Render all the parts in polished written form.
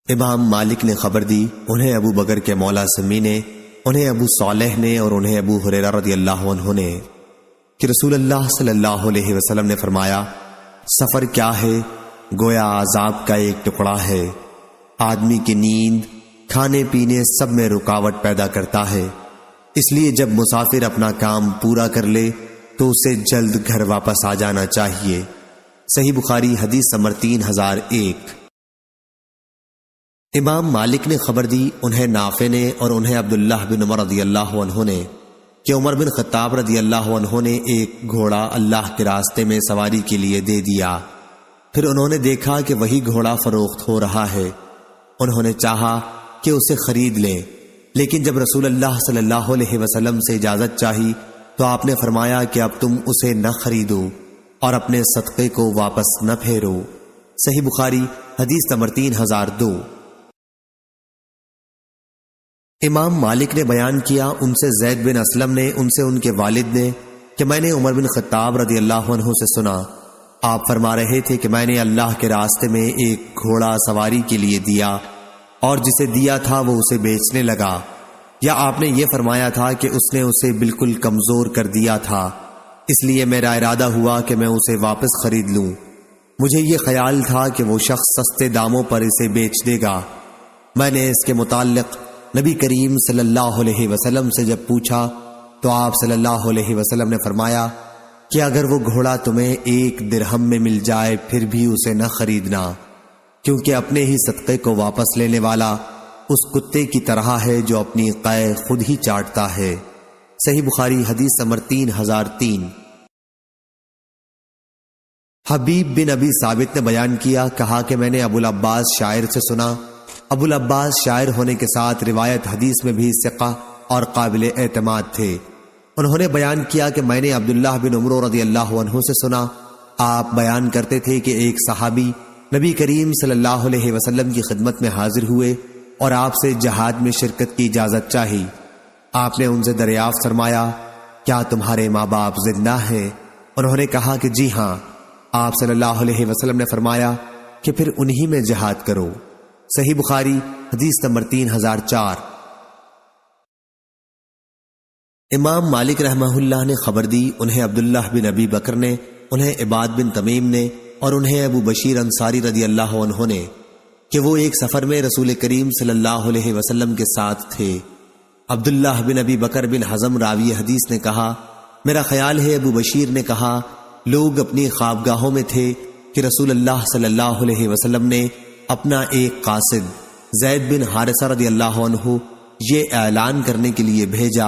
امام مالک نے خبر دی، انہیں ابو بکر کے مولا سمی نے، انہیں ابو صالح نے اور انہیں ابو ہریرہ رضی اللہ عنہ نے کہ رسول اللہ صلی اللہ علیہ وسلم نے فرمایا، سفر کیا ہے؟ گویا عذاب کا ایک ٹکڑا ہے۔ آدمی کی نیند، کھانے پینے سب میں رکاوٹ پیدا کرتا ہے، اس لیے جب مسافر اپنا کام پورا کر لے تو اسے جلد گھر واپس آ جانا چاہیے۔ صحیح بخاری حدیث نمبر 3001۔ امام مالک نے خبر دی، انہیں نافع نے اور انہیں عبداللہ بن عمر رضی اللہ عنہ نے کہ عمر بن خطاب رضی اللہ عنہ نے ایک گھوڑا اللہ کے راستے میں سواری کے لیے دے دیا، پھر انہوں نے دیکھا کہ وہی گھوڑا فروخت ہو رہا ہے۔ انہوں نے چاہا کہ اسے خرید لیں، لیکن جب رسول اللہ صلی اللہ علیہ وسلم سے اجازت چاہی تو آپ نے فرمایا کہ اب تم اسے نہ خریدو اور اپنے صدقے کو واپس نہ پھیرو۔ صحیح بخاری حدیث نمبر 3002۔ امام مالک نے بیان کیا، ان سے زید بن اسلم نے، ان سے ان کے والد نے کہ میں نے عمر بن خطاب رضی اللہ عنہ سے سنا، آپ فرما رہے تھے کہ میں نے اللہ کے راستے میں ایک گھوڑا سواری کے لیے دیا اور جسے دیا تھا وہ اسے بیچنے لگا، یا آپ نے یہ فرمایا تھا کہ اس نے اسے بالکل کمزور کر دیا تھا، اس لیے میرا ارادہ ہوا کہ میں اسے واپس خرید لوں۔ مجھے یہ خیال تھا کہ وہ شخص سستے داموں پر اسے بیچ دے گا۔ میں نے اس کے متعلق نبی کریم صلی اللہ علیہ وسلم سے جب پوچھا تو آپ صلی اللہ علیہ وسلم نے فرمایا کہ اگر وہ گھوڑا تمہیں 1 درہم میں مل جائے پھر بھی اسے نہ خریدنا، کیونکہ اپنے ہی صدقے کو واپس لینے والا اس کتے کی طرح ہے جو اپنی قے خود ہی چاٹتا ہے۔ صحیح بخاری حدیث نمبر 3003۔ حبیب بن ابی ثابت نے بیان کیا، کہا کہ میں نے ابو العباس شاعر سے سنا۔ ابو العباس شاعر ہونے کے ساتھ روایت حدیث میں بھی ثقہ اور قابل اعتماد تھے۔ انہوں نے بیان کیا کہ میں نے عبداللہ بن عمر رضی اللہ عنہ سے سنا، آپ بیان کرتے تھے کہ ایک صحابی نبی کریم صلی اللہ علیہ وسلم کی خدمت میں حاضر ہوئے اور آپ سے جہاد میں شرکت کی اجازت چاہی۔ آپ نے ان سے دریافت فرمایا، کیا تمہارے ماں باپ زندہ ہیں؟ انہوں نے کہا کہ جی ہاں۔ آپ صلی اللہ علیہ وسلم نے فرمایا کہ پھر انہی میں جہاد کرو۔ صحیح بخاری حدیث نمبر 3004۔ امام مالک رحمہ اللہ نے خبر دی، انہیں عبداللہ بن ابی بکر نے، انہیں عباد بن تمیم نے اور انہیں ابو بشیر انصاری رضی اللہ عنہ نے کہ وہ ایک سفر میں رسول کریم صلی اللہ علیہ وسلم کے ساتھ تھے۔ عبداللہ بن ابی بکر بن حزم راوی حدیث نے کہا، میرا خیال ہے ابو بشیر نے کہا، لوگ اپنی خوابگاہوں میں تھے کہ رسول اللہ صلی اللہ علیہ وسلم نے اپنا ایک قاصد زید بن حارثہ رضی اللہ عنہ یہ اعلان کرنے کے لیے بھیجا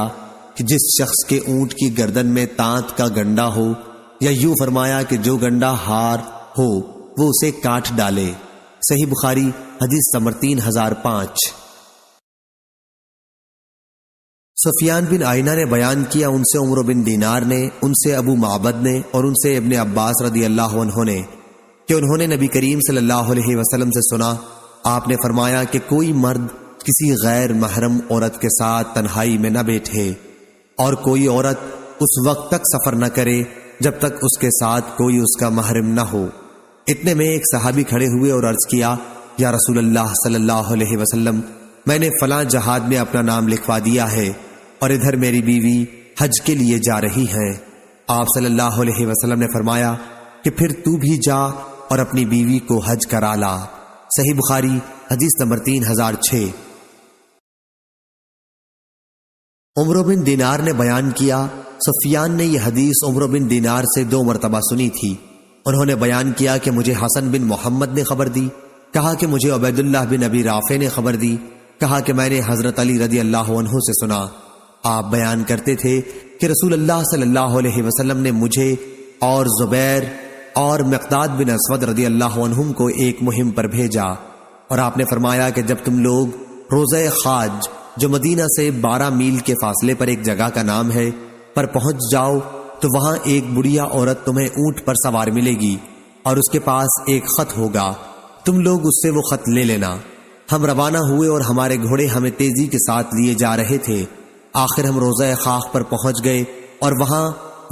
کہ جس شخص کے اونٹ کی گردن میں تانت کا گنڈا ہو، یا یوں فرمایا کہ جو گنڈا ہار ہو وہ اسے کاٹ ڈالے۔ صحیح بخاری حدیث نمبر 3005۔ سفیان بن آئینہ نے بیان کیا، ان سے عمر بن دینار نے، ان سے ابو معبد نے اور ان سے ابن عباس رضی اللہ عنہ نے کہ انہوں نے نبی کریم صلی اللہ علیہ وسلم سے سنا، آپ نے فرمایا کہ کوئی مرد کسی غیر محرم عورت کے ساتھ تنہائی میں نہ بیٹھے اور کوئی عورت اس وقت تک سفر نہ کرے جب تک اس کے ساتھ کوئی اس کا محرم نہ ہو۔ اتنے میں ایک صحابی کھڑے ہوئے اور عرض کیا، یا رسول اللہ صلی اللہ علیہ وسلم، میں نے فلاں جہاد میں اپنا نام لکھوا دیا ہے اور ادھر میری بیوی حج کے لیے جا رہی ہیں۔ آپ صلی اللہ علیہ وسلم نے فرمایا کہ پھر تو بھی جا اور اپنی بیوی کو حج کرا لا۔ صحیح بخاری حدیث نمبر 3006۔ عمر بن دینار نے بیان کیا، سفیان نے یہ حدیث عمر بن دینار سے 2 مرتبہ سنی تھی۔ انہوں نے بیان کیا کہ مجھے حسن بن محمد نے خبر دی، کہا کہ مجھے عبید اللہ بن ابی رافع نے خبر دی، کہا کہ میں نے حضرت علی رضی اللہ عنہ سے سنا، آپ بیان کرتے تھے کہ رسول اللہ صلی اللہ علیہ وسلم نے مجھے اور زبیر اور مقداد بن اسود رضی اللہ عنہم کو ایک مہم پر بھیجا، اور آپ نے فرمایا کہ جب تم لوگ روضہ خاج جو مدینہ سے 12 میل کے فاصلے پر ایک جگہ کا نام ہے پر پہنچ جاؤ تو وہاں ایک بڑھیا عورت تمہیں اونٹ پر سوار ملے گی اور اس کے پاس ایک خط ہوگا، تم لوگ اس سے وہ خط لے لینا۔ ہم روانہ ہوئے اور ہمارے گھوڑے ہمیں تیزی کے ساتھ لیے جا رہے تھے۔ آخر ہم روضہ خاک پر پہنچ گئے اور وہاں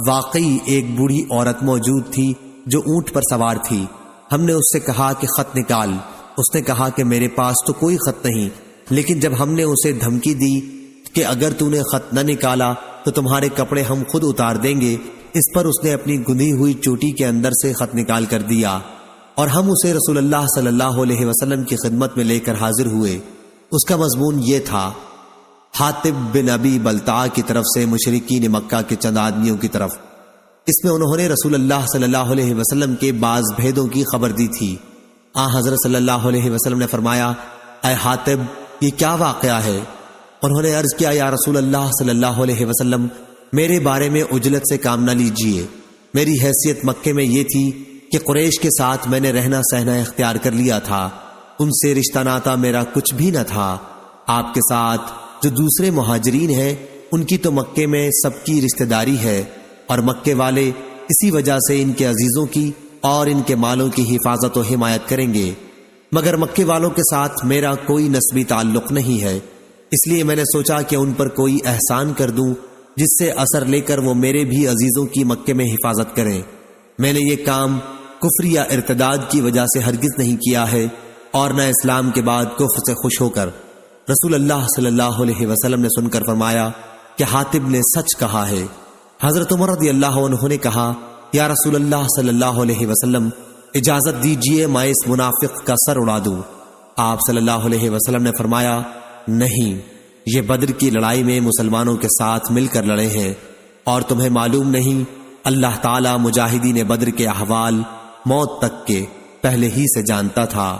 واقعی ایک بوڑھی عورت موجود تھی جو اونٹ پر سوار تھی۔ ہم نے اس سے کہا کہ خط نکال، اس نے کہا کہ میرے پاس تو کوئی خط نہیں، لیکن جب ہم نے اسے دھمکی دی کہ اگر تو نے خط نہ نکالا تو تمہارے کپڑے ہم خود اتار دیں گے، اس پر اس نے اپنی گندھی ہوئی چوٹی کے اندر سے خط نکال کر دیا اور ہم اسے رسول اللہ صلی اللہ علیہ وسلم کی خدمت میں لے کر حاضر ہوئے۔ اس کا مضمون یہ تھا: حاطب بن ابی بلتع کی طرف سے مشرکین مکہ کے چند آدمیوں کی طرف۔ اس میں انہوں نے رسول اللہ صلی اللہ علیہ وسلم کے بعض بھیدوں کی خبر دی تھی۔ حضرت صلی اللہ علیہ وسلم نے فرمایا: اے حاطب، یہ کیا واقعہ ہے؟ انہوں نے عرض کیا: یا رسول اللہ صلی اللہ علیہ وسلم، میرے بارے میں عجلت سے کام نہ لیجئے۔ میری حیثیت مکے میں یہ تھی کہ قریش کے ساتھ میں نے رہنا سہنا اختیار کر لیا تھا، ان سے رشتہ ناتا میرا کچھ بھی نہ تھا۔ آپ کے ساتھ جو دوسرے مہاجرین ہیں ان کی تو مکے میں سب کی رشتہ داری ہے، اور مکے والے اسی وجہ سے ان کے عزیزوں کی اور ان کے مالوں کی حفاظت و حمایت کریں گے، مگر مکے والوں کے ساتھ میرا کوئی نسبی تعلق نہیں ہے، اس لیے میں نے سوچا کہ ان پر کوئی احسان کر دوں جس سے اثر لے کر وہ میرے بھی عزیزوں کی مکے میں حفاظت کریں۔ میں نے یہ کام کفر یا ارتداد کی وجہ سے ہرگز نہیں کیا ہے، اور نہ اسلام کے بعد کفر سے خوش ہو کر۔ رسول اللہ صلی اللہ علیہ وسلم نے سن کر فرمایا کہ حاطب نے سچ کہا ہے۔ حضرت عمر رضی اللہ عنہ نے کہا: یا رسول اللہ صلی اللہ علیہ وسلم، اجازت دیجئے میں اس منافق کا سر اڑا دوں۔ آپ صلی اللہ علیہ وسلم نے فرمایا: نہیں، یہ بدر کی لڑائی میں مسلمانوں کے ساتھ مل کر لڑے ہیں، اور تمہیں معلوم نہیں اللہ تعالی مجاہدین بدر کے احوال موت تک کے پہلے ہی سے جانتا تھا،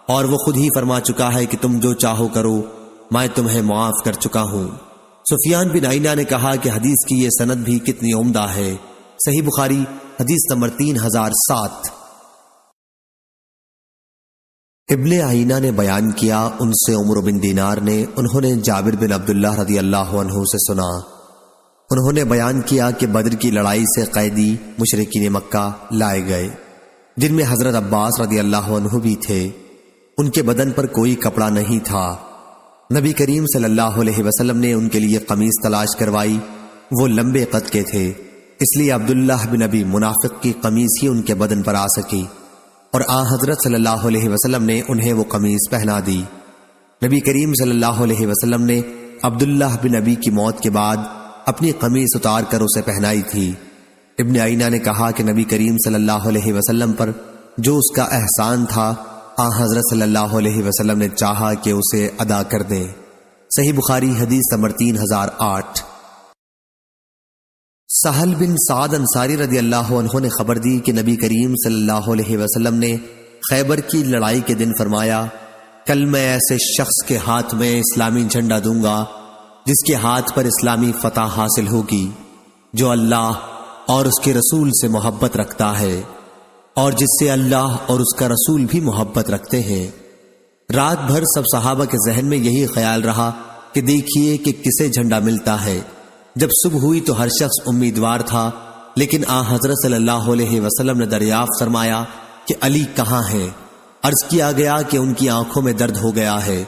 اور وہ خود ہی فرما چکا ہے کہ تم جو چاہو کرو، میں تمہیں معاف کر چکا ہوں۔ سفیان بن عینہ نے کہا کہ حدیث کی یہ سند بھی کتنی عمدہ ہے۔ صحیح بخاری حدیث نمبر 3007۔ ابن عینہ نے بیان کیا، ان سے عمر بن دینار نے، انہوں نے جابر بن عبداللہ رضی اللہ عنہ سے سنا، انہوں نے بیان کیا کہ بدر کی لڑائی سے قیدی مشرکین مکہ لائے گئے، جن میں حضرت عباس رضی اللہ عنہ بھی تھے۔ ان کے بدن پر کوئی کپڑا نہیں تھا۔ نبی کریم صلی اللہ علیہ وسلم نے ان کے لیے قمیص تلاش کروائی، وہ لمبے قد کے تھے، اس لیے عبداللہ بن ابی منافق کی قمیص ہی ان کے بدن پر آ سکی، اور حضرت صلی اللہ علیہ وسلم نے انہیں وہ قمیص پہنا دی۔ نبی کریم صلی اللہ علیہ وسلم نے عبداللہ بن ابی کی موت کے بعد اپنی قمیص اتار کر اسے پہنائی تھی۔ ابن عینہ نے کہا کہ نبی کریم صلی اللہ علیہ وسلم پر جو اس کا احسان تھا، حضرت صلی اللہ علیہ وسلم نے چاہا کہ اسے ادا کر دیں۔ صحیح بخاری حدیث نمبر 3008۔ سہل بن سعد انصاری رضی اللہ عنہ نے خبر دی کہ نبی کریم صلی اللہ علیہ وسلم نے خیبر کی لڑائی کے دن فرمایا: کل میں ایسے شخص کے ہاتھ میں اسلامی جھنڈا دوں گا جس کے ہاتھ پر اسلامی فتح حاصل ہوگی، جو اللہ اور اس کے رسول سے محبت رکھتا ہے، اور جس سے اللہ اور اس کا رسول بھی محبت رکھتے ہیں۔ رات بھر سب صحابہ کے ذہن میں یہی خیال رہا کہ دیکھیے کہ کسے جھنڈا ملتا ہے۔ جب صبح ہوئی تو ہر شخص امیدوار تھا، لیکن حضرت صلی اللہ علیہ وسلم نے دریافت فرمایا کہ علی کہاں ہیں؟ عرض کیا گیا کہ ان کی آنکھوں میں درد ہو گیا ہے۔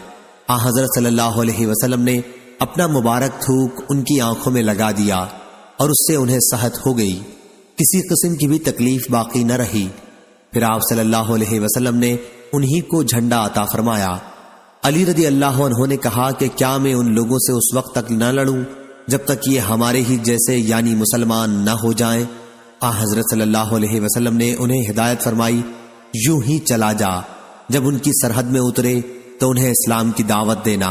حضرت صلی اللہ علیہ وسلم نے اپنا مبارک تھوک ان کی آنکھوں میں لگا دیا اور اس سے انہیں صحت ہو گئی، کسی قسم کی بھی تکلیف باقی نہ رہی۔ پھر آپ صلی اللہ علیہ وسلم نے انہی کو جھنڈا عطا فرمایا۔ علی رضی اللہ عنہ نے کہا کہ کیا میں ان لوگوں سے اس وقت تک نہ لڑوں جب تک یہ ہمارے ہی جیسے یعنی مسلمان نہ ہو جائیں؟ حضرت صلی اللہ علیہ وسلم نے انہیں ہدایت فرمائی: یوں ہی چلا جا، جب ان کی سرحد میں اترے تو انہیں اسلام کی دعوت دینا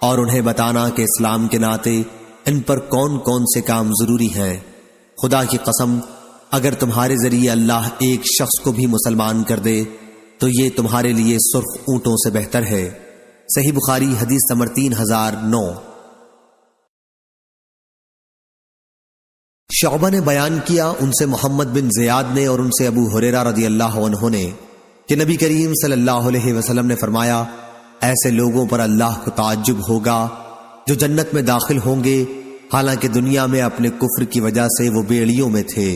اور انہیں بتانا کہ اسلام کے ناطے ان پر کون کون سے کام ضروری ہیں۔ خدا کی قسم، اگر تمہارے ذریعے اللہ ایک شخص کو بھی مسلمان کر دے تو یہ تمہارے لیے سرخ اونٹوں سے بہتر ہے۔ صحیح بخاری حدیث نمبر 3009۔ شعبہ نے بیان کیا، ان سے محمد بن زیاد نے اور ان سے ابو ہریرہ رضی اللہ عنہ نے کہ نبی کریم صلی اللہ علیہ وسلم نے فرمایا: ایسے لوگوں پر اللہ کو تعجب ہوگا جو جنت میں داخل ہوں گے حالانکہ دنیا میں اپنے کفر کی وجہ سے وہ بیڑیوں میں تھے۔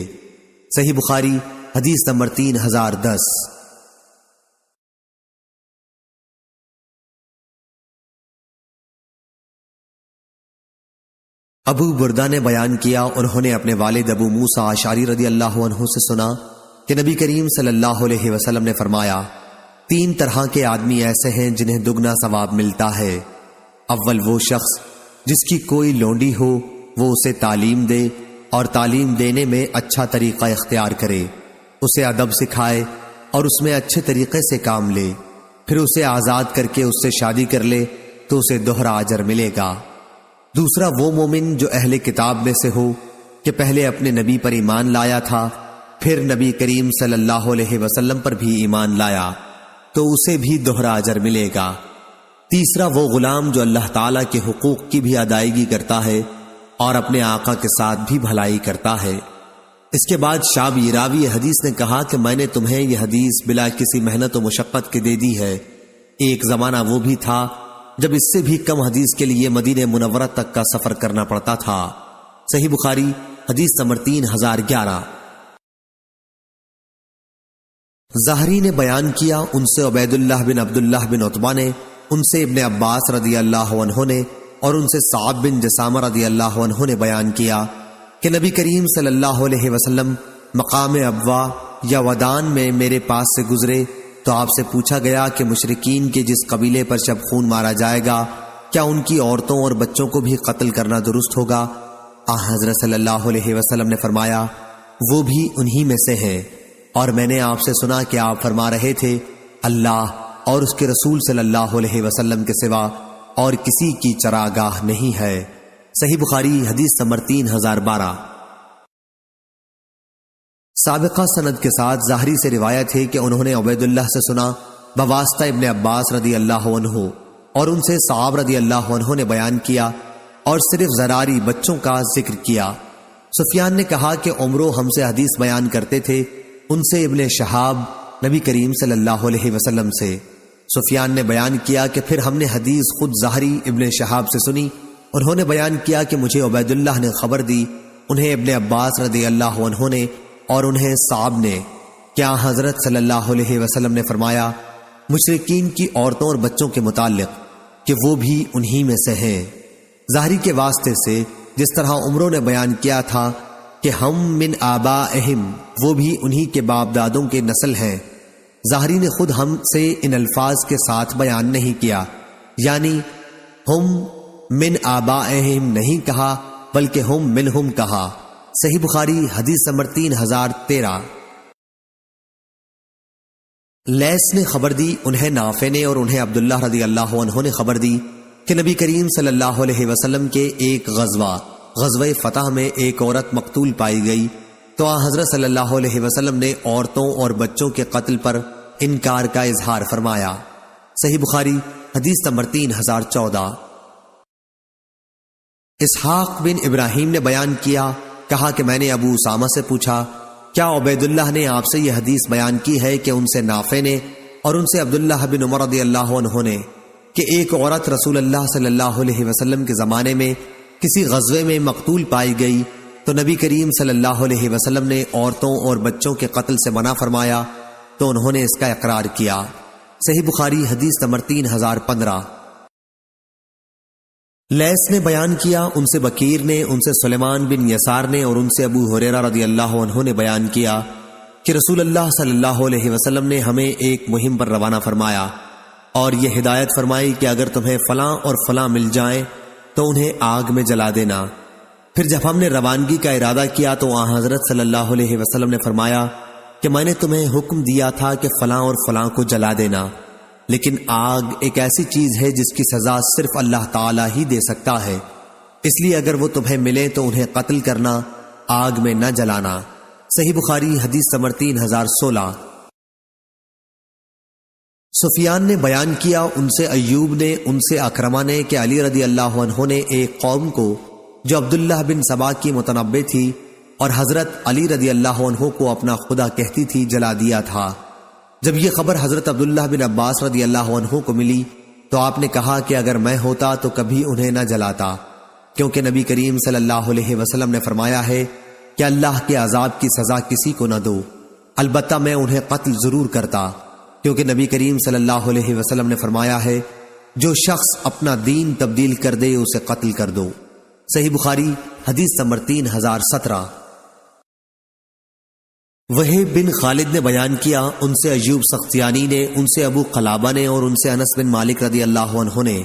صحیح بخاری حدیث نمبر 3010۔ ابو بردہ نے بیان کیا، انہوں نے اپنے والد ابو موسیٰ اشعری رضی اللہ عنہ سے سنا کہ نبی کریم صلی اللہ علیہ وسلم نے فرمایا: 3 طرح کے آدمی ایسے ہیں جنہیں دگنا ثواب ملتا ہے۔ اول وہ شخص جس کی کوئی لونڈی ہو، وہ اسے تعلیم دے اور تعلیم دینے میں اچھا طریقہ اختیار کرے، اسے ادب سکھائے اور اس میں اچھے طریقے سے کام لے، پھر اسے آزاد کر کے اس سے شادی کر لے تو اسے دوہرا اجر ملے گا۔ دوسرا وہ مومن جو اہل کتاب میں سے ہو کہ پہلے اپنے نبی پر ایمان لایا تھا، پھر نبی کریم صلی اللہ علیہ وسلم پر بھی ایمان لایا تو اسے بھی دوہرا اجر ملے گا۔ تیسرا وہ غلام جو اللہ تعالیٰ کے حقوق کی بھی ادائیگی کرتا ہے اور اپنے آقا کے ساتھ بھی بھلائی کرتا ہے۔ اس کے بعد شعبی راوی حدیث نے کہا کہ میں نے تمہیں یہ حدیث بلا کسی محنت و مشقت کے دے دی ہے۔ ایک زمانہ وہ بھی تھا جب اس سے بھی کم حدیث کے لیے مدینہ منورہ تک کا سفر کرنا پڑتا تھا۔ صحیح بخاری حدیث نمبر 3011۔ زہری نے بیان کیا، ان سے عبید اللہ بن عبداللہ بن عتبہ نے، ان سے ابن عباس رضی اللہ عنہ نے اور ان سے صعب بن جسامہ رضی اللہ عنہ نے بیان کیا کہ نبی کریم صلی اللہ علیہ وسلم مقام ابوا یا ودان میں میرے پاس سے گزرے تو آپ سے پوچھا گیا کہ مشرکین کے جس قبیلے پر شب خون مارا جائے گا کیا ان کی عورتوں اور بچوں کو بھی قتل کرنا درست ہوگا؟ حضرت صلی اللہ علیہ وسلم نے فرمایا وہ بھی انہی میں سے ہیں، اور میں نے آپ سے سنا کہ آپ فرما رہے تھے اللہ اور اس کے رسول صلی اللہ علیہ وسلم کے سوا اور کسی کی چراگاہ نہیں ہے۔ صحیح بخاری حدیث نمبر 3012۔ سابقہ سند کے ساتھ ظاہری سے روایت ہے کہ انہوں نے عبید اللہ سے سنا بواسطہ ابن عباس رضی اللہ عنہ، اور ان سے صعب رضی اللہ عنہ نے بیان کیا اور صرف زراری بچوں کا ذکر کیا۔ سفیان نے کہا کہ عمرو ہم سے حدیث بیان کرتے تھے، ان سے ابن شہاب نبی کریم صلی اللہ علیہ وسلم سے۔ سفیان نے بیان کیا کہ پھر ہم نے حدیث خود ظاہری ابن شہاب سے سنی، انہوں نے بیان کیا کہ مجھے عبید اللہ نے خبر دی، انہیں ابن عباس رضی اللہ عنہ نے اور انہیں صعب نے، کیا حضرت صلی اللہ علیہ وسلم نے فرمایا مشرکین کی عورتوں اور بچوں کے متعلق کہ وہ بھی انہی میں سے ہیں۔ ظاہری کے واسطے سے جس طرح عمروں نے بیان کیا تھا کہ ہم من آبائہم، وہ بھی انہی کے باپ دادوں کے نسل ہیں، ظاہری نے خود ہم سے ان الفاظ کے ساتھ بیان نہیں کیا، یعنی ہم من آبائہم نہیں کہا بلکہ ہم منہم کہا۔ صحیح بخاری حدیث نمبر 3013۔ لیث نے خبر دی، انہیں نافع نے اور انہیں عبداللہ رضی اللہ عنہ نے خبر دی کہ نبی کریم صلی اللہ علیہ وسلم کے ایک غزوہ فتح میں ایک عورت مقتول پائی گئی تو حضرت صلی اللہ علیہ وسلم نے عورتوں اور بچوں کے قتل پر انکار کا اظہار فرمایا۔ صحیح بخاری حدیث نمبر 3014۔ اسحاق بن ابراہیم نے بیان کیا، کہا کہ میں نے ابو اسامہ سے پوچھا کیا عبید اللہ نے آپ سے یہ حدیث بیان کی ہے کہ ان سے نافع نے اور ان سے عبداللہ بن عمر رضی اللہ عنہ نے کہ ایک عورت رسول اللہ صلی اللہ علیہ وسلم کے زمانے میں کسی غزوے میں مقتول پائی گئی تو نبی کریم صلی اللہ علیہ وسلم نے عورتوں اور بچوں کے قتل سے منع فرمایا تو انہوں نے اس کا اقرار کیا۔ صحیح بخاری حدیث نمبر 3015۔ لیث نے بیان کیا، ان سے بکیر نے، ان سے سلیمان بن یسار نے اور ان سے ابو ہریرہ رضی اللہ عنہ نے بیان کیا کہ رسول اللہ صلی اللہ علیہ وسلم نے ہمیں ایک مہم پر روانہ فرمایا اور یہ ہدایت فرمائی کہ اگر تمہیں فلاں اور فلاں مل جائیں تو انہیں آگ میں جلا دینا۔ پھر جب ہم نے روانگی کا ارادہ کیا تو حضرت صلی اللہ علیہ وسلم نے فرمایا کہ میں نے تمہیں حکم دیا تھا کہ فلاں اور فلاں کو جلا دینا، لیکن آگ ایک ایسی چیز ہے جس کی سزا صرف اللہ تعالیٰ ہی دے سکتا ہے، اس لیے اگر وہ تمہیں ملے تو انہیں قتل کرنا، آگ میں نہ جلانا۔ صحیح بخاری حدیث نمبر 3016۔ سفیان نے بیان کیا، ان سے ایوب نے، ان سے اکرمہ نے کہ علی رضی اللہ عنہ نے ایک قوم کو جو عبداللہ بن سبا کی متنبع تھی اور حضرت علی رضی اللہ عنہ کو اپنا خدا کہتی تھی جلا دیا تھا۔ جب یہ خبر حضرت عبداللہ بن عباس رضی اللہ عنہ کو ملی تو آپ نے کہا کہ اگر میں ہوتا تو کبھی انہیں نہ جلاتا، کیونکہ نبی کریم صلی اللہ علیہ وسلم نے فرمایا ہے کہ اللہ کے عذاب کی سزا کسی کو نہ دو، البتہ میں انہیں قتل ضرور کرتا، کیونکہ نبی کریم صلی اللہ علیہ وسلم نے فرمایا ہے جو شخص اپنا دین تبدیل کر دے اسے قتل کر دو۔ صحیح بخاری حدیث نمبر 3017۔ وہیب بن خالد نے بیان کیا، ان سے ایوب سختیانی نے، ان سے ابو قلابہ نے اور ان سے انس بن مالک رضی اللہ عنہ نے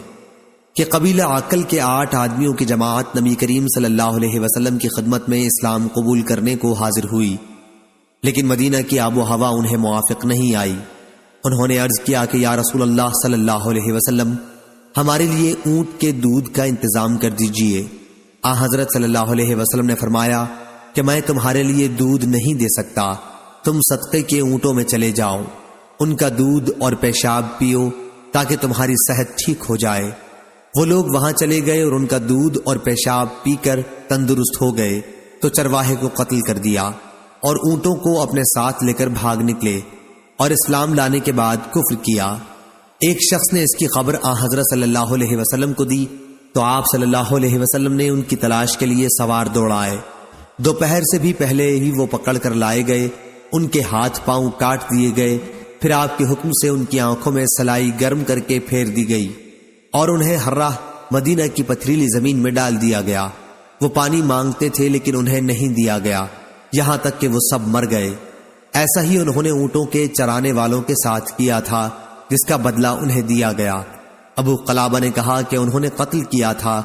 کہ قبیلہ عقل کے 8 آدمیوں کی جماعت نبی کریم صلی اللہ علیہ وسلم کی خدمت میں اسلام قبول کرنے کو حاضر ہوئی، لیکن مدینہ کی آب و ہوا انہیں موافق نہیں آئی۔ انہوں نے عرض کیا کہ یا رسول اللہ صلی اللہ علیہ وسلم، ہمارے لیے اونٹ کے دودھ کا انتظام کر دیجئے۔ حضرت صلی اللہ علیہ وسلم نے فرمایا کہ میں تمہارے لیے دودھ نہیں دے سکتا، تم صدقے کے اونٹوں میں چلے جاؤ، ان کا دودھ اور پیشاب پیو تاکہ تمہاری صحت ٹھیک ہو جائے۔ وہ لوگ وہاں چلے گئے اور ان کا دودھ اور پیشاب پی کر تندرست ہو گئے تو چرواہے کو قتل کر دیا اور اونٹوں کو اپنے ساتھ لے کر بھاگ نکلے اور اسلام لانے کے بعد کفر کیا۔ ایک شخص نے اس کی خبر حضرت صلی اللہ علیہ وسلم کو دی تو آپ صلی اللہ علیہ وسلم نے ان کی تلاش کے لیے سوار دوڑائے۔ دوپہر سے بھی پہلے ہی وہ پکڑ کر لائے گئے، ان کے ہاتھ پاؤں کاٹ دیے گئے، پھر آپ کے حکم سے ان کی آنکھوں میں سلائی گرم کر کے پھیر دی گئی اور انہیں ہر راہ مدینہ کی پتھریلی زمین میں ڈال دیا گیا۔ وہ پانی مانگتے تھے لیکن انہیں نہیں دیا گیا، یہاں تک کہ وہ سب مر گئے۔ ایسا ہی انہوں نے اونٹوں کے چرانے والوں کے ساتھ کیا تھا جس کا بدلہ انہیں دیا گیا۔ ابو قلابہ نے کہا کہ انہوں نے قتل کیا تھا،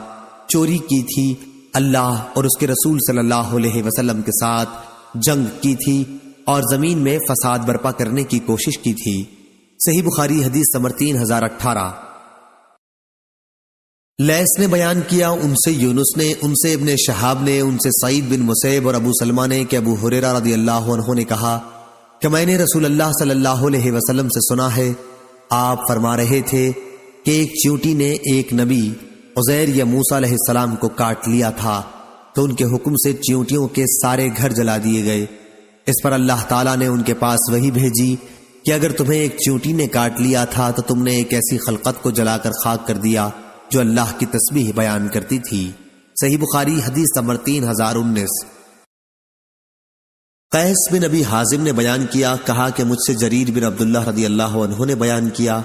چوری کی تھی، اللہ اور اس کے رسول صلی اللہ علیہ وسلم کے ساتھ جنگ کی تھی اور زمین میں فساد برپا کرنے کی کوشش کی تھی۔ صحیح بخاری حدیث نمبر 3018۔ لیث نے بیان کیا، ان سے یونس نے، ان سے ابن شہاب نے، ان سے سعید بن مسیب اور ابو سلمہ نے کہ ابو ہریرہ رضی اللہ عنہ نے کہا کہ میں نے رسول اللہ صلی اللہ علیہ وسلم سے سنا ہے، آپ فرما رہے تھے کہ ایک چیونٹی نے ایک نبی عزیر یا موسیٰ علیہ السلام کو کاٹ لیا تھا تو ان کے حکم سے چیونٹیوں کے سارے گھر جلا دیے گئے۔ اس پر اللہ تعالیٰ نے ان کے پاس وحی بھیجی کہ اگر تمہیں ایک چیونٹی نے کاٹ لیا تھا تو تم نے ایک ایسی خلقت کو جلا کر خاک کر دیا جو اللہ کی تسبیح بیان کرتی تھی۔ صحیح بخاری حدیث نمبر 3019۔ قیس بن ابی حازم نے بیان کیا، کہا کہ مجھ سے جریر بن عبداللہ رضی اللہ عنہ نے بیان کیا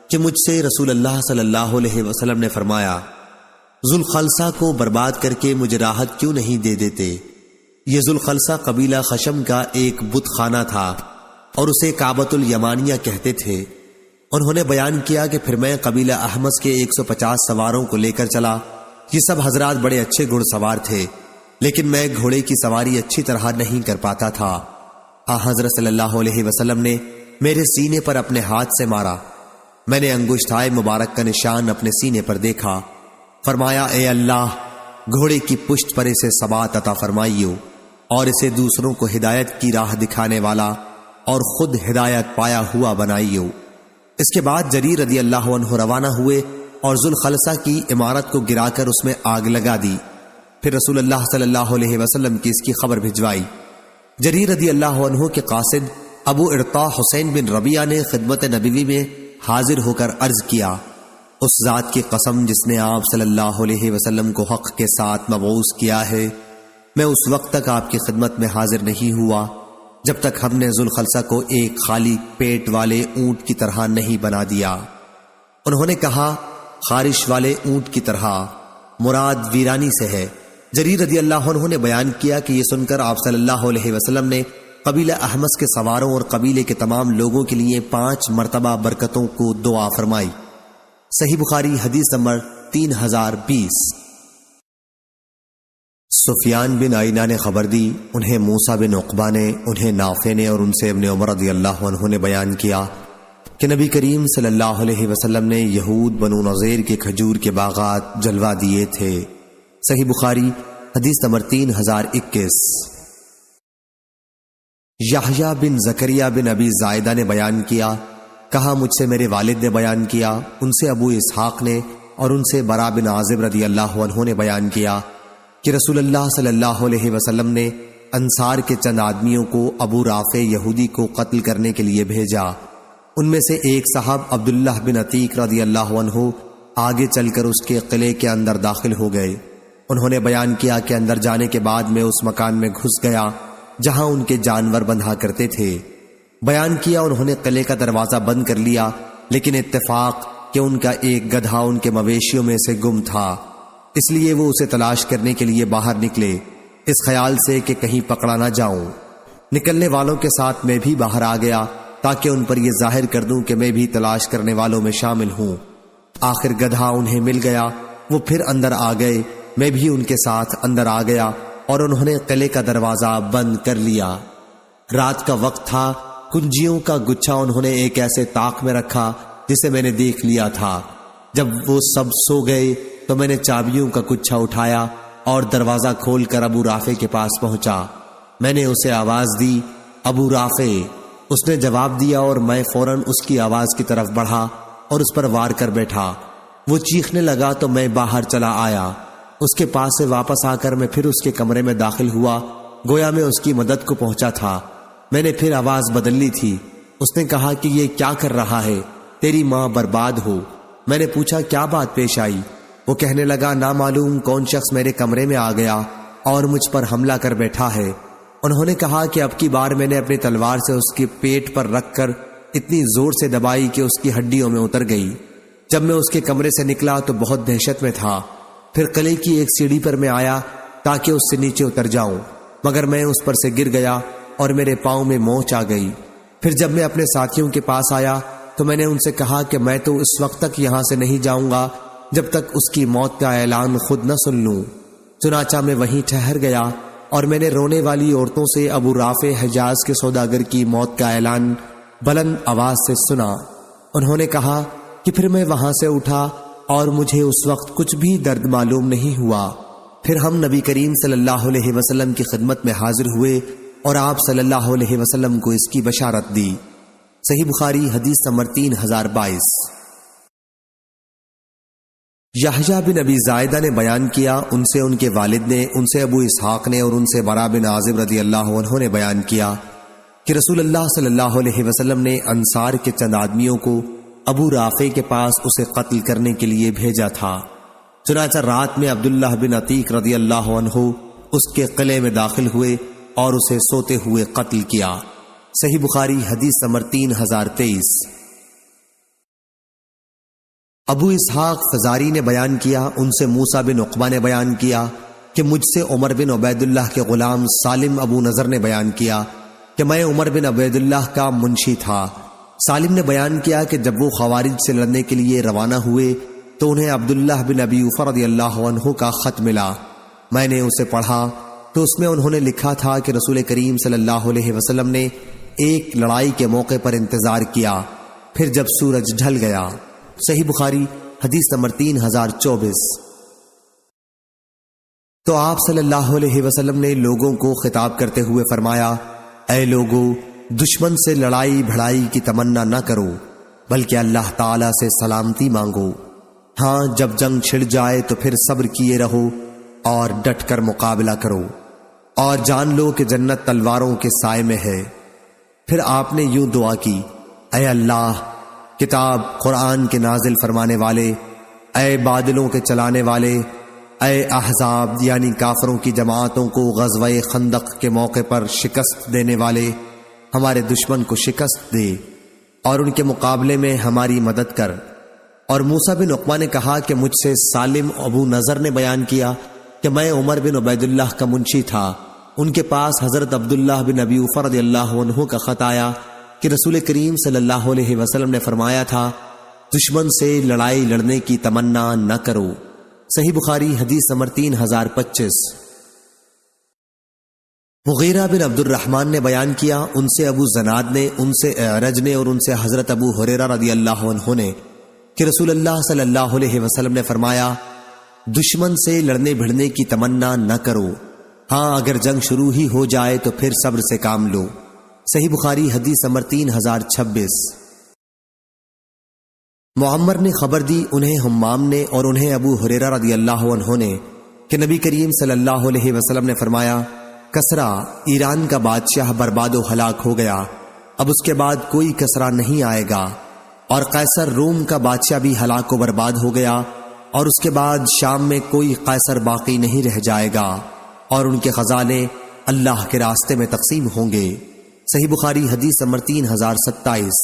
کہ مجھ سے رسول اللہ صلی اللہ علیہ وسلم نے فرمایا، ذوالخلصہ کو برباد کر کے مجھے راحت کیوں نہیں دے دیتے؟ یہ ذوالخلصہ قبیلہ خشم کا ایک بت خانہ تھا اور اسے کعبۃ الیمانیہ کہتے تھے۔ انہوں نے بیان کیا کہ پھر میں قبیلہ احمس کے 150 سواروں کو لے کر چلا۔ یہ سب حضرات بڑے اچھے گھڑ سوار تھے، لیکن میں گھوڑے کی سواری اچھی طرح نہیں کر پاتا تھا۔ حضرت صلی اللہ علیہ وسلم نے میرے سینے پر اپنے ہاتھ سے مارا، میں نے انگشتائے مبارک کا نشان اپنے سینے پر دیکھا۔ فرمایا، اے اللہ، گھوڑے کی پشت پر اسے ثبات عطا فرمائیو اور اسے دوسروں کو ہدایت کی راہ دکھانے والا اور خود ہدایت پایا ہوا بنائیو۔ اس کے بعد جریر رضی اللہ عنہ روانہ ہوئے اور ذوالخلصہ کی عمارت کو گرا کر اس میں آگ لگا دی۔ پھر رسول اللہ صلی اللہ علیہ وسلم کی اس کی خبر بھجوائی۔ جریر رضی اللہ عنہ کے قاصد ابو ارطاء حسین بن ربیعہ نے خدمت نبوی میں حاضر ہو کر عرض کیا، اس ذات کی قسم جس نے آپ صلی اللہ علیہ وسلم کو حق کے ساتھ مبعوث کیا ہے، میں اس وقت تک آپ کی خدمت میں حاضر نہیں ہوا جب تک ہم نے ذوالخلصہ کو ایک خالی پیٹ والے اونٹ کی طرح نہیں بنا دیا۔ انہوں نے کہا، خارش والے اونٹ کی طرح مراد ویرانی سے ہے۔ جریر رضی اللہ عنہ نے بیان کیا کہ یہ سن کر آپ صلی اللہ علیہ وسلم نے قبیلہ احمس کے سواروں اور قبیلے کے تمام لوگوں کے لیے 5 مرتبہ برکتوں کو دعا فرمائی۔ صحیح بخاری حدیث نمبر 3020۔ سفیان بن عیینہ نے خبر دی، انہیں موسیٰ بن عقبہ نے، انہیں نافع نے اور ان سے ابن عمر رضی اللہ عنہ نے بیان کیا کہ نبی کریم صلی اللہ علیہ وسلم نے یہود بنو نظیر کے کھجور کے باغات جلوا دیے تھے۔ صحیح بخاری حدیث نمبر 3021۔ یحییٰ بن زکریا بن ابی زائدہ نے بیان کیا، کہا مجھ سے میرے والد نے بیان کیا، ان سے ابو اسحاق نے اور ان سے برا بن عازب رضی اللہ عنہ نے بیان کیا کہ رسول اللہ صلی اللہ علیہ وسلم نے انصار کے چند آدمیوں کو ابو رافع یہودی کو قتل کرنے کے لیے بھیجا۔ ان میں سے ایک صاحب عبداللہ بن عتیق رضی اللہ عنہ آگے چل کر اس کے قلعے کے اندر داخل ہو گئے۔ انہوں نے بیان کیا کہ اندر جانے کے بعد میں اس مکان میں گھس گیا جہاں ان کے جانور بندھا کرتے تھے۔ بیان کیا انہوں نے قلعے کا دروازہ بند کر لیا، لیکن اتفاق کہ ان کا ایک گدھا ان کے مویشیوں میں سے گم تھا، اس لیے وہ اسے تلاش کرنے کے لیے باہر نکلے، اس خیال سے کہ کہیں پکڑا نہ جاؤں۔ نکلنے والوں کے ساتھ میں بھی باہر آ گیا تاکہ ان پر یہ ظاہر کر دوں کہ میں بھی تلاش کرنے والوں میں شامل ہوں۔ آخر گدھا انہیں مل گیا، وہ پھر اندر آ گئے، میں بھی ان کے ساتھ اندر آ گیا اور انہوں نے قلعے کا دروازہ بند کر لیا۔ رات کا وقت تھا، کنجیوں کا گچھا انہوں نے ایک ایسے طاق میں رکھا جسے میں نے دیکھ لیا تھا۔ جب وہ سب سو گئے تو میں نے چابیوں کا گچھا اٹھایا اور دروازہ کھول کر ابو رافع کے پاس پہنچا۔ میں نے اسے آواز دی، ابو رافع۔ اس نے جواب دیا اور میں فوراً اس کی آواز کی طرف بڑھا اور اس پر وار کر بیٹھا۔ وہ چیخنے لگا تو میں باہر چلا آیا۔ اس کے پاس سے واپس آ کر میں پھر اس کے کمرے میں داخل ہوا، گویا میں اس کی مدد کو پہنچا تھا۔ میں نے پھر آواز بدل لی تھی۔ اس نے کہا کہ یہ کیا کر رہا ہے؟ تیری ماں برباد ہو۔ میں نے پوچھا کیا بات پیش آئی؟ وہ کہنے لگا نامعلوم کون شخص میرے کمرے میں آ گیا اور مجھ پر حملہ کر بیٹھا ہے۔ انہوں نے کہا کہ اب کی بار میں نے اپنی تلوار سے اس کے پیٹ پر رکھ کر اتنی زور سے دبائی کہ اس کی ہڈیوں میں اتر گئی۔ جب میں اس کے کمرے سے نکلا تو بہت دہشت میں تھا۔ پھر قلعے کی ایک سیڑھی پر میں آیا تاکہ اس سے نیچے اتر جاؤں، مگر میں اس پر سے گر گیا اور میرے پاؤں میں موچ آ گئی۔ پھر جب میں اپنے ساتھیوں کے پاس آیا تو میں نے ان سے کہا کہ میں تو اس وقت تک یہاں سے نہیں جاؤں گا جب تک اس کی موت کا اعلان خود نہ سن لوں۔ چنانچہ میں وہیں ٹھہر گیا اور میں نے رونے والی عورتوں سے ابو رافع حجاز کے سوداگر کی موت کا اعلان بلند آواز سے سنا۔ انہوں نے کہا کہ پھر میں وہاں سے اٹھا اور مجھے اس وقت کچھ بھی درد معلوم نہیں ہوا۔ پھر ہم نبی کریم صلی اللہ علیہ وسلم کی خدمت میں حاضر ہوئے اور آپ صلی اللہ علیہ وسلم کو اس کی بشارت دی۔ صحیح بخاری حدیث نمبر 3022۔ یحییٰ بن ابی زائدہ نے بیان کیا، ان سے ان کے والد نے، ان سے ابو اسحاق نے اور ان سے برا بن عازب رضی اللہ عنہ نے بیان کیا کہ رسول اللہ صلی اللہ علیہ وسلم نے انصار کے چند آدمیوں کو ابو رافع کے پاس اسے قتل کرنے کے لیے بھیجا تھا۔ چنانچہ رات میں عبداللہ بن عتیق رضی اللہ عنہ اس کے قلعے میں داخل ہوئے اور اسے سوتے ہوئے قتل کیا۔ صحیح بخاری حدیث نمبر 3023۔ ابو اسحاق فزاری نے بیان کیا، ان سے موسیٰ بن عقبہ نے بیان کیا کہ مجھ سے عمر بن عبید اللہ کے غلام سالم ابو نضر نے بیان کیا کہ میں عمر بن عبید اللہ کا منشی تھا۔ سالم نے بیان کیا کہ جب وہ خوارج سے لڑنے کے لیے روانہ ہوئے تو انہیں عبداللہ بن ابی اوفا رضی اللہ عنہ کا خط ملا۔ میں نے اسے پڑھا تو اس میں انہوں نے لکھا تھا کہ رسول کریم صلی اللہ علیہ وسلم نے ایک لڑائی کے موقع پر انتظار کیا، پھر جب سورج ڈھل گیا۔ صحیح بخاری حدیث نمبر 3024۔ تو آپ صلی اللہ علیہ وسلم نے لوگوں کو خطاب کرتے ہوئے فرمایا، اے لوگو، دشمن سے لڑائی بھڑائی کی تمنا نہ کرو، بلکہ اللہ تعالی سے سلامتی مانگو۔ ہاں، جب جنگ چھڑ جائے تو پھر صبر کیے رہو اور ڈٹ کر مقابلہ کرو، اور جان لو کہ جنت تلواروں کے سائے میں ہے۔ پھر آپ نے یوں دعا کی، اے اللہ، کتاب قرآن کے نازل فرمانے والے، اے بادلوں کے چلانے والے، اے احزاب یعنی کافروں کی جماعتوں کو غزوہ خندق کے موقع پر شکست دینے والے، ہمارے دشمن کو شکست دے اور ان کے مقابلے میں ہماری مدد کر۔ اور موسیٰ بن عقبہ نے کہا کہ مجھ سے سالم ابو نضر نے بیان کیا کہ میں عمر بن عبید اللہ کا منشی تھا۔ ان کے پاس حضرت عبداللہ بن ابی اوفا رضی اللہ عنہ کا خط آیا کہ رسول کریم صلی اللہ علیہ وسلم نے فرمایا تھا، دشمن سے لڑائی لڑنے کی تمنا نہ کرو۔ صحیح بخاری حدیث نمبر 3025۔ مغیرہ بن عبد الرحمن نے بیان کیا، ان سے ابو زناد نے، ان سے اعرج نے اور ان سے حضرت ابو ہریرہ رضی اللہ عنہ نے کہ رسول اللہ صلی اللہ علیہ وسلم نے فرمایا، دشمن سے لڑنے بھڑنے کی تمنا نہ کرو، ہاں اگر جنگ شروع ہی ہو جائے تو پھر صبر سے کام لو۔ صحیح بخاری حدیث نمبر 3026۔ معمر نے خبر دی، انہیں حمام نے اور انہیں ابو ہریرہ رضی اللہ عنہ نے کہ نبی کریم صلی اللہ علیہ وسلم نے فرمایا، کسرا ایران کا بادشاہ برباد و ہلاک ہو گیا، اب اس کے بعد کوئی کسرا نہیں آئے گا، اور قیصر روم کا بادشاہ بھی ہلاک و برباد ہو گیا، اور اس کے بعد شام میں کوئی قیصر باقی نہیں رہ جائے گا، اور ان کے خزانے اللہ کے راستے میں تقسیم ہوں گے۔ صحیح بخاری حدیث نمبر 3027۔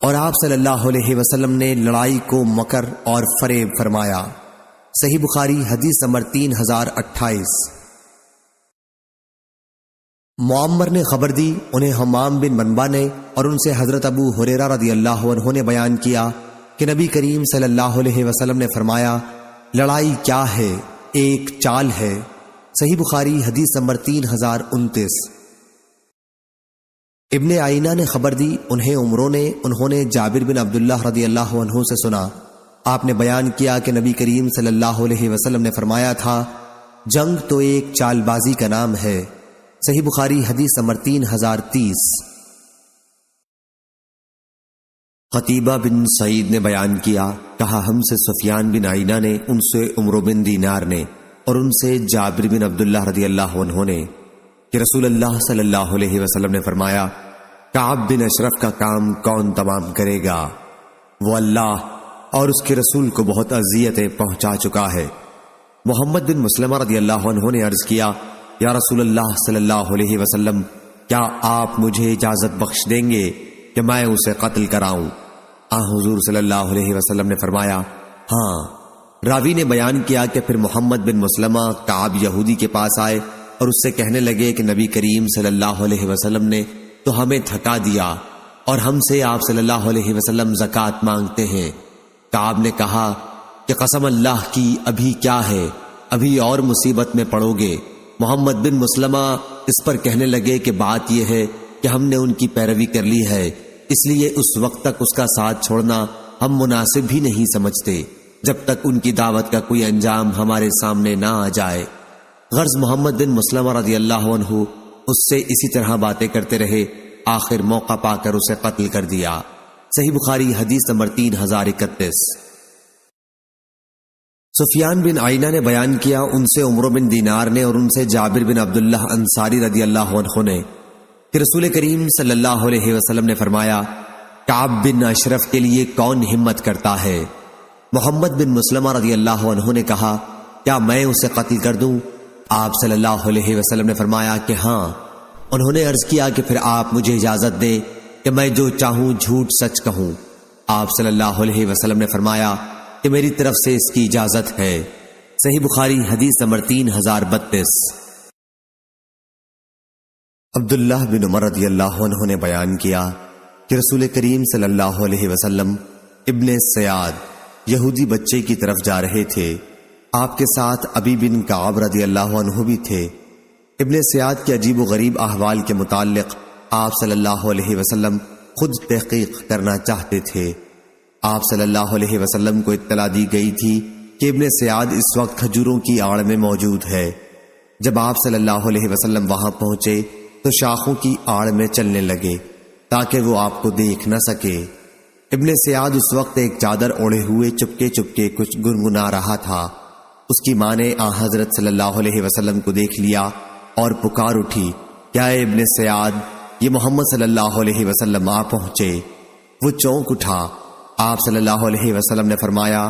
اور آپ صلی اللہ علیہ وسلم نے لڑائی کو مکر اور فریب فرمایا۔ صحیح بخاری حدیث نمبر 3028۔ معمر نے خبر دی، انہیں حمام بن منبع نے، اور ان سے حضرت ابو ہریرہ رضی اللہ عنہ نے بیان کیا کہ نبی کریم صلی اللہ علیہ وسلم نے فرمایا، لڑائی کیا ہے؟ ایک چال ہے۔ صحیح بخاری حدیث نمبر 3029۔ ابن آئینہ نے خبر دی، انہوں نے جابر بن عبداللہ رضی اللہ عنہ سے سنا، آپ نے بیان کیا کہ نبی کریم صلی اللہ علیہ وسلم نے فرمایا تھا، جنگ تو ایک چال بازی کا نام ہے۔ صحیح بخاری حدیث نمبر 3030۔ قتیبہ بن سعید نے بیان کیا، کہا ہم سے سفیان بن عینہ نے، ان سے عمرو بن دینار نے، اور ان سے جابر بن عبداللہ رضی اللہ عنہ نے کہ رسول اللہ صلی اللہ علیہ وسلم نے فرمایا، کعب بن اشرف کا کام کون تمام کرے گا؟ وہ اللہ اور اس کے رسول کو بہت اذیتیں پہنچا چکا ہے۔ محمد بن مسلمہ رضی اللہ عنہ نے عرض کیا، یا رسول اللہ صلی اللہ علیہ وسلم، کیا آپ مجھے اجازت بخش دیں گے کہ میں اسے قتل کراؤں؟ حضور صلی اللہ علیہ وسلم نے فرمایا، ہاں۔ راوی نے بیان کیا کہ پھر محمد بن مسلمہ کعب یہودی کے پاس آئے اور اس سے کہنے لگے کہ نبی کریم صلی اللہ علیہ وسلم نے تو ہمیں تھکا دیا اور ہم سے آپ صلی اللہ علیہ وسلم زکوٰۃ مانگتے ہیں۔ کعب نے کہا کہ قسم اللہ کی، ابھی کیا ہے، ابھی اور مصیبت میں پڑو گے۔ محمد بن مسلمہ اس پر کہنے لگے کہ بات یہ ہے کہ ہم نے ان کی پیروی کر لی ہے، اس لیے اس وقت تک اس کا ساتھ چھوڑنا ہم مناسب بھی نہیں سمجھتے جب تک ان کی دعوت کا کوئی انجام ہمارے سامنے نہ آ جائے۔ غرض محمد بن مسلمہ رضی اللہ عنہ اس سے اسی طرح باتیں کرتے رہے، آخر موقع پا کر اسے قتل کر دیا۔ صحیح بخاری حدیث نمبر 3031۔ سفیان بن عینہ نے بیان کیا، ان سے عمرو بن دینار نے، اور ان سے جابر بن عبداللہ انصاری رضی اللہ عنہ نے کہ رسول کریم صلی اللہ علیہ وسلم نے فرمایا، کعب بن اشرف کے لیے کون ہمت کرتا ہے؟ محمد بن مسلمہ رضی اللہ عنہ نے کہا، کیا میں اسے قتل کر دوں؟ آپ صلی اللہ علیہ وسلم نے فرمایا کہ ہاں۔ انہوں نے عرض کیا کہ پھر آپ مجھے اجازت دیں کہ میں جو چاہوں جھوٹ سچ کہوں۔ آپ صلی اللہ علیہ وسلم نے فرمایا کہ میری طرف سے اس کی اجازت ہے۔ صحیح بخاری حدیث نمبر 3032۔ عبداللہ بن عمر رضی اللہ عنہ نے بیان کیا کہ رسول کریم صلی اللہ علیہ وسلم ابن سیاد یہودی بچے کی طرف جا رہے تھے، آپ کے ساتھ ابی بن کعب رضی اللہ عنہ بھی تھے۔ ابن سیاد کے عجیب و غریب احوال کے متعلق آپ صلی اللہ علیہ وسلم خود تحقیق کرنا چاہتے تھے۔ آپ صلی اللہ علیہ وسلم کو اطلاع دی گئی تھی کہ ابن سیاد اس وقت کھجوروں کی آڑ میں موجود ہے۔ جب آپ صلی اللہ علیہ وسلم وہاں پہنچے تو شاخوں کی آڑ میں چلنے لگے تاکہ وہ آپ کو دیکھ نہ سکے۔ ابن سیاد اس وقت ایک چادر اوڑھے ہوئے چپکے چپکے کچھ گنگنا رہا تھا۔ اس کی ماں نے حضرت صلی اللہ علیہ وسلم کو دیکھ لیا اور پکار اٹھی، کیا اے ابن سیاد، یہ محمد صلی اللہ علیہ وسلم آ پہنچے۔ وہ چونک اٹھا۔ آپ صلی اللہ علیہ وسلم نے فرمایا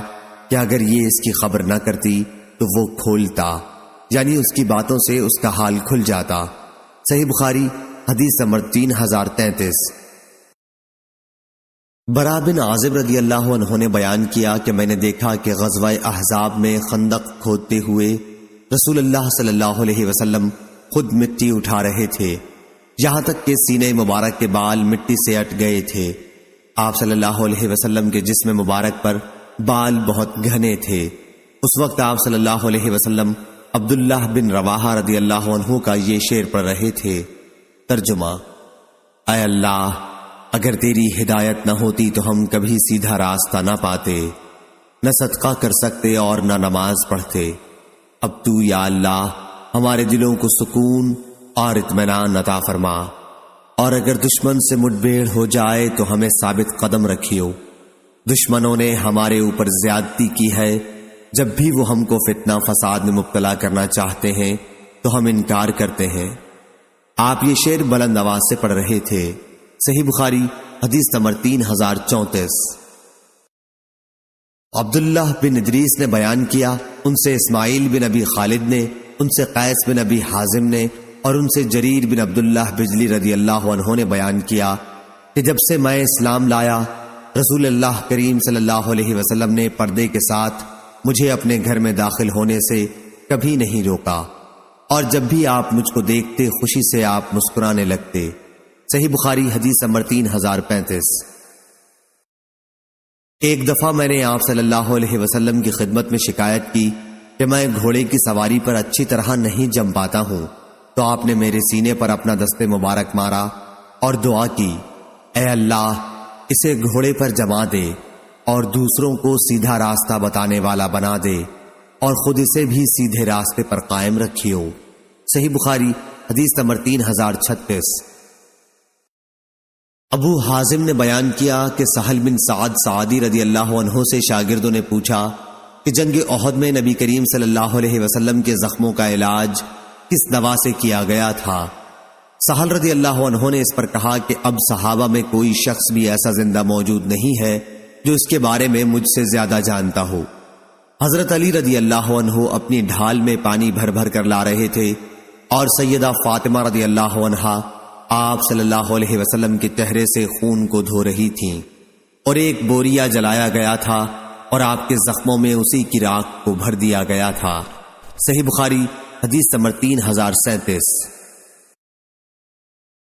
کہ اگر یہ اس کی خبر نہ کرتی تو وہ کھولتا، یعنی اس کی باتوں سے اس کا حال کھل جاتا۔ صحیح بخاری حدیث نمبر 3033۔ برا بن عازب رضی اللہ عنہ نے بیان کیا کہ میں نے دیکھا کہ غزوہ احزاب میں خندق کھودتے ہوئے رسول اللہ صلی اللہ علیہ وسلم خود مٹی اٹھا رہے تھے، یہاں تک کہ سینے مبارک کے بال مٹی سے اٹ گئے تھے۔ آپ صلی اللہ علیہ وسلم کے جسم مبارک پر بال بہت گھنے تھے۔ اس وقت آپ صلی اللہ علیہ وسلم عبداللہ بن رواحہ رضی اللہ عنہ کا یہ شعر پڑھ رہے تھے۔ ترجمہ: اے اللہ، اگر تیری ہدایت نہ ہوتی تو ہم کبھی سیدھا راستہ نہ پاتے، نہ صدقہ کر سکتے اور نہ نماز پڑھتے۔ اب تو یا اللہ ہمارے دلوں کو سکون اور اطمینان عطا فرما، اور اگر دشمن سے مٹبھیڑ ہو جائے تو ہمیں ثابت قدم رکھیو۔ دشمنوں نے ہمارے اوپر زیادتی کی ہے، جب بھی وہ ہم کو فتنہ فساد میں مبتلا کرنا چاہتے ہیں تو ہم انکار کرتے ہیں۔ آپ یہ شعر بلند آواز سے پڑھ رہے تھے۔ صحیح بخاری حدیث نمبر 3034۔ عبداللہ بن ادریس نے بیان کیا، ان سے اسماعیل بن ابی خالد نے، ان سے قیس بن ابی حازم نے، اور ان سے جریر بن عبداللہ بجلی رضی اللہ عنہ نے بیان کیا کہ جب سے میں اسلام لایا، رسول اللہ کریم صلی اللہ علیہ وسلم نے پردے کے ساتھ مجھے اپنے گھر میں داخل ہونے سے کبھی نہیں روکا۔ اور جب بھی آپ مجھ کو دیکھتے خوشی سے آپ مسکرانے لگتے۔ صحیح بخاری حدیث نمبر 3035۔ ایک دفعہ میں نے آپ صلی اللہ علیہ وسلم کی خدمت میں شکایت کی کہ میں گھوڑے کی سواری پر اچھی طرح نہیں جم پاتا ہوں، تو آپ نے میرے سینے پر اپنا دست مبارک مارا اور دعا کی، اے اللہ اسے گھوڑے پر جما دے اور دوسروں کو سیدھا راستہ بتانے والا بنا دے اور خود اسے بھی سیدھے راستے پر قائم رکھیو۔ صحیح بخاری حدیث نمبر 3036۔ ابو حازم نے بیان کیا کہ سہل بن سعد سعدی رضی اللہ عنہ سے شاگردوں نے پوچھا کہ جنگ احد میں نبی کریم صلی اللہ علیہ وسلم کے زخموں کا علاج کس دوا سے کیا گیا تھا؟ سہل رضی اللہ عنہ نے اس پر کہا کہ اب صحابہ میں کوئی شخص بھی ایسا زندہ موجود نہیں ہے جو اس کے بارے میں مجھ سے زیادہ جانتا ہو۔ حضرت علی رضی اللہ عنہ اپنی ڈھال میں پانی بھر بھر کر لا رہے تھے اور سیدہ فاطمہ رضی اللہ عنہا آپ صلی اللہ علیہ وسلم کے چہرے سے خون کو دھو رہی تھیں، اور ایک بوریا جلایا گیا تھا اور آپ کے زخموں میں اسی کی راکھ کو بھر دیا گیا تھا۔ صحیح بخاری حدیث نمبر 3037۔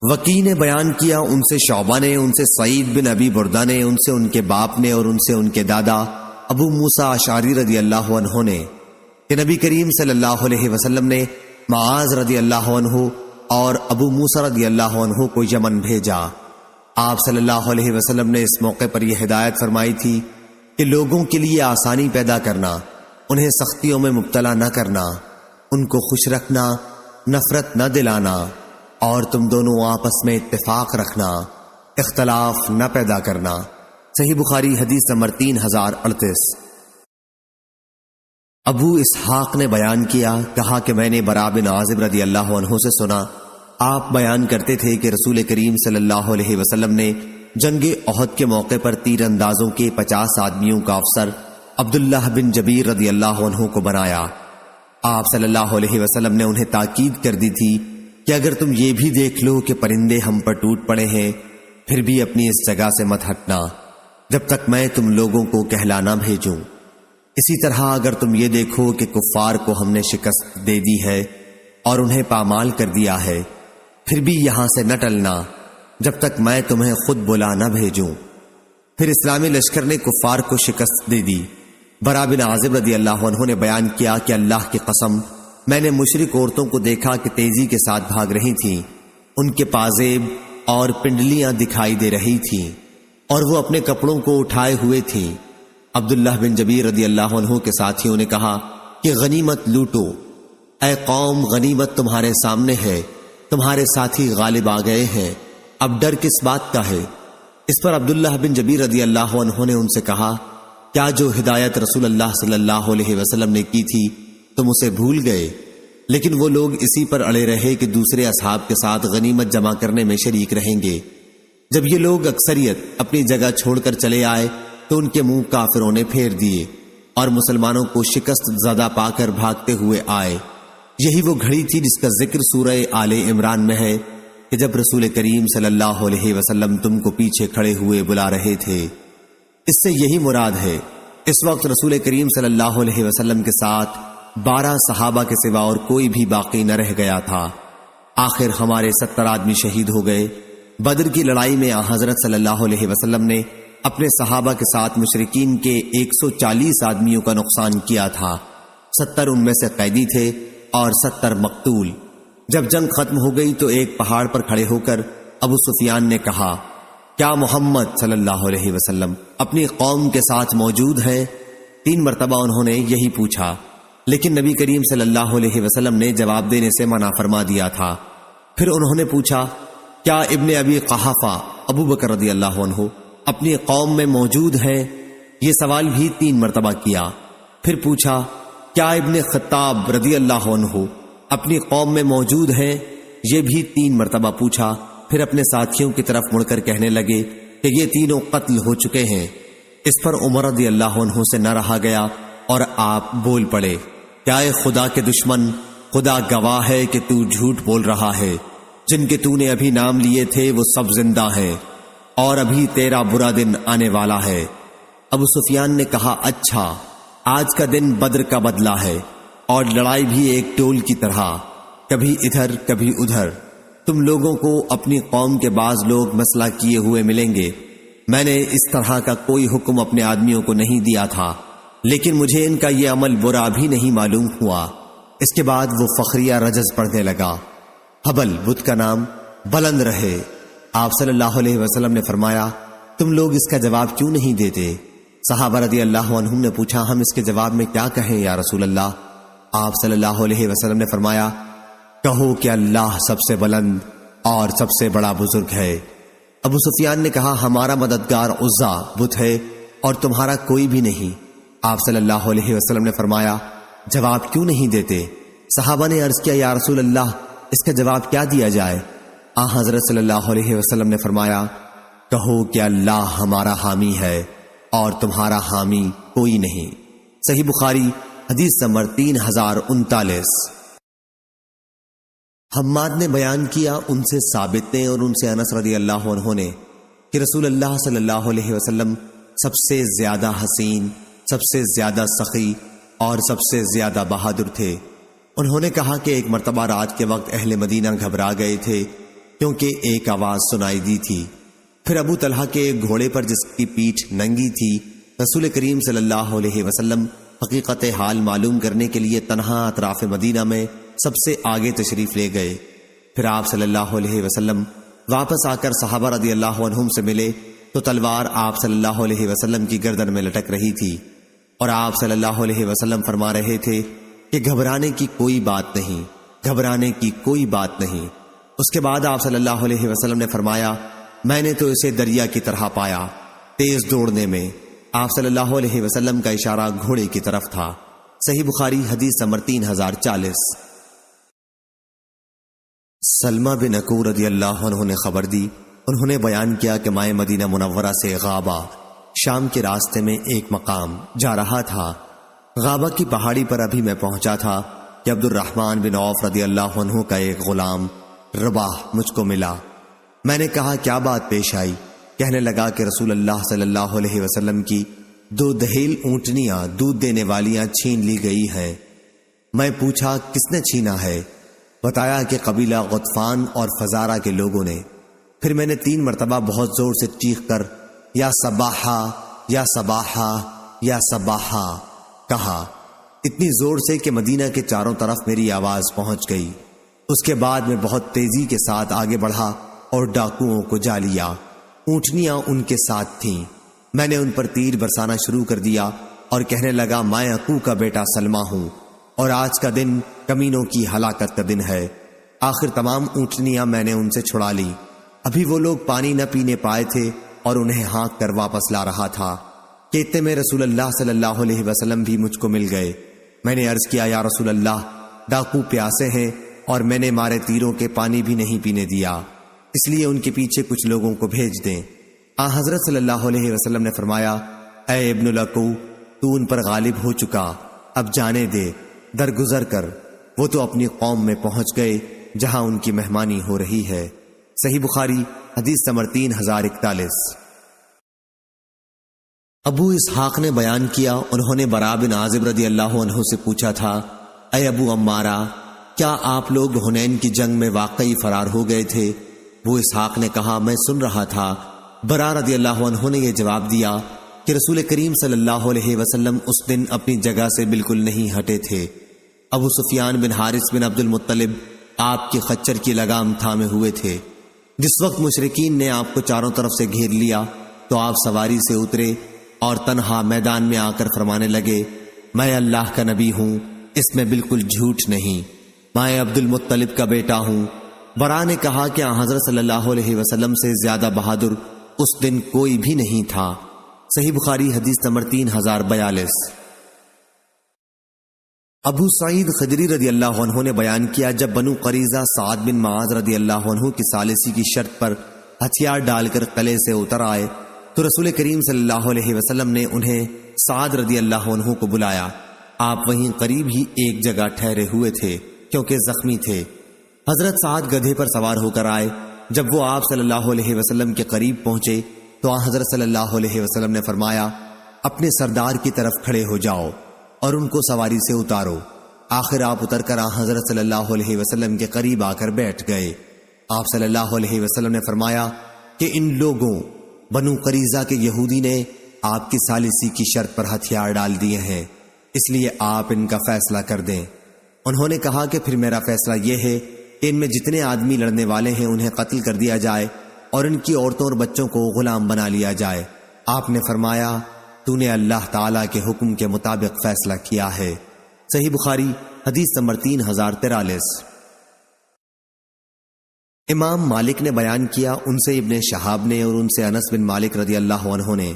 وکی نے بیان کیا، ان سے شعبہ نے، ان سے سعید بن ابی بردہ نے، ان سے ان کے باپ نے اور ان سے ان کے دادا ابو موسیٰ اشعری رضی اللہ عنہ نے کہ نبی کریم صلی اللہ علیہ وسلم نے معاذ رضی اللہ عنہ اور ابو موسیٰ رضی اللہ عنہ کو یمن بھیجا۔ آپ صلی اللہ علیہ وسلم نے اس موقع پر یہ ہدایت فرمائی تھی کہ لوگوں کے لیے آسانی پیدا کرنا، انہیں سختیوں میں مبتلا نہ کرنا، ان کو خوش رکھنا، نفرت نہ دلانا، اور تم دونوں آپس میں اتفاق رکھنا، اختلاف نہ پیدا کرنا۔ صحیح بخاری حدیث نمبر 3038۔ ابو اسحاق نے بیان کیا، کہا کہ میں نے برا بن عازب رضی اللہ عنہ سے سنا، آپ بیان کرتے تھے کہ رسول کریم صلی اللہ علیہ وسلم نے جنگ احد کے موقع پر تیر اندازوں کے 50 آدمیوں کا افسر عبداللہ بن جبیر رضی اللہ عنہ کو بنایا۔ آپ صلی اللہ علیہ وسلم نے انہیں تاکید کر دی تھی کہ اگر تم یہ بھی دیکھ لو کہ پرندے ہم پر ٹوٹ پڑے ہیں، پھر بھی اپنی اس جگہ سے مت ہٹنا جب تک میں تم لوگوں کو کہلا نہ بھیجوں۔ اسی طرح اگر تم یہ دیکھو کہ کفار کو ہم نے شکست دے دی ہے اور انہیں پامال کر دیا ہے، پھر بھی یہاں سے نہ ٹلنا جب تک میں تمہیں خود بلا نہ بھیجوں۔ پھر اسلامی لشکر نے کفار کو شکست دے دی۔ برا بن عازب رضی اللہ عنہ نے بیان کیا کہ اللہ کی قسم میں نے مشرک عورتوں کو دیکھا کہ تیزی کے ساتھ بھاگ رہی تھیں، ان کے پازیب اور پنڈلیاں دکھائی دے رہی تھیں اور وہ اپنے کپڑوں کو اٹھائے ہوئے تھیں۔ عبداللہ بن جبیر رضی اللہ عنہ کے ساتھیوں نے کہا کہ غنیمت لوٹو، اے قوم غنیمت تمہارے سامنے ہے، تمہارے ساتھی غالب آ گئے ہیں، اب ڈر کس بات کا ہے؟ اس پر عبداللہ بن جبیر رضی اللہ عنہ نے ان سے کہا، کیا جو ہدایت رسول اللہ صلی اللہ علیہ وسلم نے کی تھی تم اسے بھول گئے؟ لیکن وہ لوگ اسی پر اڑے رہے کہ دوسرے اصحاب کے ساتھ غنیمت جمع کرنے میں شریک رہیں گے۔ جب یہ لوگ اکثریت اپنی جگہ چھوڑ کر چلے آئے تو ان کے منہ کافروں نے پھیر دیے اور مسلمانوں کو شکست زدہ پا کر بھاگتے ہوئے آئے۔ یہی وہ گھڑی تھی جس کا ذکر سورہ آل عمران میں ہے کہ جب رسول کریم صلی اللہ علیہ وسلم تم کو پیچھے کھڑے ہوئے بلا رہے تھے۔ اس سے یہی مراد ہے۔ اس وقت رسول کریم صلی اللہ علیہ وسلم کے ساتھ 12 صحابہ کے سوا اور کوئی بھی باقی نہ رہ گیا تھا۔ آخر ہمارے 70 آدمی شہید ہو گئے۔ بدر کی لڑائی میں حضرت صلی اللہ علیہ وسلم نے اپنے صحابہ کے ساتھ مشرکین کے 140 آدمیوں کا نقصان کیا تھا۔ 70 ان میں سے قیدی تھے اور 70 مقتول۔ جب جنگ ختم ہو گئی تو ایک پہاڑ پر کھڑے ہو کر ابو سفیان نے کہا، کیا محمد صلی اللہ علیہ وسلم اپنی قوم کے ساتھ موجود ہیں؟ 3 مرتبہ انہوں نے یہی پوچھا، لیکن نبی کریم صلی اللہ علیہ وسلم نے جواب دینے سے منع فرما دیا تھا۔ پھر انہوں نے پوچھا، کیا ابن ابی قحافہ ابو بکر رضی اللہ عنہ اپنی قوم میں موجود ہیں؟ یہ سوال بھی 3 مرتبہ کیا۔ پھر پوچھا، کیا ابن خطاب رضی اللہ عنہ اپنی قوم میں موجود ہیں؟ یہ بھی 3 مرتبہ پوچھا۔ پھر اپنے ساتھیوں کی طرف مڑ کر کہنے لگے کہ یہ تینوں قتل ہو چکے ہیں۔ اس پر عمر رضی اللہ عنہ سے نہ رہا گیا اور آپ بول پڑے، کیا اے خدا کے دشمن، خدا گواہ ہے کہ تو جھوٹ بول رہا ہے، جن کے تو نے ابھی نام لیے تھے وہ سب زندہ ہیں اور ابھی تیرا برا دن آنے والا ہے۔ ابو سفیان نے کہا، اچھا، آج کا دن بدر کا بدلہ ہے اور لڑائی بھی ایک ٹول کی طرح۔ کبھی ادھر کبھی ادھر، تم لوگوں کو اپنی قوم کے بعض لوگ مسئلہ کیے ہوئے ملیں گے۔ میں نے اس طرح کا کوئی حکم اپنے آدمیوں کو نہیں دیا تھا، لیکن مجھے ان کا یہ عمل برا بھی نہیں معلوم ہوا۔ اس کے بعد وہ فخریہ رجز پڑھنے لگا۔ حبل بت کا نام بلند رہے۔ آپ صلی اللہ علیہ وسلم نے فرمایا، تم لوگ اس کا جواب کیوں نہیں دیتے؟ صحابہ رضی اللہ عنہم نے پوچھا، ہم اس کے جواب میں کیا کہیں یا رسول اللہ؟ آپ صلی اللہ علیہ وسلم نے فرمایا، کہو کہ اللہ سب سے بلند اور سب سے بڑا بزرگ ہے۔ ابو سفیان نے کہا، ہمارا مددگار عزا بت ہے اور تمہارا کوئی بھی نہیں۔ آپ صلی اللہ علیہ وسلم نے فرمایا، جواب کیوں نہیں دیتے؟ صحابہ نے عرض کیا، یا رسول اللہ اس کا جواب کیا دیا جائے؟ حضرت صلی اللہ علیہ وسلم نے فرمایا، کہو کہ اللہ ہمارا حامی ہے اور تمہارا حامی کوئی نہیں۔ صحیح بخاری حدیث نمبر 3039۔ حماد نے بیان کیا، ان سے ثابت نے اور ان سے انس رضی اللہ عنہ نے کہ رسول اللہ صلی اللہ علیہ وسلم سب سے زیادہ حسین، سب سے زیادہ سخی اور سب سے زیادہ بہادر تھے۔ انہوں نے کہا کہ ایک مرتبہ رات کے وقت اہل مدینہ گھبرا گئے تھے کیونکہ ایک آواز سنائی دی تھی۔ پھر ابو طلحہ کے ایک گھوڑے پر جس کی پیٹھ ننگی تھی، رسول کریم صلی اللہ علیہ وسلم حقیقت حال معلوم کرنے کے لیے تنہا اطراف مدینہ میں سب سے آگے تشریف لے گئے۔ پھر آپ صلی اللہ علیہ وسلم واپس آ کر صحابہ رضی اللہ عنہم سے ملے تو تلوار آپ صلی اللہ علیہ وسلم کی گردن میں لٹک رہی تھی، اور آپ صلی اللہ علیہ وسلم فرما رہے تھے کہ گھبرانے کی کوئی بات نہیں، گھبرانے کی کوئی بات نہیں۔ اس کے بعد آپ صلی اللہ علیہ وسلم نے فرمایا، میں نے تو اسے دریا کی طرح پایا، تیز دوڑنے میں۔ آپ صلی اللہ علیہ وسلم کا اشارہ گھوڑے کی طرف تھا۔ صحیح بخاری حدیث نمبر 3040۔ سلمہ بن اکو رضی اللہ عنہ نے خبر دی، انہوں نے بیان کیا کہ میں مدینہ منورہ سے غابہ شام کے راستے میں ایک مقام جا رہا تھا۔ غابہ کی پہاڑی پر ابھی میں پہنچا تھا کہ عبد الرحمن بن عوف رضی اللہ عنہ کا ایک غلام رباح مجھ کو ملا۔ میں نے کہا، کیا بات پیش آئی؟ کہنے لگا کہ رسول اللہ صلی اللہ علیہ وسلم کی 2 دھیل اونٹنیاں دودھ دینے والیاں چھین لی گئی ہیں۔ میں پوچھا، کس نے چھینا ہے؟ بتایا کہ قبیلہ غطفان اور فزارہ کے لوگوں نے۔ پھر میں نے 3 مرتبہ بہت زور سے چیخ کر یا صباحا یا صباحا یا صباحا کہا، اتنی زور سے کہ مدینہ کے چاروں طرف میری آواز پہنچ گئی۔ اس کے بعد میں بہت تیزی کے ساتھ آگے بڑھا اور ڈاکوؤں کو جا لیا۔ اونٹنیاں ان کے ساتھ تھیں۔ میں نے ان پر تیر برسانا شروع کر دیا اور کہنے لگا، میں اکو کا بیٹا سلمہ ہوں اور آج کا دن کمینوں کی ہلاکت کا دن ہے۔ آخر تمام اونٹنیاں میں نے ان سے چھڑا لی۔ ابھی وہ لوگ پانی نہ پینے پائے تھے اور انہیں ہانک کر واپس لا رہا تھا کہ اتنے میں رسول اللہ صلی اللہ علیہ وسلم بھی مجھ کو مل گئے۔ میں نے عرض کیا، یا رسول اللہ، ڈاکو پیاسے ہیں اور میں نے مارے تیروں کے پانی بھی نہیں پینے دیا، اس لیے ان کے پیچھے کچھ لوگوں کو بھیج دیں۔ حضرت صلی اللہ علیہ وسلم نے فرمایا، اے ابن الاکو، تو ان پر غالب ہو چکا، اب جانے دے، درگزر کر۔ وہ تو اپنی قوم میں پہنچ گئے جہاں ان کی مہمانی ہو رہی ہے۔ صحیح بخاری حدیث نمبر 3041۔ ابو اسحاق نے بیان کیا، انہوں نے براء بن عازب رضی اللہ عنہ سے پوچھا تھا، اے ابو عمارہ، کیا آپ لوگ حنین کی جنگ میں واقعی فرار ہو گئے تھے؟ ابو اسحاق نے کہا، میں سن رہا تھا۔ براء رضی اللہ عنہ نے یہ جواب دیا کہ رسول کریم صلی اللہ علیہ وسلم اس دن اپنی جگہ سے بالکل نہیں ہٹے تھے۔ ابو سفیان بن حارث بن عبد المطلب آپ کی خچر کی لگام تھامے ہوئے تھے۔ جس وقت مشرکین نے آپ کو چاروں طرف سے گھیر لیا تو آپ سواری سے اترے اور تنہا میدان میں آ کر فرمانے لگے، میں اللہ کا نبی ہوں، اس میں بالکل جھوٹ نہیں، میں عبد المطلب کا بیٹا ہوں۔ براء نے کہا کہ حضرت صلی اللہ علیہ وسلم سے زیادہ بہادر اس دن کوئی بھی نہیں تھا۔ صحیح بخاری حدیث نمبر 3042۔ ابو سعید خدری رضی اللہ عنہ نے بیان کیا، جب بنو قریظہ سعد بن معاذ رضی اللہ عنہ کی ثالثی کی شرط پر ہتھیار ڈال کر قلعے سے اتر آئے تو رسول کریم صلی اللہ علیہ وسلم نے انہیں سعد رضی اللہ عنہ کو بلایا۔ آپ وہیں قریب ہی ایک جگہ ٹھہرے ہوئے تھے کیونکہ زخمی تھے۔ حضرت سعد گدھے پر سوار ہو کر آئے۔ جب وہ آپ صلی اللہ علیہ وسلم کے قریب پہنچے تو حضرت صلی اللہ علیہ وسلم نے فرمایا، اپنے سردار کی طرف کھڑے ہو جاؤ اور ان کو سواری سے اتارو۔ آخر آپ اتر کر حضرت صلی اللہ علیہ وسلم کے قریب آ کر بیٹھ گئے۔ آپ صلی اللہ علیہ وسلم نے فرمایا کہ ان لوگوں بنو قریظہ کے یہودی نے آپ کی ثالثی کی شرط پر ہتھیار ڈال دیے ہیں، اس لیے آپ ان کا فیصلہ کر دیں۔ انہوں نے کہا کہ پھر میرا فیصلہ یہ ہے کہ ان میں جتنے آدمی لڑنے والے ہیں انہیں قتل کر دیا جائے اور ان کی عورتوں اور بچوں کو غلام بنا لیا جائے۔ آپ نے فرمایا تو نے اللہ تعالیٰ کے حکم کے مطابق فیصلہ کیا ہے۔ صحیح بخاری حدیث نمبر 3043۔ امام مالک نے بیان کیا، ان سے ابن شہاب نے اور ان سے انس بن مالک رضی اللہ عنہ نے،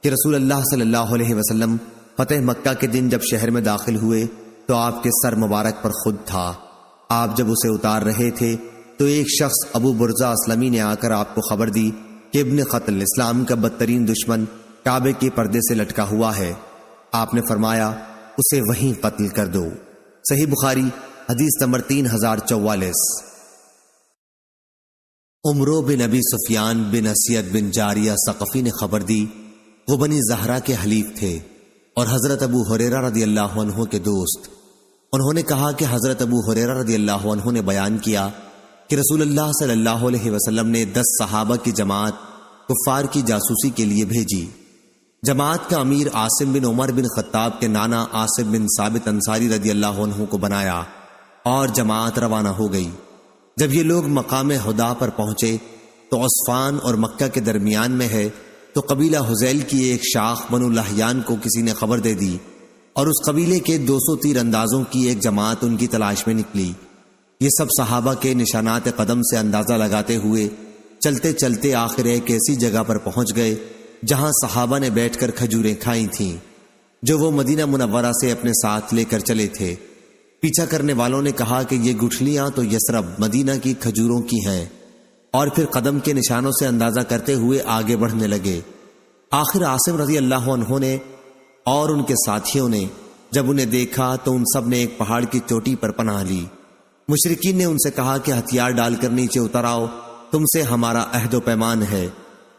کہ رسول اللہ صلی اللہ علیہ وسلم فتح مکہ کے دن جب شہر میں داخل ہوئے تو آپ کے سر مبارک پر خود تھا۔ آپ جب اسے اتار رہے تھے تو ایک شخص ابو برزہ اسلمی نے آ کر آپ کو خبر دی کہ ابن قتل اسلام کا بدترین دشمن کعبے کے پردے سے لٹکا ہوا ہے۔ آپ نے فرمایا اسے وہیں قتل کر دو۔ صحیح بخاری حدیث نمبر 3044۔ عمرو بن ابی سفیان بن اسید بن جاریہ ثقفی نے خبر دی، وہ بنی زہرا کے حلیف تھے اور حضرت ابو ہریرہ رضی اللہ عنہ کے دوست۔ انہوں نے کہا کہ حضرت ابو ہریرہ رضی اللہ عنہ نے بیان کیا کہ رسول اللہ صلی اللہ علیہ وسلم نے 10 صحابہ کی جماعت کفار کی جاسوسی کے لیے بھیجی۔ جماعت کا امیر عاصم بن عمر بن خطاب کے نانا عاصم بن ثابت انصاری رضی اللہ عنہ کو بنایا اور جماعت روانہ ہو گئی۔ جب یہ لوگ مقام ہدا پر پہنچے تو عصفان اور مکہ کے درمیان میں ہے، تو قبیلہ حذیل کی ایک شاخ بنو لحیان کو کسی نے خبر دے دی اور اس قبیلے کے 200 تیر اندازوں کی ایک جماعت ان کی تلاش میں نکلی۔ یہ سب صحابہ کے نشانات قدم سے اندازہ لگاتے ہوئے چلتے چلتے آخر ایک ایسی جگہ پر پہنچ گئے جہاں صحابہ نے بیٹھ کر کھجوریں کھائی تھیں جو وہ مدینہ منورہ سے اپنے ساتھ لے کر چلے تھے۔ پیچھا کرنے والوں نے کہا کہ یہ گٹھلیاں تو یثرب مدینہ کی کھجوروں کی ہیں، اور پھر قدم کے نشانوں سے اندازہ کرتے ہوئے آگے بڑھنے لگے۔ آخر عاصم رضی اللہ عنہ نے اور ان کے ساتھیوں نے جب انہیں دیکھا تو ان سب نے ایک پہاڑ کی چوٹی پر پناہ لی۔ مشرکین نے ان سے کہا کہ ہتھیار ڈال کر نیچے اتر آؤ، تم سے ہمارا عہد و پیمان ہے،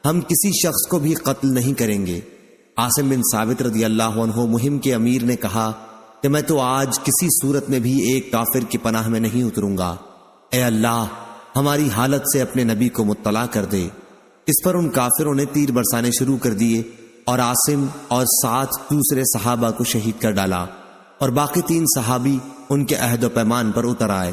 ہم کسی شخص کو بھی قتل نہیں کریں گے۔ عاصم بن ثابت رضی اللہ عنہ مہم کے امیر نے کہا کہ میں تو آج کسی صورت میں بھی ایک کافر کی پناہ میں نہیں اتروں گا، اے اللہ ہماری حالت سے اپنے نبی کو مطلع کر دے۔ اس پر ان کافروں نے تیر برسانے شروع کر دیے اور عاصم اور 7 دوسرے صحابہ کو شہید کر ڈالا، اور باقی 3 صحابی ان کے عہد و پیمان پر اتر آئے۔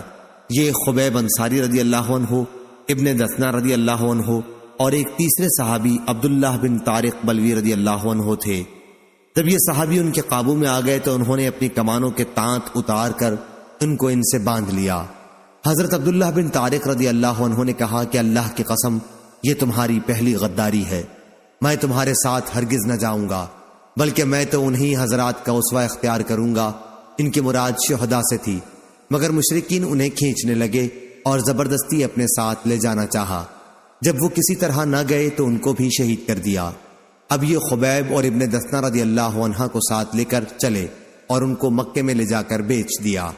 یہ خبیب انصاری رضی اللہ عنہ، ابن دثنہ رضی اللہ عنہ اور ایک تیسرے صحابی عبداللہ بن طارق بلوی رضی اللہ عنہ تھے۔ جب یہ صحابی ان کے قابو میں آ گئے تو انہوں نے اپنی کمانوں کے تانت اتار کر ان کو ان سے باندھ لیا۔ حضرت عبداللہ بن طارق رضی اللہ عنہ نے کہا کہ اللہ کی قسم یہ تمہاری پہلی غداری ہے، میں تمہارے ساتھ ہرگز نہ جاؤں گا، بلکہ میں تو انہی حضرات کا اسوہ اختیار کروں گا۔ ان کی مراد شہداء سے تھی، مگر مشرکین انہیں کھینچنے لگے اور زبردستی اپنے ساتھ لے جانا چاہا۔ جب وہ کسی طرح نہ گئے تو ان کو بھی شہید کر دیا۔ اب یہ خبیب اور ابن دثنہ رضی اللہ عنہ کو ساتھ لے کر چلے اور ان کو مکے میں لے جا کر بیچ دیا۔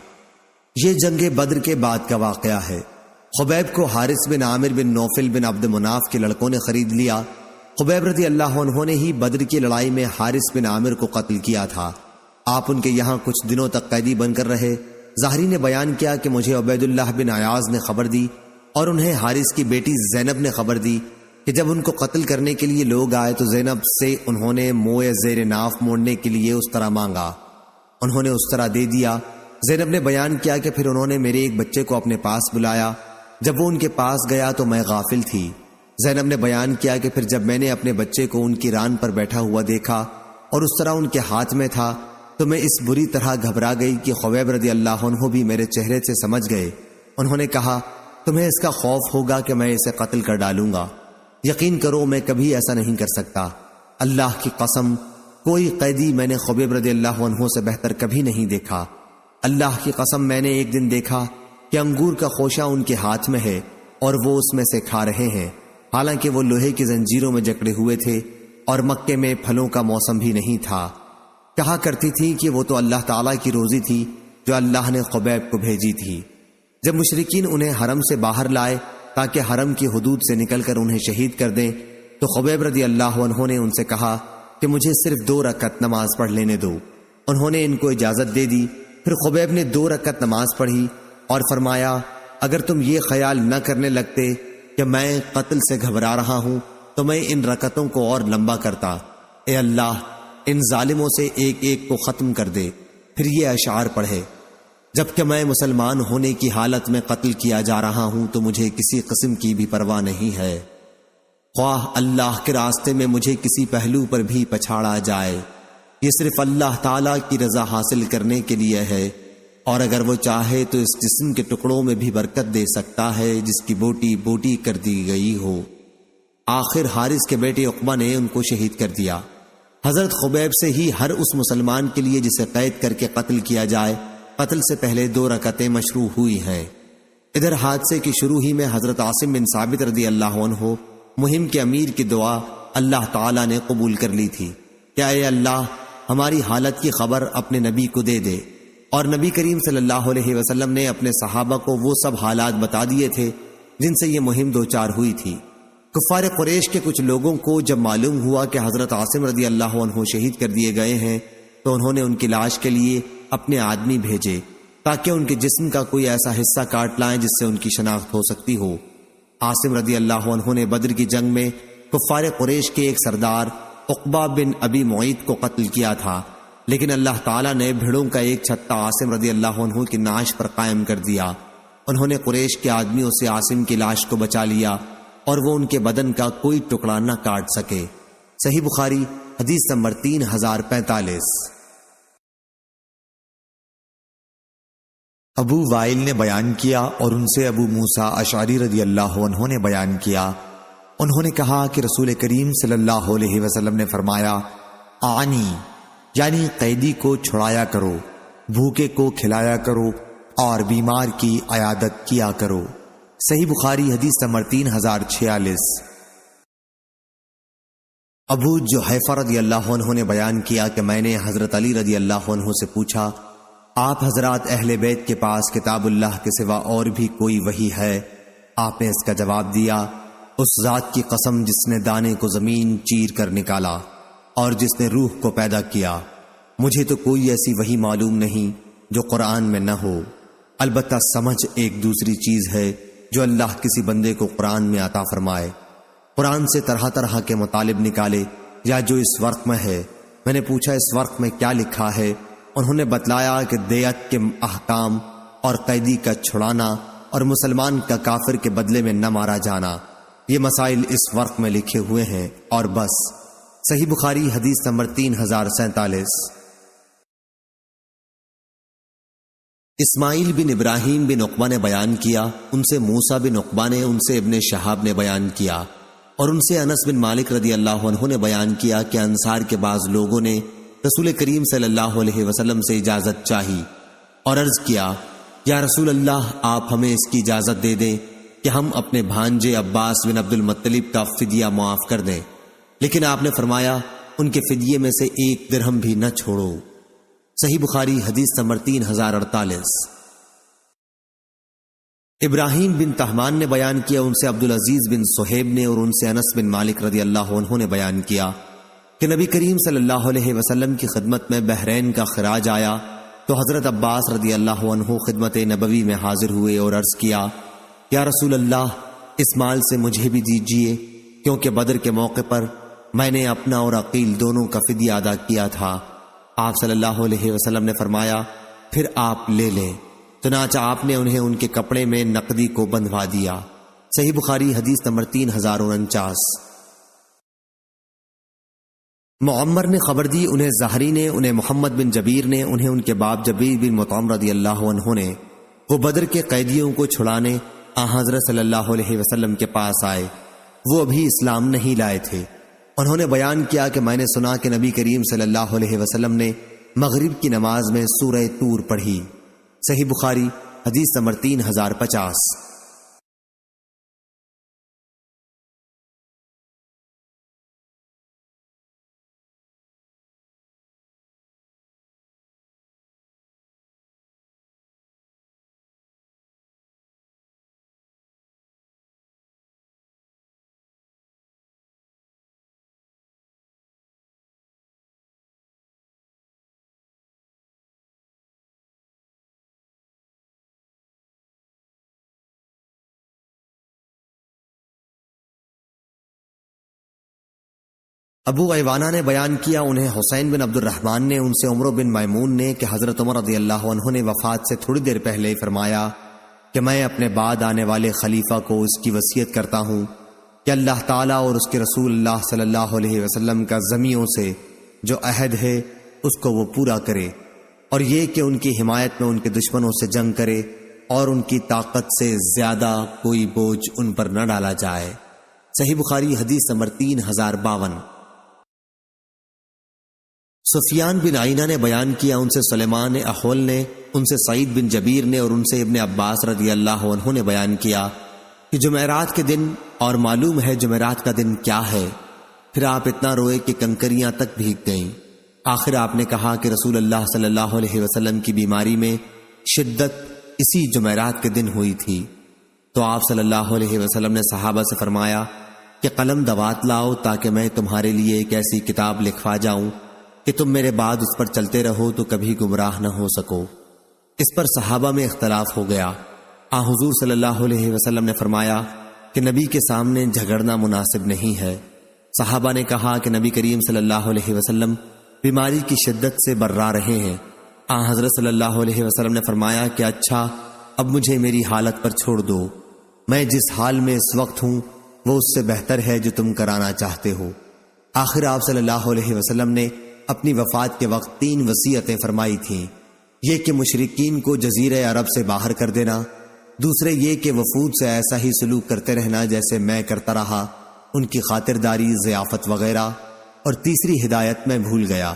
یہ جنگ بدر کے بعد کا واقعہ ہے۔ خبیب کو حارث بن عامر بن نوفل بن عبد مناف کے لڑکوں نے خرید لیا۔ خبیب رضی اللہ عنہ نے ہی بدر کی لڑائی میں حارث بن عامر کو قتل کیا تھا۔ آپ ان کے یہاں کچھ دنوں تک قیدی بن کر رہے۔ ظاہری نے بیان کیا کہ مجھے عبید اللہ بن عیاض نے خبر دی اور انہیں حارث کی بیٹی زینب نے خبر دی کہ جب ان کو قتل کرنے کے لیے لوگ آئے تو زینب سے انہوں نے موئے زیر ناف موڑنے کے لیے اس طرح مانگا، انہوں نے اس طرح دے دیا۔ زینب نے بیان کیا کہ پھر انہوں نے میرے ایک بچے کو اپنے پاس بلایا، جب وہ ان کے پاس گیا تو میں غافل تھی۔ زینب نے بیان کیا کہ پھر جب میں نے اپنے بچے کو ان کی ران پر بیٹھا ہوا دیکھا اور اس طرح ان کے ہاتھ میں تھا تو میں اس بری طرح گھبرا گئی کہ خبیب رضی اللہ عنہ بھی میرے چہرے سے سمجھ گئے۔ انہوں نے کہا تمہیں اس کا خوف ہوگا کہ میں اسے قتل کر ڈالوں گا، یقین کرو میں کبھی ایسا نہیں کر سکتا، اللہ کی قسم کوئی قیدی میں نے خبیب رضی اللہ عنہ سے بہتر کبھی نہیں دیکھا۔ اللہ کی قسم میں نے ایک دن دیکھا کہ انگور کا خوشہ ان کے ہاتھ میں ہے اور وہ اس میں سے کھا رہے ہیں، حالانکہ وہ لوہے کی زنجیروں میں جکڑے ہوئے تھے اور مکے میں پھلوں کا موسم بھی نہیں تھا۔ کہا کرتی تھی کہ وہ تو اللہ تعالیٰ کی روزی تھی جو اللہ نے خبیب کو بھیجی تھی۔ جب مشرکین انہیں حرم سے باہر لائے تاکہ حرم کی حدود سے نکل کر انہیں شہید کر دیں تو خبیب رضی اللہ عنہ نے ان سے کہا کہ مجھے صرف 2 رکعت نماز پڑھ لینے دو۔ انہوں نے ان کو اجازت دے دی پھر خبیب نے 2 رکعت نماز پڑھی اور فرمایا اگر تم یہ خیال نہ کرنے لگتے کہ میں قتل سے گھبرا رہا ہوں تو میں ان رکعتوں کو اور لمبا کرتا۔ اے اللہ ان ظالموں سے ایک ایک کو ختم کر دے۔ پھر یہ اشعار پڑھے، جبکہ میں مسلمان ہونے کی حالت میں قتل کیا جا رہا ہوں تو مجھے کسی قسم کی بھی پرواہ نہیں ہے، خواہ اللہ کے راستے میں مجھے کسی پہلو پر بھی پچھاڑا جائے۔ یہ صرف اللہ تعالیٰ کی رضا حاصل کرنے کے لیے ہے، اور اگر وہ چاہے تو اس جسم کے ٹکڑوں میں بھی برکت دے سکتا ہے جس کی بوٹی بوٹی کر دی گئی ہو۔ آخر حارث کے بیٹے عقبہ نے ان کو شہید کر دیا۔ حضرت خبیب سے ہی ہر اس مسلمان کے لیے جسے قید کر کے قتل کیا جائے، قتل سے پہلے 2 رکعتیں مشروع ہوئی ہیں۔ ادھر حادثے کی شروع ہی میں حضرت عاصم بن ثابت رضی اللہ عنہ مہم کے امیر کی دعا اللہ تعالیٰ نے قبول کر لی تھی کہ اے اللہ ہماری حالت کی خبر اپنے نبی کو دے دے، اور نبی کریم صلی اللہ علیہ وسلم نے اپنے صحابہ کو وہ سب حالات بتا دیے تھے جن سے یہ مہم دوچار ہوئی تھی۔ کفار قریش کے کچھ لوگوں کو جب معلوم ہوا کہ حضرت عاصم رضی اللہ عنہ شہید کر دیے گئے ہیں تو انہوں نے ان کی لاش کے لیے اپنے آدمی بھیجے تاکہ ان کے جسم کا کوئی ایسا حصہ کاٹ لائیں جس سے ان کی شناخت ہو سکتی ہو۔ عاصم رضی اللہ عنہ نے بدر کی جنگ میں کفار قریش کے ایک سردار عقبہ بن ابی معیط کو قتل کیا تھا، لیکن اللہ تعالیٰ نے بھیڑوں کا ایک چھتا عاصم رضی اللہ عنہ کی نعش پر قائم کر دیا۔ انہوں نے قریش کے آدمیوں سے عاصم کی لاش کو بچا لیا اور وہ ان کے بدن کا کوئی ٹکڑا نہ کاٹ سکے۔ صحیح بخاری حدیث نمبر 3045۔ ابو وائل نے بیان کیا اور ان سے ابو موسیٰ اشعری رضی اللہ عنہ نے بیان کیا، انہوں نے کہا کہ رسول کریم صلی اللہ علیہ وسلم نے فرمایا آنی یعنی قیدی کو چھڑایا کرو، بھوکے کو کھلایا کرو اور بیمار کی عیادت کیا کرو۔ صحیح بخاری حدیث نمبر 3046۔ ابو جحیفہ رضی اللہ عنہ نے بیان کیا کہ میں نے حضرت علی رضی اللہ عنہ سے پوچھا آپ حضرات اہل بیت کے پاس کتاب اللہ کے سوا اور بھی کوئی وحی ہے؟ آپ نے اس کا جواب دیا اس ذات کی قسم جس نے دانے کو زمین چیر کر نکالا اور جس نے روح کو پیدا کیا، مجھے تو کوئی ایسی وحی معلوم نہیں جو قرآن میں نہ ہو، البتہ سمجھ ایک دوسری چیز ہے جو اللہ کسی بندے کو قرآن میں عطا فرمائے، قرآن سے طرح طرح کے مطالب نکالے یا جو اس ورق میں ہے۔ میں نے پوچھا اس ورق میں کیا لکھا ہے؟ انہوں نے بتلایا کہ دیت کے احکام اور قیدی کا چھڑانا اور مسلمان کا کافر کے بدلے میں نہ مارا جانا، یہ مسائل اس ورق میں لکھے ہوئے ہیں اور بس۔ صحیح بخاری حدیث نمبر 3047۔ اسماعیل بن ابراہیم بن عقبہ نے بیان کیا، ان سے موسیٰ بن عقبہ نے، ان سے ابن شہاب نے بیان کیا اور ان سے انس بن مالک رضی اللہ عنہ نے بیان کیا کہ انصار کے بعض لوگوں نے رسول کریم صلی اللہ علیہ وسلم سے اجازت چاہی اور عرض کیا یا رسول اللہ آپ ہمیں اس کی اجازت دے دیں کہ ہم اپنے بھانجے عباس بن عبد المطلب کا فدیہ معاف کر دیں، لیکن آپ نے فرمایا ان کے فدیے میں سے 1 درہم بھی نہ چھوڑو۔ صحیح بخاری حدیث نمبر 3048۔ ابراہیم بن تہمان نے بیان کیا، ان سے عبدالعزیز بن صہیب نے اور ان سے انس بن مالک رضی اللہ عنہ نے بیان کیا کہ نبی کریم صلی اللہ علیہ وسلم کی خدمت میں بحرین کا خراج آیا تو حضرت عباس رضی اللہ عنہ خدمت نبوی میں حاضر ہوئے اور عرض کیا یا رسول اللہ اس مال سے مجھے بھی دیجیے، کیونکہ بدر کے موقع پر میں نے اپنا اور عقیل دونوں کا فدیہ ادا کیا تھا۔ آپ صلی اللہ علیہ وسلم نے فرمایا پھر آپ لے لیں، چنانچہ آپ نے انہیں ان کے کپڑے میں نقدی کو بندھوا دیا۔ صحیح بخاری حدیث نمبر 3049۔ معمر نے خبر دی، انہیں زہری نے، انہیں محمد بن جبیر نے، انہیں ان کے باپ جبیر بن مطعم رضی اللہ عنہ نے، وہ بدر کے قیدیوں کو چھڑانے حضرت صلی اللہ علیہ وسلم کے پاس آئے، وہ ابھی اسلام نہیں لائے تھے۔ انہوں نے بیان کیا کہ میں نے سنا کہ نبی کریم صلی اللہ علیہ وسلم نے مغرب کی نماز میں سورہ طور پڑھی۔ صحیح بخاری حدیث نمبر 3050۔ ابو ایوانہ نے بیان کیا انہیں حسین بن عبد الرحمن نے ان سے عمرو بن میمون نے کہ حضرت عمر رضی اللہ عنہ نے وفات سے تھوڑی دیر پہلے فرمایا کہ میں اپنے بعد آنے والے خلیفہ کو اس کی وصیت کرتا ہوں کہ اللہ تعالیٰ اور اس کے رسول اللہ صلی اللہ علیہ وسلم کا زمیوں سے جو عہد ہے اس کو وہ پورا کرے، اور یہ کہ ان کی حمایت میں ان کے دشمنوں سے جنگ کرے اور ان کی طاقت سے زیادہ کوئی بوجھ ان پر نہ ڈالا جائے۔ صحیح بخاری حدیث نمبر 3052۔ سفیان بن عینہ نے بیان کیا ان سے سلیمان احول نے، ان سے سعید بن جبیر نے اور ان سے ابن عباس رضی اللہ عنہ نے بیان کیا کہ جمعرات کے دن، اور معلوم ہے جمعرات کا دن کیا ہے، پھر آپ اتنا روئے کہ کنکریاں تک بھیگ گئیں۔ آخر آپ نے کہا کہ رسول اللہ صلی اللہ علیہ وسلم کی بیماری میں شدت اسی جمعرات کے دن ہوئی تھی، تو آپ صلی اللہ علیہ وسلم نے صحابہ سے فرمایا کہ قلم دوات لاؤ تاکہ میں تمہارے لیے ایک ایسی کتاب لکھوا جاؤں کہ تم میرے بعد اس پر چلتے رہو تو کبھی گمراہ نہ ہو سکو۔ اس پر صحابہ میں اختلاف ہو گیا۔ حضور صلی اللہ علیہ وسلم نے فرمایا کہ نبی کے سامنے جھگڑنا مناسب نہیں ہے۔ صحابہ نے کہا کہ نبی کریم صلی اللہ علیہ وسلم بیماری کی شدت سے برا رہے ہیں۔ حضرت صلی اللہ علیہ وسلم نے فرمایا کہ اچھا، اب مجھے میری حالت پر چھوڑ دو، میں جس حال میں اس وقت ہوں وہ اس سے بہتر ہے جو تم کرانا چاہتے ہو۔ آخر آپ صلی اللہ علیہ وسلم نے اپنی وفات کے وقت 3 وصیتیں فرمائی تھیں، یہ کہ مشرکین کو جزیرہ عرب سے باہر کر دینا، دوسرے یہ کہ وفود سے ایسا ہی سلوک کرتے رہنا جیسے میں کرتا رہا، ان کی خاطرداری، ضیافت وغیرہ، اور تیسری ہدایت میں بھول گیا۔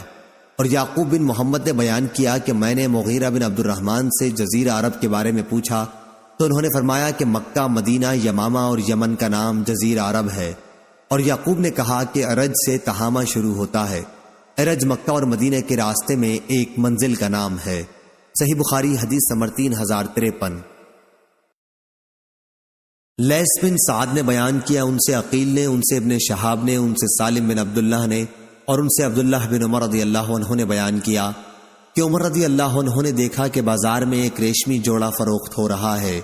اور یعقوب بن محمد نے بیان کیا کہ میں نے مغیرہ بن عبد الرحمن سے جزیرہ عرب کے بارے میں پوچھا تو انہوں نے فرمایا کہ مکہ، مدینہ، یمامہ اور یمن کا نام جزیرہ عرب ہے، اور یعقوب نے کہا کہ ارج سے تہامہ شروع ہوتا ہے۔ ارج مکہ اور مدینہ کے راستے میں ایک منزل کا نام ہے۔ صحیح بخاری حدیث نمبر 3053۔ لیث بن سعد نے بیان کیا ان سے عقیل نے، ان سے ابن شہاب نے، ان سے سالم بن عبداللہ نے اور ان سے عبداللہ بن عمر رضی اللہ عنہ نے بیان کیا کہ عمر رضی اللہ عنہ نے دیکھا کہ بازار میں ایک ریشمی جوڑا فروخت ہو رہا ہے،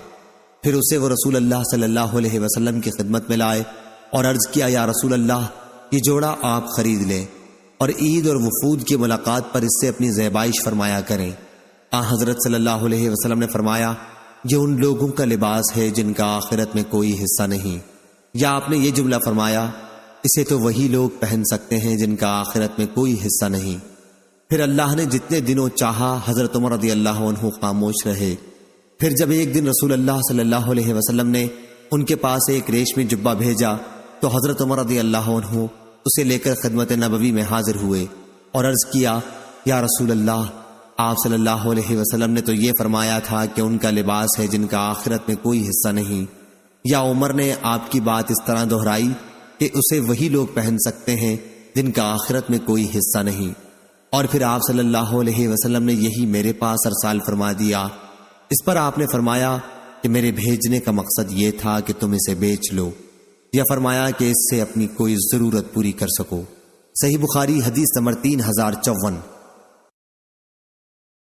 پھر اسے وہ رسول اللہ صلی اللہ علیہ وسلم کی خدمت میں لائے اور عرض کیا، یا رسول اللہ، یہ جوڑا آپ خرید لیں اور عید اور وفود کی ملاقات پر اس سے اپنی زیبائش فرمایا کریں۔ حضرت صلی اللہ علیہ وسلم نے فرمایا، یہ ان لوگوں کا لباس ہے جن کا آخرت میں کوئی حصہ نہیں، یا آپ نے یہ جملہ فرمایا، اسے تو وہی لوگ پہن سکتے ہیں جن کا آخرت میں کوئی حصہ نہیں۔ پھر اللہ نے جتنے دنوں چاہا حضرت عمر رضی اللہ عنہ خاموش رہے۔ پھر جب ایک دن رسول اللہ صلی اللہ علیہ وسلم نے ان کے پاس ایک ریشمی جبہ بھیجا تو حضرت عمر رضی اللہ عنہ اسے لے کر خدمت نبوی میں حاضر ہوئے اور عرض کیا، یا رسول اللہ، آپ صلی اللہ علیہ وسلم نے تو یہ فرمایا تھا کہ ان کا لباس ہے جن کا آخرت میں کوئی حصہ نہیں، یا عمر نے آپ کی بات اس طرح دہرائی کہ اسے وہی لوگ پہن سکتے ہیں جن کا آخرت میں کوئی حصہ نہیں، اور پھر آپ صلی اللہ علیہ وسلم نے یہی میرے پاس ارسال فرما دیا۔ اس پر آپ نے فرمایا کہ میرے بھیجنے کا مقصد یہ تھا کہ تم اسے بیچ لو، یا فرمایا کہ اس سے اپنی کوئی ضرورت پوری کر سکو۔ صحیح بخاری حدیث نمبر 3054۔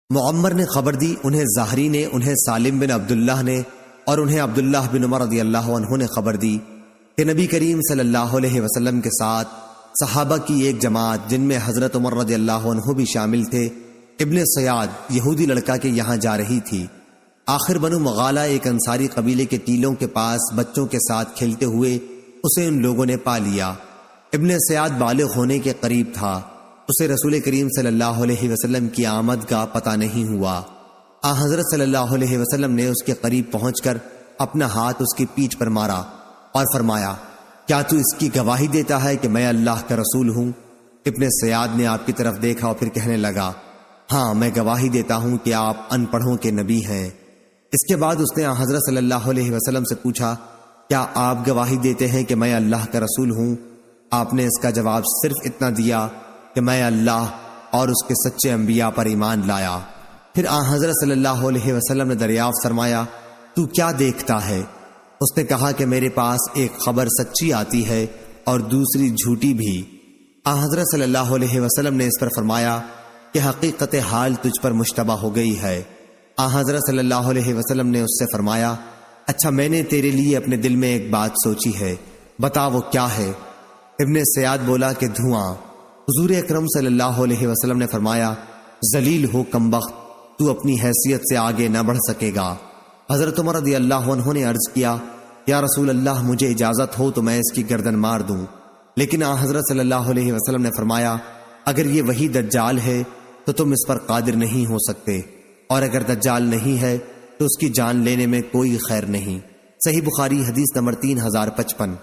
معمر نے خبر دی، انہیں زہری نے، انہیں سالم بن عبداللہ نے اور انہیں عبداللہ بن عمر رضی اللہ عنہ نے خبر دی کہ نبی کریم صلی اللہ علیہ وسلم کے ساتھ صحابہ کی ایک جماعت جن میں حضرت عمر رضی اللہ عنہ بھی شامل تھے، ابن سیاد یہودی لڑکا کے یہاں جا رہی تھی۔ آخر بنو مغالہ ایک انصاری قبیلے کے ٹیلوں کے پاس بچوں کے ساتھ کھیلتے ہوئے اسے ان لوگوں نے پا لیا۔ ابن سیاد بالغ ہونے کے قریب تھا، اسے رسول کریم صلی اللہ علیہ وسلم کی آمد کا پتہ نہیں ہوا۔ حضرت صلی اللہ علیہ وسلم نے اس کے قریب پہنچ کر اپنا ہاتھ اس کی پیٹھ پر مارا اور فرمایا، کیا تو اس کی گواہی دیتا ہے کہ میں اللہ کا رسول ہوں؟ ابن سیاد نے آپ کی طرف دیکھا اور پھر کہنے لگا، ہاں میں گواہی دیتا ہوں کہ آپ ان پڑھوں کے نبی ہیں۔ اس کے بعد اس نے حضرت صلی اللہ علیہ وسلم سے پوچھا، کیا آپ گواہی دیتے ہیں کہ میں اللہ کا رسول ہوں؟ آپ نے اس کا جواب صرف اتنا دیا کہ میں اللہ اور اس کے سچے انبیاء پر ایمان لایا۔ پھر حضرت صلی اللہ علیہ وسلم نے دریافت فرمایا، تو کیا دیکھتا ہے؟ اس نے کہا کہ میرے پاس ایک خبر سچی آتی ہے اور دوسری جھوٹی بھی۔ حضرت صلی اللہ علیہ وسلم نے اس پر فرمایا کہ حقیقت حال تجھ پر مشتبہ ہو گئی ہے۔ حضرت صلی اللہ علیہ وسلم نے اس سے فرمایا، اچھا میں نے تیرے لیے اپنے دل میں ایک بات سوچی ہے، بتا وہ کیا ہے؟ ابن سیاد بولا کہ دھواں۔ حضور اکرم صلی اللہ علیہ وسلم نے فرمایا ذلیل ہو کمبخت، تو اپنی حیثیت سے آگے نہ بڑھ سکے گا۔ حضرت عمر رضی اللہ عنہ نے عرض کیا یا رسول اللہ مجھے اجازت ہو تو میں اس کی گردن مار دوں، لیکن حضرت صلی اللہ علیہ وسلم نے فرمایا اگر یہ وہی دجال ہے تو تم اس پر قادر نہیں ہو سکتے، اور اگر دجال نہیں ہے تو اس کی جان لینے میں کوئی خیر نہیں۔ صحیح بخاری حدیث نمبر 3055۔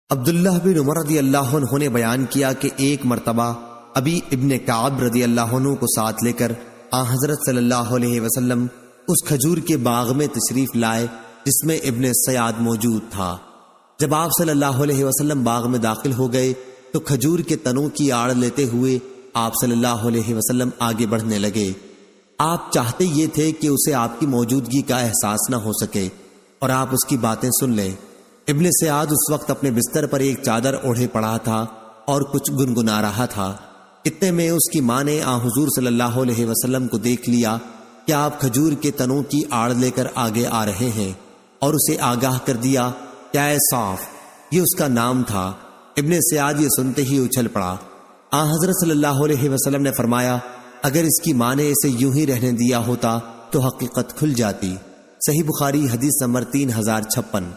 عبداللہ بن عمر رضی اللہ عنہ نے بیان کیا کہ ایک مرتبہ ابی ابن کعب رضی اللہ عنہ کو ساتھ لے کر حضرت صلی اللہ علیہ وسلم اس کھجور کے باغ میں تشریف لائے جس میں ابن سیاد موجود تھا۔ جب آپ صلی اللہ علیہ وسلم باغ میں داخل ہو گئے تو کھجور کے تنوں کی آڑ لیتے ہوئے آپ صلی اللہ علیہ وسلم آگے بڑھنے لگے۔ آپ چاہتے یہ تھے کہ اسے آپ کی موجودگی کا احساس نہ ہو سکے اور آپ اس کی باتیں سن لیں۔ ابن سیاد اس وقت اپنے بستر پر ایک چادر اوڑھے پڑا تھا اور کچھ گنگنا رہا تھا۔ اتنے میں اس کی ماں نے حضور صلی اللہ علیہ وسلم کو دیکھ لیا کہ آپ کھجور کے تنوں کی آڑ لے کر آگے آ رہے ہیں، اور اسے آگاہ کر دیا کیا اے صاف، یہ اس کا نام تھا۔ ابن سیاد یہ سنتے ہی اچھل پڑا۔ حضرت صلی اللہ علیہ وسلم نے فرمایا اگر اس کی ماں نے اسے یوں ہی رہنے دیا ہوتا تو حقیقت کھل جاتی۔ صحیح بخاری حدیث نمبر 3056۔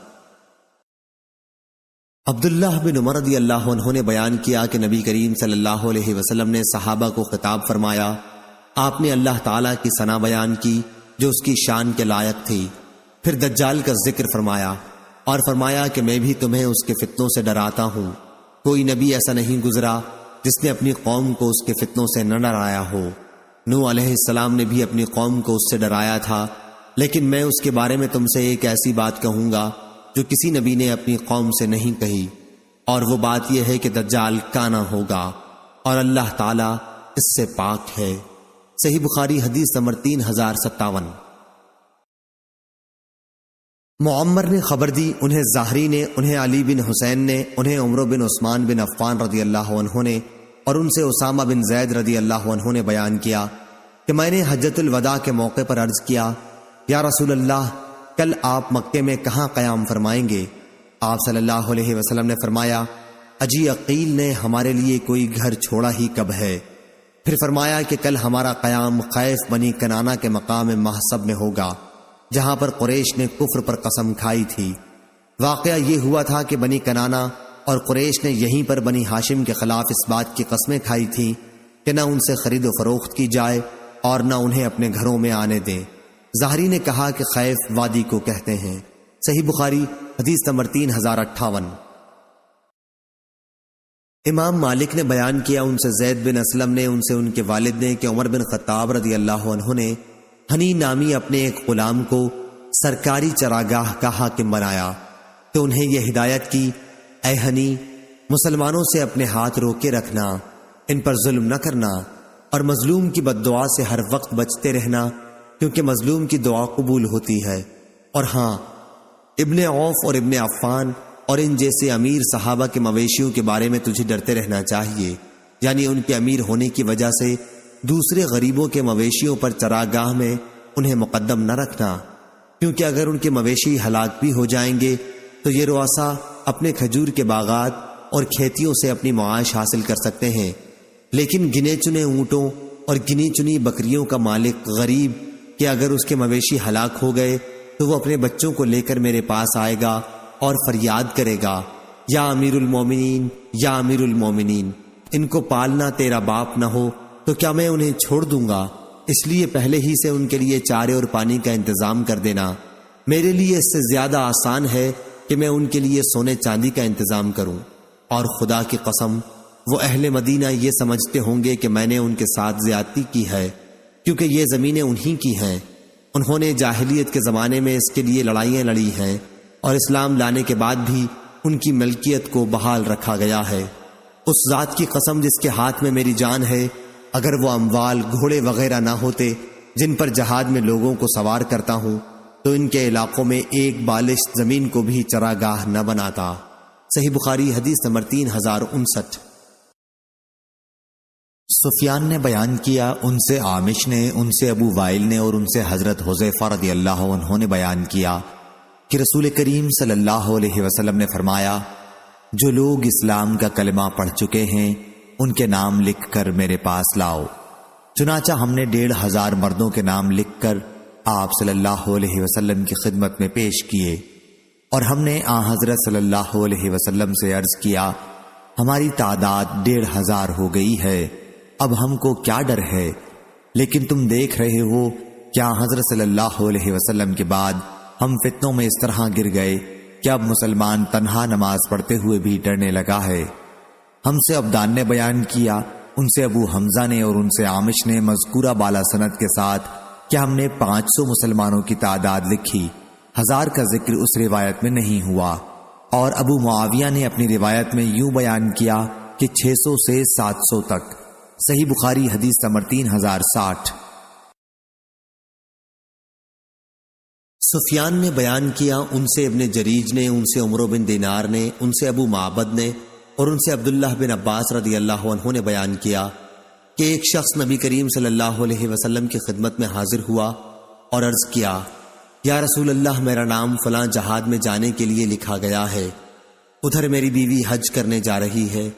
عبداللہ بن عمر رضی اللہ عنہ نے بیان کیا کہ نبی کریم صلی اللہ علیہ وسلم نے صحابہ کو خطاب فرمایا۔ آپ نے اللہ تعالیٰ کی ثنا بیان کی جو اس کی شان کے لائق تھی، پھر دجال کا ذکر فرمایا اور فرمایا کہ میں بھی تمہیں اس کے فتنوں سے ڈراتا ہوں۔ کوئی نبی ایسا نہیں گزرا جس نے اپنی قوم کو اس کے فتنوں سے نہ ڈرایا ہو۔ نوح علیہ السلام نے بھی اپنی قوم کو اس سے ڈرایا تھا، لیکن میں اس کے بارے میں تم سے ایک ایسی بات کہوں گا جو کسی نبی نے اپنی قوم سے نہیں کہی، اور وہ بات یہ ہے کہ دجال کانا ہوگا اور اللہ تعالیٰ اس سے پاک ہے۔ صحیح بخاری حدیث نمبر 3057۔ معمر نے خبر دی، انہیں زاہری نے، انہیں علی بن حسین نے، انہیں عمر بن عثمان بن عفان رضی اللہ عنہ نے، اور ان سے اسامہ بن زید رضی اللہ عنہ نے بیان کیا کہ میں نے حجۃ الوداع کے موقع پر عرض کیا یا رسول اللہ کل آپ مکے میں کہاں قیام فرمائیں گے؟ آپ صلی اللہ علیہ وسلم نے فرمایا اجی عقیل نے ہمارے لیے کوئی گھر چھوڑا ہی کب ہے؟ پھر فرمایا کہ کل ہمارا قیام خیف بنی کنانہ کے مقام محسب میں ہوگا جہاں پر قریش نے کفر پر قسم کھائی تھی۔ واقعہ یہ ہوا تھا کہ بنی کنانہ اور قریش نے یہیں پر بنی ہاشم کے خلاف اس بات کی قسمیں کھائی تھیں کہ نہ ان سے خرید و فروخت کی جائے اور نہ انہیں اپنے گھروں میں آنے دیں۔ زہری نے کہا کہ خیف وادی کو کہتے ہیں۔ صحیح بخاری حدیث نمبر 3058۔ امام مالک نے بیان کیا ان سے زید بن اسلم نے، ان سے ان کے والد نے کہ عمر بن خطاب رضی اللہ عنہ نے ہنی نامی اپنے ایک غلام کو سرکاری چراگاہ کا حاکم بنایا تو انہیں یہ ہدایت کی اے ہنی، مسلمانوں سے اپنے ہاتھ روکے رکھنا، ان پر ظلم نہ کرنا اور مظلوم کی بد دعا سے ہر وقت بچتے رہنا کیونکہ مظلوم کی دعا قبول ہوتی ہے۔ اور ہاں، ابن عوف اور ابن عفان اور ان جیسے امیر صحابہ کے مویشیوں کے بارے میں تجھے ڈرتے رہنا چاہیے، یعنی ان کے امیر ہونے کی وجہ سے دوسرے غریبوں کے مویشیوں پر چراگاہ میں انہیں مقدم نہ رکھنا، کیونکہ اگر ان کے مویشی ہلاک بھی ہو جائیں گے تو یہ رؤسا اپنے کھجور کے باغات اور کھیتیوں سے اپنی معاش حاصل کر سکتے ہیں، لیکن گنے چنے اونٹوں اور گنی چنی بکریوں کا مالک غریب کہ اگر اس کے مویشی ہلاک ہو گئے تو وہ اپنے بچوں کو لے کر میرے پاس آئے گا اور فریاد کرے گا یا امیر المومنین، یا امیر المومنین، ان کو پالنا تیرا باپ نہ ہو تو کیا میں انہیں چھوڑ دوں گا؟ اس لیے پہلے ہی سے ان کے لیے چارے اور پانی کا انتظام کر دینا۔ میرے لیے اس سے زیادہ آسان ہے کہ میں ان کے لیے سونے چاندی کا انتظام کروں، اور خدا کی قسم وہ اہل مدینہ یہ سمجھتے ہوں گے کہ میں نے ان کے ساتھ زیادتی کی ہے، کیونکہ یہ زمینیں انہی کی ہیں۔ انہوں نے جاہلیت کے زمانے میں اس کے لیے لڑائیاں لڑی ہیں، اور اسلام لانے کے بعد بھی ان کی ملکیت کو بحال رکھا گیا ہے۔ اس ذات کی قسم جس کے ہاتھ میں میری جان ہے، اگر وہ اموال، گھوڑے وغیرہ نہ ہوتے جن پر جہاد میں لوگوں کو سوار کرتا ہوں تو ان کے علاقوں میں ایک بالشت زمین کو بھی چراگاہ نہ بناتا۔ صحیح بخاری حدیث نمبر 3059۔ سفیان نے بیان کیا، ان سے عامش نے، ان سے ابو وائل نے اور ان سے حضرت حذیفہ رضی اللہ عنہ نے بیان کیا کہ رسول کریم صلی اللہ علیہ وسلم نے فرمایا، جو لوگ اسلام کا کلمہ پڑھ چکے ہیں ان کے نام لکھ کر میرے پاس لاؤ۔ چنانچہ ہم نے 1500 مردوں کے نام لکھ کر آپ صلی اللہ علیہ وسلم کی خدمت میں پیش کیے، اور ہم نے حضرت صلی اللہ علیہ وسلم سے عرض کیا، ہماری تعداد 1500 ہو گئی ہے، اب ہم کو کیا ڈر ہے؟ لیکن تم دیکھ رہے ہو کیا حضرت صلی اللہ علیہ وسلم کے بعد ہم فتنوں میں اس طرح گر گئے کہ اب مسلمان تنہا نماز پڑھتے ہوئے بھی ڈرنے لگا ہے۔ ہم سے عبدان نے بیان کیا، ان سے ابو حمزہ نے اور ان سے عامش نے مذکورہ بالا سند کے ساتھ کہ ہم نے 500 مسلمانوں کی تعداد لکھی، 1000 کا ذکر اس روایت میں نہیں ہوا، اور ابو معاویہ نے اپنی روایت میں یوں بیان کیا کہ 600 سے 700 تک۔ صحیح بخاری حدیث نمبر 3060۔ سفیان نے بیان کیا، ان سے ابن جریج نے، ان سے عمرو بن دینار نے، ان سے ابو معبد نے اور ان سے عبداللہ بن عباس رضی اللہ عنہ نے بیان کیا کہ ایک شخص نبی کریم صلی اللہ علیہ وسلم کی خدمت میں حاضر ہوا اور عرض کیا، یا رسول اللہ، میرا نام فلاں جہاد میں جانے کے لیے لکھا گیا ہے، ادھر میری بیوی حج کرنے جا رہی ہے۔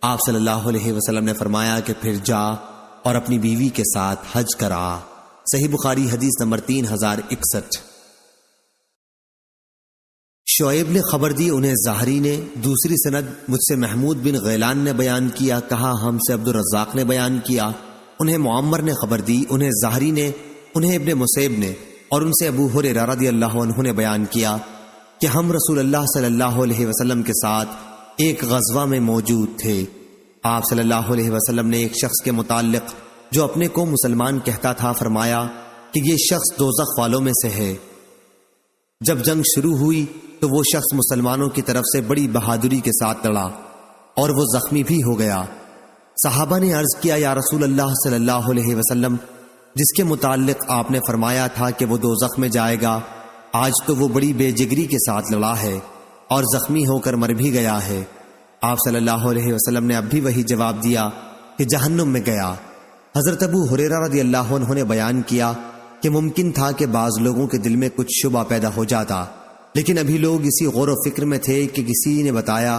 آپ صلی اللہ علیہ وسلم نے فرمایا کہ پھر جا اور اپنی بیوی کے ساتھ حج کرا۔ صحیح بخاری حدیث نمبر 3061۔ شعیب نے خبر دی، انہیں زہری نے، دوسری سند مجھ سے محمود بن غیلان نے بیان کیا، کہا ہم سے عبد الرزاق نے بیان کیا، انہیں معمر نے خبر دی، انہیں زہری نے، انہیں ابن مسیب نے اور ان سے ابو ہریرہ رضی اللہ عنہ نے بیان کیا کہ ہم رسول اللہ صلی اللہ علیہ وسلم کے ساتھ ایک غزوہ میں موجود تھے۔ آپ صلی اللہ علیہ وسلم نے ایک شخص کے متعلق جو اپنے کو مسلمان کہتا تھا فرمایا کہ یہ شخص دوزخ والوں میں سے ہے۔ جب جنگ شروع ہوئی تو وہ شخص مسلمانوں کی طرف سے بڑی بہادری کے ساتھ لڑا اور وہ زخمی بھی ہو گیا۔ صحابہ نے عرض کیا، یا رسول اللہ صلی اللہ علیہ وسلم، جس کے متعلق آپ نے فرمایا تھا کہ وہ دوزخ میں جائے گا، آج تو وہ بڑی بے جگری کے ساتھ لڑا ہے اور زخمی ہو کر مر بھی گیا ہے۔ آپ صلی اللہ علیہ وسلم نے اب بھی وہی جواب دیا کہ جہنم میں گیا۔ حضرت ابو ہریرہ رضی اللہ عنہ نے بیان کیا کہ ممکن تھا کہ بعض لوگوں کے دل میں کچھ شبہ پیدا ہو جاتا، لیکن ابھی لوگ اسی غور و فکر میں تھے کہ کسی نے بتایا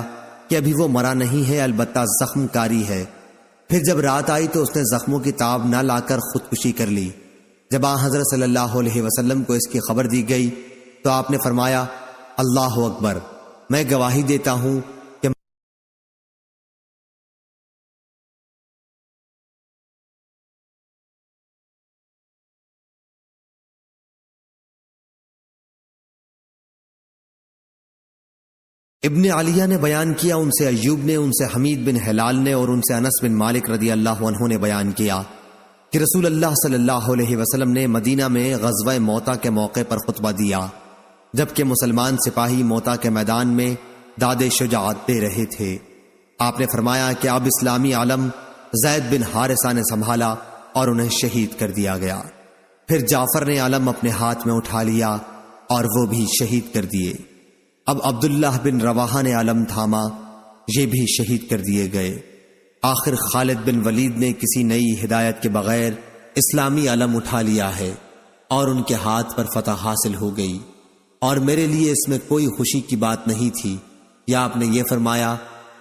کہ ابھی وہ مرا نہیں ہے، البتہ زخم کاری ہے۔ پھر جب رات آئی تو اس نے زخموں کی تاب نہ لا کر خودکشی کر لی۔ جب حضرت صلی اللہ علیہ وسلم کو اس کی خبر دی گئی تو آپ نے فرمایا، اللہ اکبر، میں گواہی دیتا ہوں کہ ابن علیہ نے بیان کیا، ان سے ایوب نے، ان سے حمید بن ہلال نے اور ان سے انس بن مالک رضی اللہ عنہ نے بیان کیا کہ رسول اللہ صلی اللہ علیہ وسلم نے مدینہ میں غزوہ موتا کے موقع پر خطبہ دیا، جبکہ مسلمان سپاہی موتا کے میدان میں داد شجاعت دے رہے تھے۔ آپ نے فرمایا کہ اب اسلامی عالم زید بن حارثہ نے سنبھالا اور انہیں شہید کر دیا گیا۔ پھر جعفر نے عالم اپنے ہاتھ میں اٹھا لیا اور وہ بھی شہید کر دیے۔ اب عبداللہ بن رواحہ نے عالم تھاما، یہ بھی شہید کر دیے گئے۔ آخر خالد بن ولید نے کسی نئی ہدایت کے بغیر اسلامی علم اٹھا لیا ہے اور ان کے ہاتھ پر فتح حاصل ہو گئی، اور میرے لیے اس میں کوئی خوشی کی بات نہیں تھی، یا آپ نے یہ فرمایا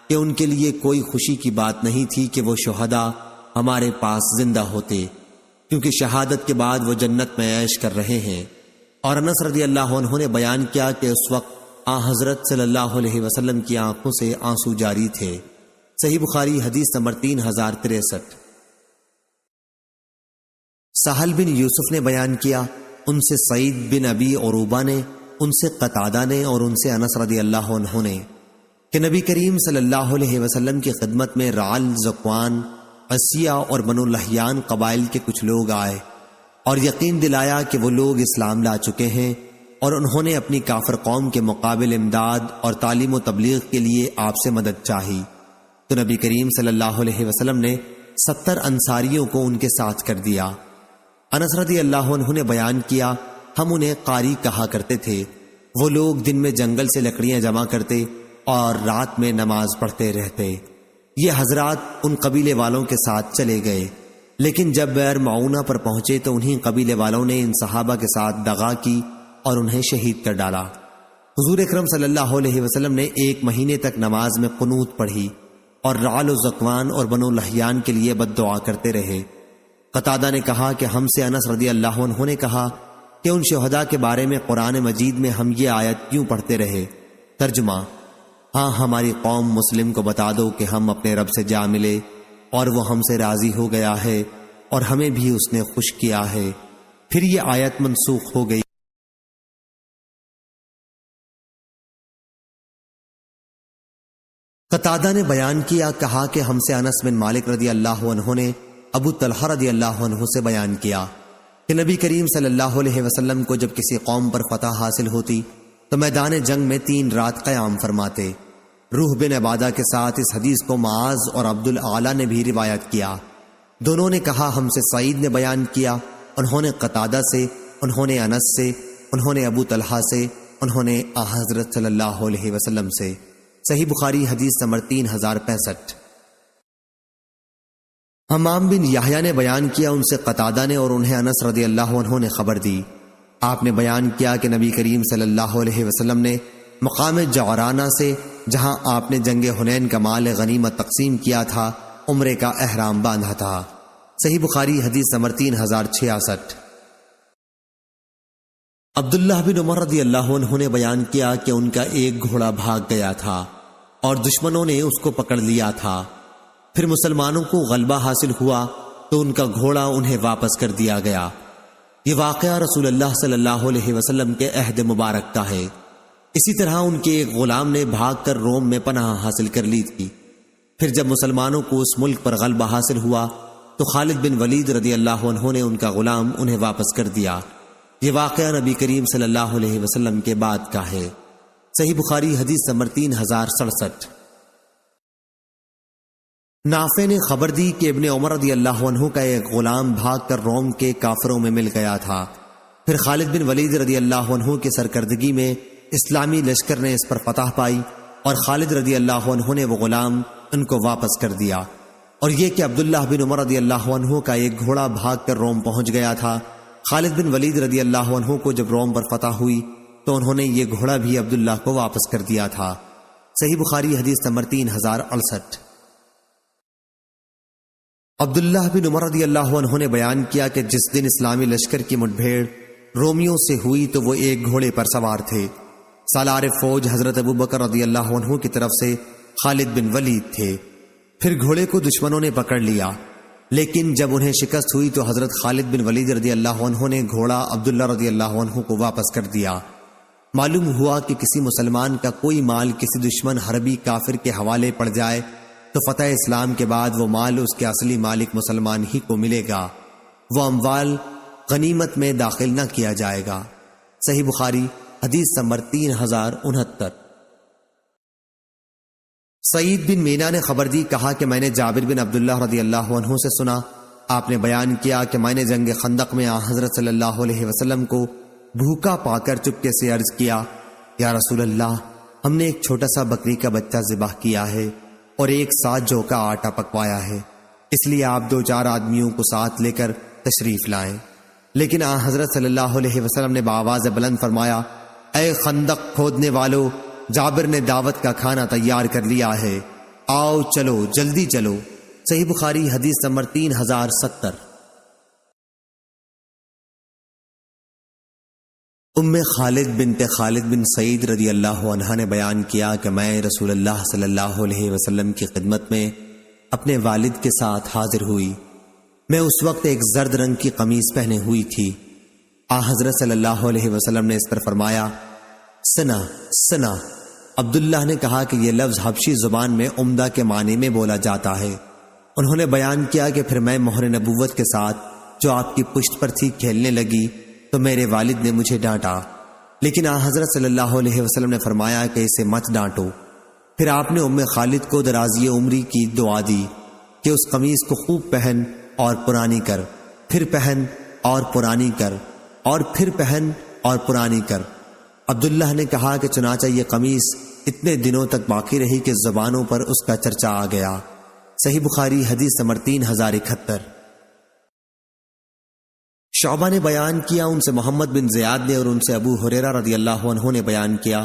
کہ ان کے لیے کوئی خوشی کی بات نہیں تھی کہ وہ شہداء ہمارے پاس زندہ ہوتے، کیونکہ شہادت کے بعد وہ جنت میں عیش کر رہے ہیں۔ اور انس رضی اللہ عنہ نے بیان کیا کہ اس وقت حضرت صلی اللہ علیہ وسلم کی آنکھوں سے آنسو جاری تھے۔ صحیح بخاری حدیث نمبر 3063۔ سہل بن یوسف نے بیان کیا، ان سے سعید بن ابی عروبہ نے، ان سے قتادہ نے اور ان سے انس رضی اللہ عنہ نے کہ نبی کریم صلی اللہ علیہ وسلم کی خدمت میں رعل، زکوان، عصیہ اور بنو لحیان قبائل کے کچھ لوگ آئے اور یقین دلایا کہ وہ لوگ اسلام لا چکے ہیں، اور انہوں نے اپنی کافر قوم کے مقابل امداد اور تعلیم و تبلیغ کے لیے آپ سے مدد چاہی۔ تو نبی کریم صلی اللہ علیہ وسلم نے 70 انصاریوں کو ان کے ساتھ کر دیا۔ انس رضی اللہ عنہ نے بیان کیا، ہم انہیں قاری کہا کرتے تھے۔ وہ لوگ دن میں جنگل سے لکڑیاں جمع کرتے اور رات میں نماز پڑھتے رہتے۔ یہ حضرات ان قبیلے والوں کے ساتھ چلے گئے، لیکن جب بئر معونہ پر پہنچے تو انہی قبیلے والوں نے ان صحابہ کے ساتھ دغا کی اور انہیں شہید کر ڈالا۔ حضور اکرم صلی اللہ علیہ وسلم نے 1 مہینے تک نماز میں قنوت پڑھی اور رعل و زکوان اور بنو لحیان کے لیے بد دعا کرتے رہے۔ قتادہ نے کہا کہ ہم سے انس رضی اللہ عنہ نے کہا کہ ان شہداء کے بارے میں قرآن مجید میں ہم یہ آیت کیوں پڑھتے رہے؟ ترجمہ: ہاں، ہماری قوم مسلم کو بتا دو کہ ہم اپنے رب سے جا ملے اور وہ ہم سے راضی ہو گیا ہے اور ہمیں بھی اس نے خوش کیا ہے۔ پھر یہ آیت منسوخ ہو گئی۔ قتادہ نے بیان کیا، کہا کہ ہم سے انس بن مالک رضی اللہ عنہ نے ابو طلحہ رضی اللہ عنہ سے بیان کیا کہ نبی کریم صلی اللہ علیہ وسلم کو جب کسی قوم پر فتح حاصل ہوتی تو میدان جنگ میں 3 رات قیام فرماتے۔ روح بن عبادہ کے ساتھ اس حدیث کو معاذ اور عبد الاعلی نے بھی روایت کیا۔ دونوں نے کہا ہم سے سعید نے بیان کیا، انہوں نے قتادہ سے، انہوں نے انس سے، انہوں نے ابو طلحہ سے، انہوں نے حضرت صلی اللہ علیہ وسلم سے۔ صحیح بخاری حدیث نمبر 3065۔ حمام بن یحییٰ نے بیان کیا، ان سے قتادہ نے اور انہیں انس رضی اللہ عنہ نے خبر دی۔ آپ نے بیان کیا کہ نبی کریم صلی اللہ علیہ وسلم نے مقام جعرانہ سے، جہاں آپ نے جنگ حنین کا مال غنیمت تقسیم کیا تھا، عمرے کا احرام باندھا تھا۔ صحیح بخاری حدیث نمبر 3066۔ عبداللہ بن عمر رضی اللہ عنہ نے بیان کیا کہ ان کا ایک گھوڑا بھاگ گیا تھا اور دشمنوں نے اس کو پکڑ لیا تھا۔ پھر مسلمانوں کو غلبہ حاصل ہوا تو ان کا گھوڑا انہیں واپس کر دیا گیا۔ یہ واقعہ رسول اللہ صلی اللہ علیہ وسلم کے عہد مبارک کا ہے۔ اسی طرح ان کے ایک غلام نے بھاگ کر روم میں پناہ حاصل کر لی تھی۔ پھر جب مسلمانوں کو اس ملک پر غلبہ حاصل ہوا تو خالد بن ولید رضی اللہ عنہ نے ان کا غلام انہیں واپس کر دیا۔ یہ واقعہ نبی کریم صلی اللہ علیہ وسلم کے بعد کا ہے۔ صحیح بخاری حدیث نمبر 3067۔ نافع نے خبر دی کہ ابن عمر رضی اللہ عنہ کا ایک غلام بھاگ کر روم کے کافروں میں مل گیا تھا۔ پھر خالد بن ولید رضی اللہ عنہ کی سرکردگی میں اسلامی لشکر نے اس پر فتح پائی اور خالد رضی اللہ عنہ نے وہ غلام ان کو واپس کر دیا۔ اور یہ کہ عبداللہ بن عمر رضی اللہ عنہ کا ایک گھوڑا بھاگ کر روم پہنچ گیا تھا۔ خالد بن ولید رضی اللہ عنہ کو جب روم پر فتح ہوئی تو انہوں نے یہ گھوڑا بھی عبداللہ کو واپس کر دیا تھا۔ صحیح بخاری حدیث نمبر 3068۔ عبداللہ بن عمر رضی اللہ عنہ نے بیان کیا کہ جس دن اسلامی لشکر کی مٹبھیڑ رومیوں سے ہوئی تو وہ ایک گھوڑے پر سوار تھے۔ سالار فوج حضرت ابو بکر رضی اللہ عنہ کی طرف سے خالد بن ولید تھے۔ پھر گھوڑے کو دشمنوں نے پکڑ لیا، لیکن جب انہیں شکست ہوئی تو حضرت خالد بن ولید رضی اللہ عنہ نے گھوڑا عبداللہ رضی اللہ عنہ کو واپس کر دیا۔ معلوم ہوا کہ کسی مسلمان کا کوئی مال کسی دشمن حربی کافر کے حوالے پڑ جائے تو فتح اسلام کے بعد وہ مال اس کے اصلی مالک مسلمان ہی کو ملے گا، وہ اموال غنیمت میں داخل نہ کیا جائے گا۔ صحیح بخاری حدیث نمبر 3069۔ سعید بن مینا نے خبر دی، کہا کہ میں نے جابر بن عبداللہ رضی اللہ عنہ سے سنا، آپ نے بیان کیا کہ میں نے جنگ خندق میں حضرت صلی اللہ علیہ وسلم کو بھوکا پا کر چپکے سے عرض کیا، یا رسول اللہ، ہم نے ایک چھوٹا سا بکری کا بچہ ذبح کیا ہے اور 1 سا جو کا آٹا پکوایا ہے، اس لیے آپ 2-4 آدمیوں کو ساتھ لے کر تشریف لائیں۔ لیکن حضرت صلی اللہ علیہ وسلم نے بآواز بلند فرمایا، اے خندق کھودنے والو، جابر نے دعوت کا کھانا تیار کر لیا ہے، آؤ چلو، جلدی چلو۔ صحیح بخاری حدیث نمبر 3070۔ خالد بنت خالد بن سعید رضی اللہ عنہ نے بیان کیا کہ میں رسول اللہ صلی اللہ علیہ وسلم کی خدمت میں اپنے والد کے ساتھ حاضر ہوئی۔ میں اس وقت ایک زرد رنگ کی قمیص پہنے ہوئی تھی۔ حضرت صلی اللہ علیہ وسلم نے اس پر فرمایا، سنا سنا۔ عبداللہ نے کہا کہ یہ لفظ حبشی زبان میں عمدہ کے معنی میں بولا جاتا ہے۔ انہوں نے بیان کیا کہ پھر میں مہر نبوت کے ساتھ جو آپ کی پشت پر تھی کھیلنے لگی تو میرے والد نے مجھے ڈانٹا، لیکن حضرت صلی اللہ علیہ وسلم نے فرمایا کہ اسے مت ڈانٹو۔ پھر آپ نے خالد کو درازی عمری کی دعا دی کہ اس قمیص کو خوب پہن اور پرانی کر، پھر پہن اور پرانی کر، اور پھر پہن اور پرانی کر۔ عبداللہ نے کہا کہ چنانچہ یہ قمیص اتنے دنوں تک باقی رہی کہ زبانوں پر اس کا چرچا آ گیا۔ صحیح بخاری حدیث نمبر 3071۔ شعبہ نے بیان کیا، ان سے محمد بن زیاد نے اور ان سے ابو ہریرہ رضی اللہ عنہ نے بیان کیا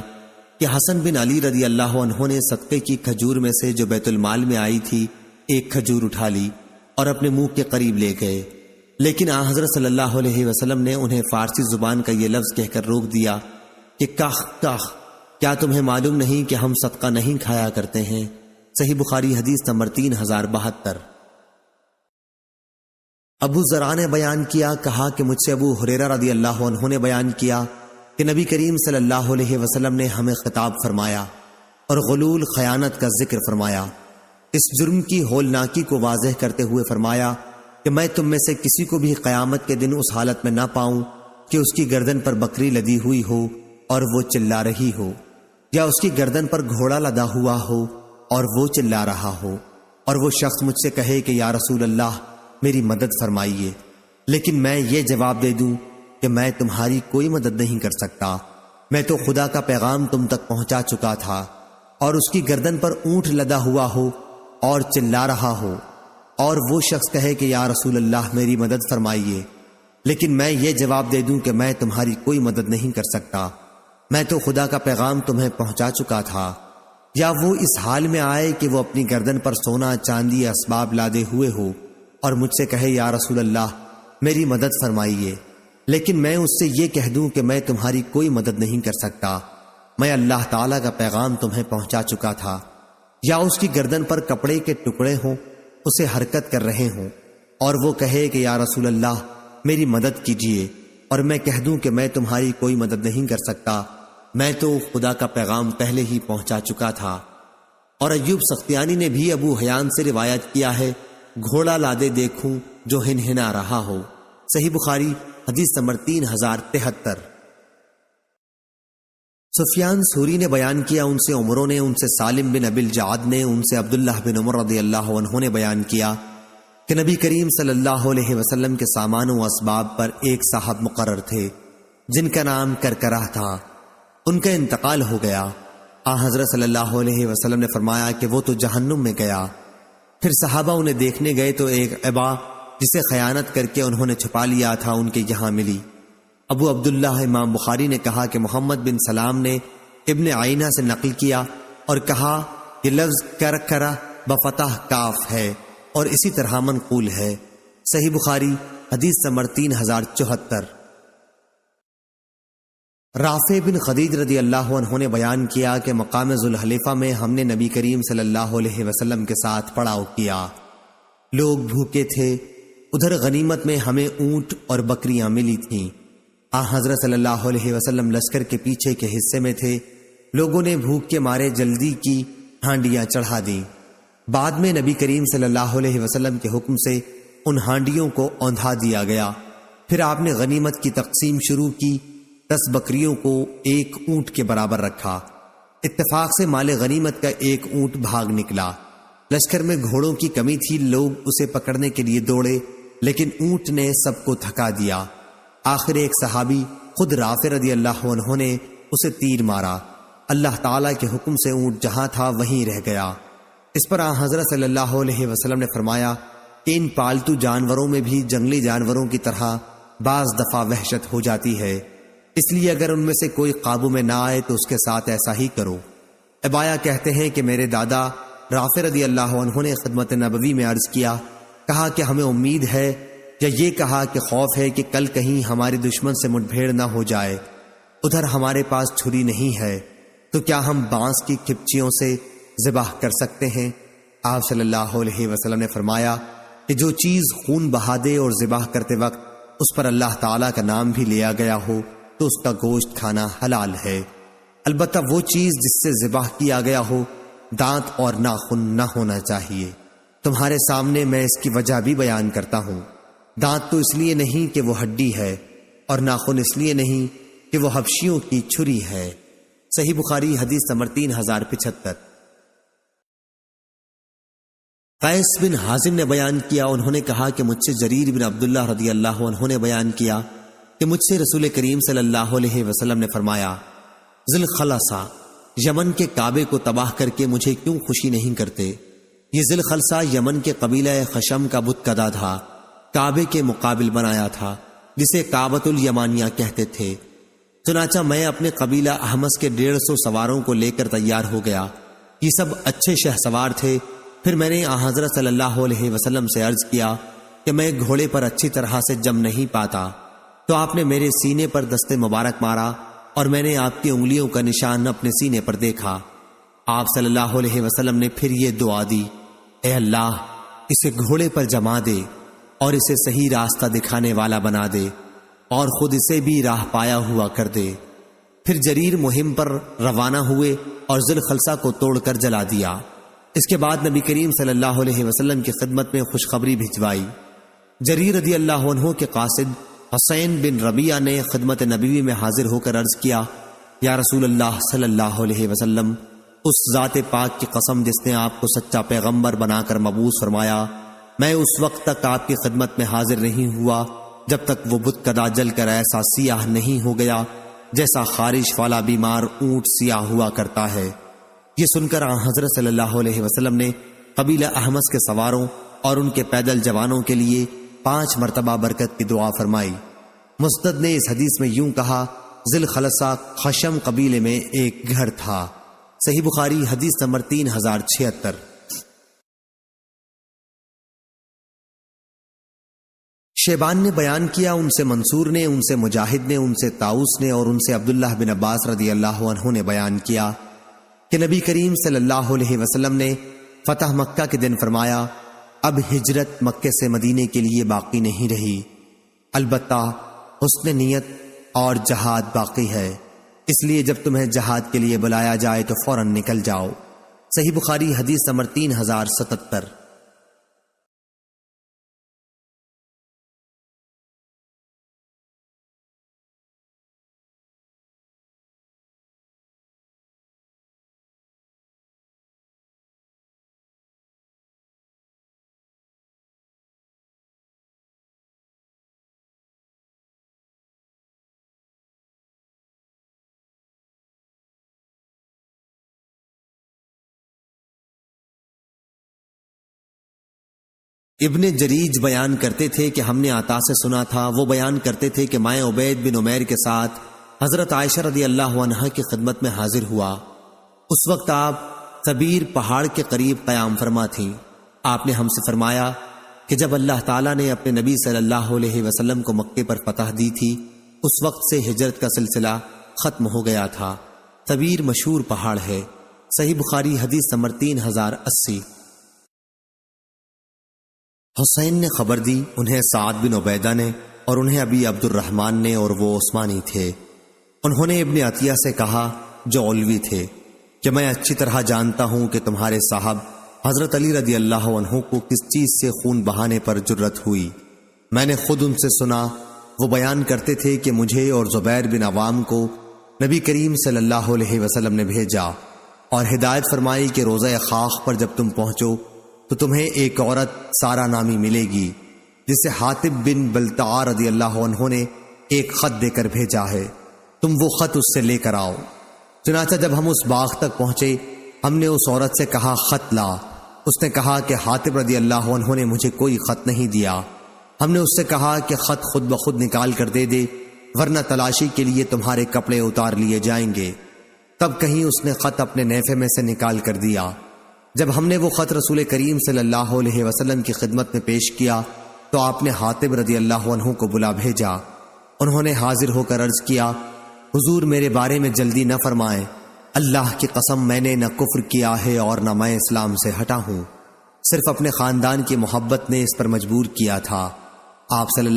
کہ حسن بن علی رضی اللہ عنہ نے صدقے کی کھجور میں سے جو بیت المال میں آئی تھی ایک کھجور اٹھا لی اور اپنے منہ کے قریب لے گئے، لیکن آن حضرت صلی اللہ علیہ وسلم نے انہیں فارسی زبان کا یہ لفظ کہہ کر روک دیا کہ کاخ کاخ، کیا تمہیں معلوم نہیں کہ ہم صدقہ نہیں کھایا کرتے ہیں؟ صحیح بخاری حدیث نمبر 3072۔ ابو ذرا نے بیان کیا، کہا کہ مجھ سے ابو ہریرہ رضی اللہ عنہ نے بیان کیا کہ نبی کریم صلی اللہ علیہ وسلم نے ہمیں خطاب فرمایا اور غلول خیانت کا ذکر فرمایا، اس جرم کی ہولناکی کو واضح کرتے ہوئے فرمایا کہ میں تم میں سے کسی کو بھی قیامت کے دن اس حالت میں نہ پاؤں کہ اس کی گردن پر بکری لدی ہوئی ہو اور وہ چلا رہی ہو، یا اس کی گردن پر گھوڑا لدا ہوا ہو اور وہ چلا رہا ہو، اور وہ شخص مجھ سے کہے کہ یا رسول اللہ میری مدد فرمائیے، لیکن میں یہ جواب دے دوں کہ میں تمہاری کوئی مدد نہیں کر سکتا، میں تو خدا کا پیغام تم تک پہنچا چکا تھا، اور اس کی گردن پر اونٹ لدا ہوا ہو اور چلا رہا ہو، اور وہ شخص کہے کہ یا رسول اللہ میری مدد فرمائیے، لیکن میں یہ جواب دے دوں کہ میں تمہاری کوئی مدد نہیں کر سکتا، میں تو خدا کا پیغام تمہیں پہنچا چکا تھا، یا وہ اس حال میں آئے کہ وہ اپنی گردن پر سونا چاندی اسباب لادے ہوئے ہو اور مجھ سے کہے یا رسول اللہ میری مدد فرمائیے، لیکن میں اس سے یہ کہہ دوں کہ میں تمہاری کوئی مدد نہیں کر سکتا، میں اللہ تعالیٰ کا پیغام تمہیں پہنچا چکا تھا، یا اس کی گردن پر کپڑے کے ٹکڑے ہوں اسے حرکت کر رہے ہوں اور وہ کہے کہ یا رسول اللہ میری مدد کیجیے، اور میں کہہ دوں کہ میں تمہاری کوئی مدد نہیں کر سکتا، میں تو خدا کا پیغام پہلے ہی پہنچا چکا تھا۔ اور ایوب سختیانی نے بھی ابو حیان سے روایت کیا ہے، گھوڑا لادے دیکھوں جو ہنہنا رہا ہو، صحیح بخاری حدیث نمبر 3073۔ سفیان ثوری نے بیان کیا، ان سے عمروں نے، ان سے سالم بن ابی الجعد نے، ان سے عبداللہ بن عمر رضی اللہ عنہ نے بیان کیا کہ نبی کریم صلی اللہ علیہ وسلم کے سامان و اسباب پر ایک صاحب مقرر تھے جن کا نام کرکرہ تھا، ان کا انتقال ہو گیا۔ حضرت صلی اللہ علیہ وسلم نے فرمایا کہ وہ تو جہنم میں گیا۔ پھر صحابہ انہیں دیکھنے گئے تو ایک عبا جسے خیانت کر کے انہوں نے چھپا لیا تھا ان کے یہاں ملی۔ ابو عبداللہ امام بخاری نے کہا کہ محمد بن سلام نے ابن عینہ سے نقل کیا اور کہا یہ لفظ کرکرہ بفتح کاف ہے اور اسی طرح منقول ہے، صحیح بخاری حدیث نمبر 3074۔ رافع بن خدیج رضی اللہ عنہ نے بیان کیا کہ مقام ذوالحلیفہ میں ہم نے نبی کریم صلی اللہ علیہ وسلم کے ساتھ پڑاؤ کیا، لوگ بھوکے تھے، ادھر غنیمت میں ہمیں اونٹ اور بکریاں ملی تھیں۔ حضرت صلی اللہ علیہ وسلم لشکر کے پیچھے کے حصے میں تھے، لوگوں نے بھوک کے مارے جلدی کی ہانڈیاں چڑھا دیں، بعد میں نبی کریم صلی اللہ علیہ وسلم کے حکم سے ان ہانڈیوں کو اوندھا دیا گیا، پھر آپ نے غنیمت کی تقسیم شروع کی، 10 بکریوں کو ایک اونٹ کے برابر رکھا، اتفاق سے مال غنیمت کا ایک اونٹ بھاگ نکلا، لشکر میں گھوڑوں کی کمی تھی، لوگ اسے پکڑنے کے لیے دوڑے لیکن اونٹ نے سب کو تھکا دیا، آخر ایک صحابی خود رافع رضی اللہ عنہ نے اسے تیر مارا، اللہ تعالیٰ کے حکم سے اونٹ جہاں تھا وہیں رہ گیا۔ اس پر حضرت صلی اللہ علیہ وسلم نے فرمایا کہ ان پالتو جانوروں میں بھی جنگلی جانوروں کی طرح بعض دفعہ وحشت ہو جاتی ہے، اس لیے اگر ان میں سے کوئی قابو میں نہ آئے تو اس کے ساتھ ایسا ہی کرو۔ ابایا کہتے ہیں کہ میرے دادا رافع رضی اللہ عنہ نے خدمت نبوی میں عرض کیا، کہا کہ ہمیں امید ہے یا یہ کہا کہ خوف ہے کہ کل کہیں ہمارے دشمن سے مٹ بھیڑ نہ ہو جائے، ادھر ہمارے پاس چھری نہیں ہے تو کیا ہم بانس کی کھپچیوں سے ذبح کر سکتے ہیں؟ آپ صلی اللہ علیہ وسلم نے فرمایا کہ جو چیز خون بہا دے اور ذبح کرتے وقت اس پر اللہ تعالیٰ کا نام بھی لیا گیا ہو تو اس کا گوشت کھانا حلال ہے، البتہ وہ چیز جس سے ذبح کیا گیا ہو دانت اور ناخن نہ ہونا چاہیے۔ تمہارے سامنے میں اس کی وجہ بھی بیان کرتا ہوں، دانت تو اس لیے نہیں کہ وہ ہڈی ہے اور ناخن اس لیے نہیں کہ وہ حبشیوں کی چھری ہے، صحیح بخاری حدیث نمبر 3075۔ قیس بن حازم نے بیان کیا، انہوں نے کہا کہ مجھ سے جریر بن عبداللہ رضی اللہ عنہ نے بیان کیا کہ مجھ سے رسول کریم صلی اللہ علیہ وسلم نے فرمایا، ذی الخلصہ یمن کے کعبے کو تباہ کر کے مجھے کیوں خوشی نہیں کرتے؟ یہ ذی الخلصہ یمن کے قبیلہ خشم کا بت کدا تھا، کعبے کے مقابل بنایا تھا، جسے کعبۃ الیمانیہ کہتے تھے۔ چنانچہ میں اپنے قبیلہ احمس کے 150 سواروں کو لے کر تیار ہو گیا۔ یہ سب اچھے شہ سوار تھے۔ پھر میں نے حضرت صلی اللہ علیہ وسلم سے عرض کیا کہ میں گھوڑے پر اچھی طرح سے جم نہیں پاتا، تو آپ نے میرے سینے پر دست مبارک مارا اور میں نے آپ کی انگلیوں کا نشان اپنے سینے پر دیکھا۔ آپ صلی اللہ علیہ وسلم نے پھر یہ دعا دی، اے اللہ، اسے گھوڑے پر جما دے اور اسے صحیح راستہ دکھانے والا بنا دے اور خود اسے بھی راہ پایا ہوا کر دے۔ پھر جریر مہم پر روانہ ہوئے اور ذی الخلصہ کو توڑ کر جلا دیا۔ اس کے بعد نبی کریم صلی اللہ علیہ وسلم کی خدمت میں خوشخبری بھجوائی۔ جریر رضی اللہ عنہ کے قاصد حسین بن ربیعہ نے خدمت نبوی میں حاضر ہو کر عرض کیا، یا رسول اللہ صلی اللہ علیہ وسلم، اس ذات پاک کی قسم جس نے آپ کو سچا پیغمبر بنا کر مبعوث فرمایا، میں اس وقت تک آپ کی خدمت میں حاضر نہیں ہوا جب تک وہ بت کدا جل کر ایسا سیاہ نہیں ہو گیا جیسا خارش والا بیمار اونٹ سیاہ ہوا کرتا ہے۔ یہ سن کر حضرت صلی اللہ علیہ وسلم نے قبیلہ احمس کے سواروں اور ان کے پیدل جوانوں کے لیے 5 مرتبہ برکت کی دعا فرمائی۔ مسند نے اس حدیث میں یوں کہا، ذی الخلصہ خشم قبیلے میں ایک گھر تھا۔ صحیح بخاری حدیث نمبر 3076۔ شیبان نے بیان کیا، ان سے منصور نے، ان سے مجاہد نے، ان سے طاؤس نے اور ان سے عبداللہ بن عباس رضی اللہ عنہ نے بیان کیا کہ نبی کریم صلی اللہ علیہ وسلم نے فتح مکہ کے دن فرمایا، اب ہجرت مکے سے مدینے کے لیے باقی نہیں رہی، البتہ حسن نیت اور جہاد باقی ہے، اس لیے جب تمہیں جہاد کے لیے بلایا جائے تو فوراً نکل جاؤ۔ صحیح بخاری حدیث نمبر 3077۔ ابن جریج بیان کرتے تھے کہ ہم نے عطا سے سنا تھا، وہ بیان کرتے تھے کہ میں عبید بن عمیر کے ساتھ حضرت عائشہ رضی اللہ عنہا کی خدمت میں حاضر ہوا۔ اس وقت آپ ثبیر پہاڑ کے قریب قیام فرما تھیں۔ آپ نے ہم سے فرمایا کہ جب اللہ تعالیٰ نے اپنے نبی صلی اللہ علیہ وسلم کو مکے پر فتح دی تھی، اس وقت سے ہجرت کا سلسلہ ختم ہو گیا تھا۔ ثبیر مشہور پہاڑ ہے۔ صحیح بخاری حدیث نمبر 3080۔ حسین نے خبر دی، انہیں سعد بن عبیدہ نے اور انہیں ابی عبد الرحمن نے، اور وہ عثمانی تھے۔ انہوں نے ابن عطیہ سے کہا جو علوی تھے کہ میں اچھی طرح جانتا ہوں کہ تمہارے صاحب حضرت علی رضی اللہ عنہ کو کس چیز سے خون بہانے پر جرت ہوئی۔ میں نے خود ان سے سنا، وہ بیان کرتے تھے کہ مجھے اور زبیر بن عوام کو نبی کریم صلی اللہ علیہ وسلم نے بھیجا اور ہدایت فرمائی کہ روضہ خاخ پر جب تم پہنچو تو تمہیں ایک عورت سارا نامی ملے گی جسے حاتب بن بلتعا رضی اللہ عنہ نے ایک خط دے کر بھیجا ہے، تم وہ خط اس سے لے کر آؤ۔ چنانچہ جب ہم اس باغ تک پہنچے، ہم نے اس عورت سے کہا خط لا۔ اس نے کہا کہ حاتب رضی اللہ عنہ نے مجھے کوئی خط نہیں دیا۔ ہم نے اس سے کہا کہ خط خود بخود نکال کر دے دے، ورنہ تلاشی کے لیے تمہارے کپڑے اتار لیے جائیں گے۔ تب کہیں اس نے خط اپنے نیفے میں سے نکال کر دیا۔ جب ہم نے وہ خط رسول کریم صلی اللہ علیہ وسلم کی خدمت میں پیش کیا تو آپ نے حاتب رضی اللہ عنہ کو بلا بھیجا۔ انہوں نے حاضر ہو کر عرض کیا، حضور میرے بارے میں جلدی نہ فرمائیں، اللہ کی قسم میں نے نہ کفر کیا ہے اور نہ میں اسلام سے ہٹا ہوں، صرف اپنے خاندان کی محبت نے اس پر مجبور کیا تھا۔ آپ صلی